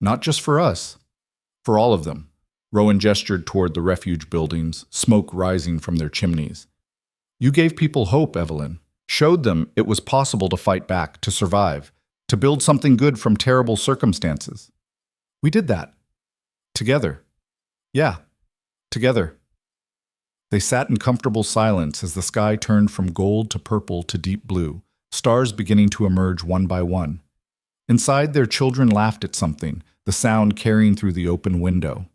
Not just for us. For all of them." Rowan gestured toward the refuge buildings, smoke rising from their chimneys. "You gave people hope, Evelyn. Showed them it was possible to fight back, to survive, to build something good from terrible circumstances. We did that. Together. Yeah, together." They sat in comfortable silence as the sky turned from gold to purple to deep blue, stars beginning to emerge one by one. Inside, their children laughed at something, the sound carrying through the open window.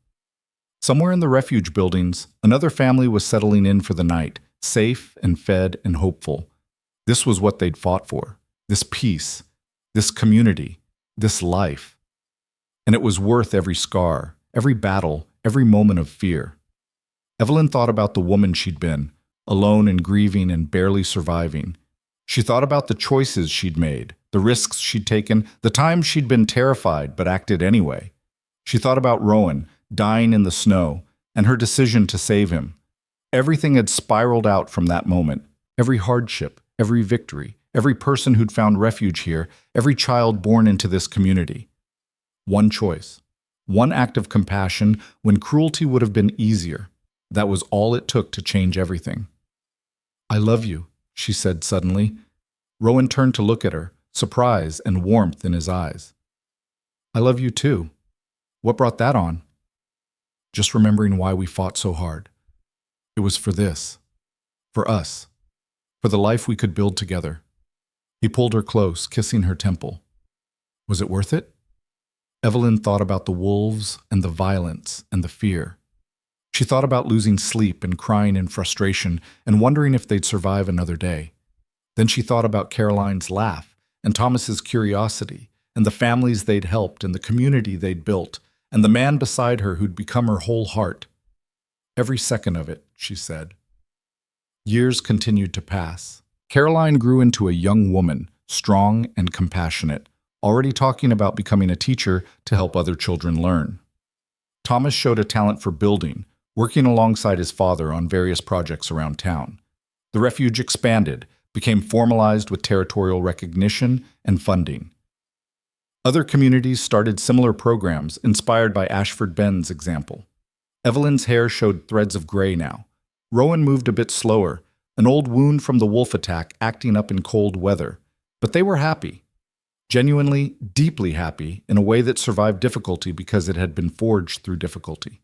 Somewhere in the refuge buildings, another family was settling in for the night, safe and fed and hopeful. This was what they'd fought for, this peace, this community, this life. And it was worth every scar, every battle, every moment of fear. Evelyn thought about the woman she'd been, alone and grieving and barely surviving. She thought about the choices she'd made, the risks she'd taken, the times she'd been terrified but acted anyway. She thought about Rowan, dying in the snow, and her decision to save him. Everything had spiraled out from that moment. Every hardship, every victory, every person who'd found refuge here, every child born into this community. One choice, one act of compassion when cruelty would have been easier. That was all it took to change everything. "I love you," she said suddenly. Rowan turned to look at her, surprise and warmth in his eyes. "I love you too. What brought that on?" "Just remembering why we fought so hard. It was for this. For us. For the life we could build together." He pulled her close, kissing her temple. "Was it worth it?" Evelyn thought about the wolves and the violence and the fear. She thought about losing sleep and crying in frustration and wondering if they'd survive another day. Then she thought about Caroline's laugh and Thomas's curiosity and the families they'd helped and the community they'd built and the man beside her who'd become her whole heart. "Every second of it," she said. Years continued to pass. Caroline grew into a young woman, strong and compassionate, already talking about becoming a teacher to help other children learn. Thomas showed a talent for building, working alongside his father on various projects around town. The refuge expanded, became formalized with territorial recognition and funding. Other communities started similar programs inspired by Ashford Ben's example. Evelyn's hair showed threads of gray now. Rowan moved a bit slower, an old wound from the wolf attack acting up in cold weather. But they were happy. Genuinely, deeply happy in a way that survived difficulty because it had been forged through difficulty.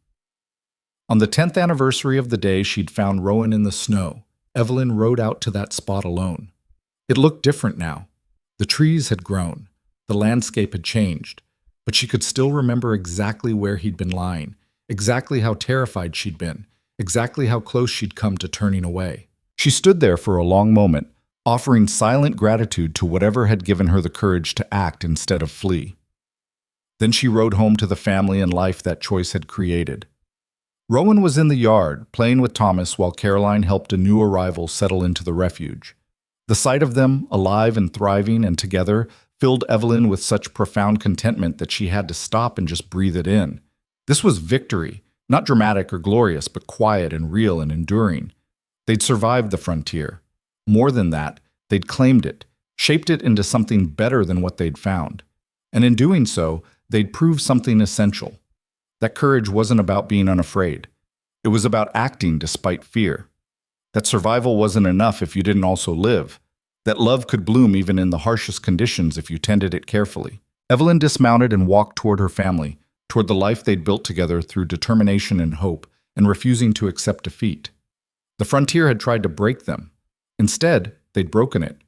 On the 10th anniversary of the day she'd found Rowan in the snow, Evelyn rode out to that spot alone. It looked different now. The trees had grown. The landscape had changed. But she could still remember exactly where he'd been lying, exactly how terrified she'd been, exactly how close she'd come to turning away. She stood there for a long moment, offering silent gratitude to whatever had given her the courage to act instead of flee. Then she rode home to the family and life that choice had created. Rowan was in the yard, playing with Thomas while Caroline helped a new arrival settle into the refuge. The sight of them, alive and thriving and together, filled Evelyn with such profound contentment that she had to stop and just breathe it in. This was victory, not dramatic or glorious, but quiet and real and enduring. They'd survived the frontier. More than that, they'd claimed it, shaped it into something better than what they'd found. And in doing so, they'd proved something essential. That courage wasn't about being unafraid. It was about acting despite fear. that survival wasn't enough if you didn't also live, that love could bloom even in the harshest conditions if you tended it carefully. Evelyn dismounted and walked toward her family, toward the life they'd built together through determination and hope, and refusing to accept defeat. The frontier had tried to break them. Instead, they'd broken it.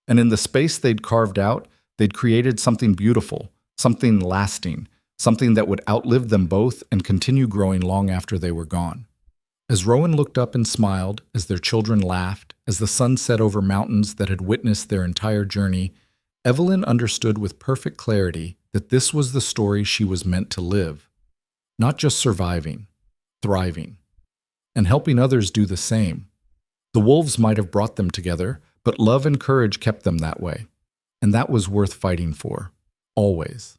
And in the space they'd carved out, they'd created something beautiful, something lasting, something that would outlive them both and continue growing long after they were gone. As Rowan looked up and smiled, as their children laughed, as the sun set over mountains that had witnessed their entire journey, Evelyn understood with perfect clarity that this was the story she was meant to live. Not just surviving, thriving, and helping others do the same. The wolves might have brought them together, but love and courage kept them that way. And that was worth fighting for, always.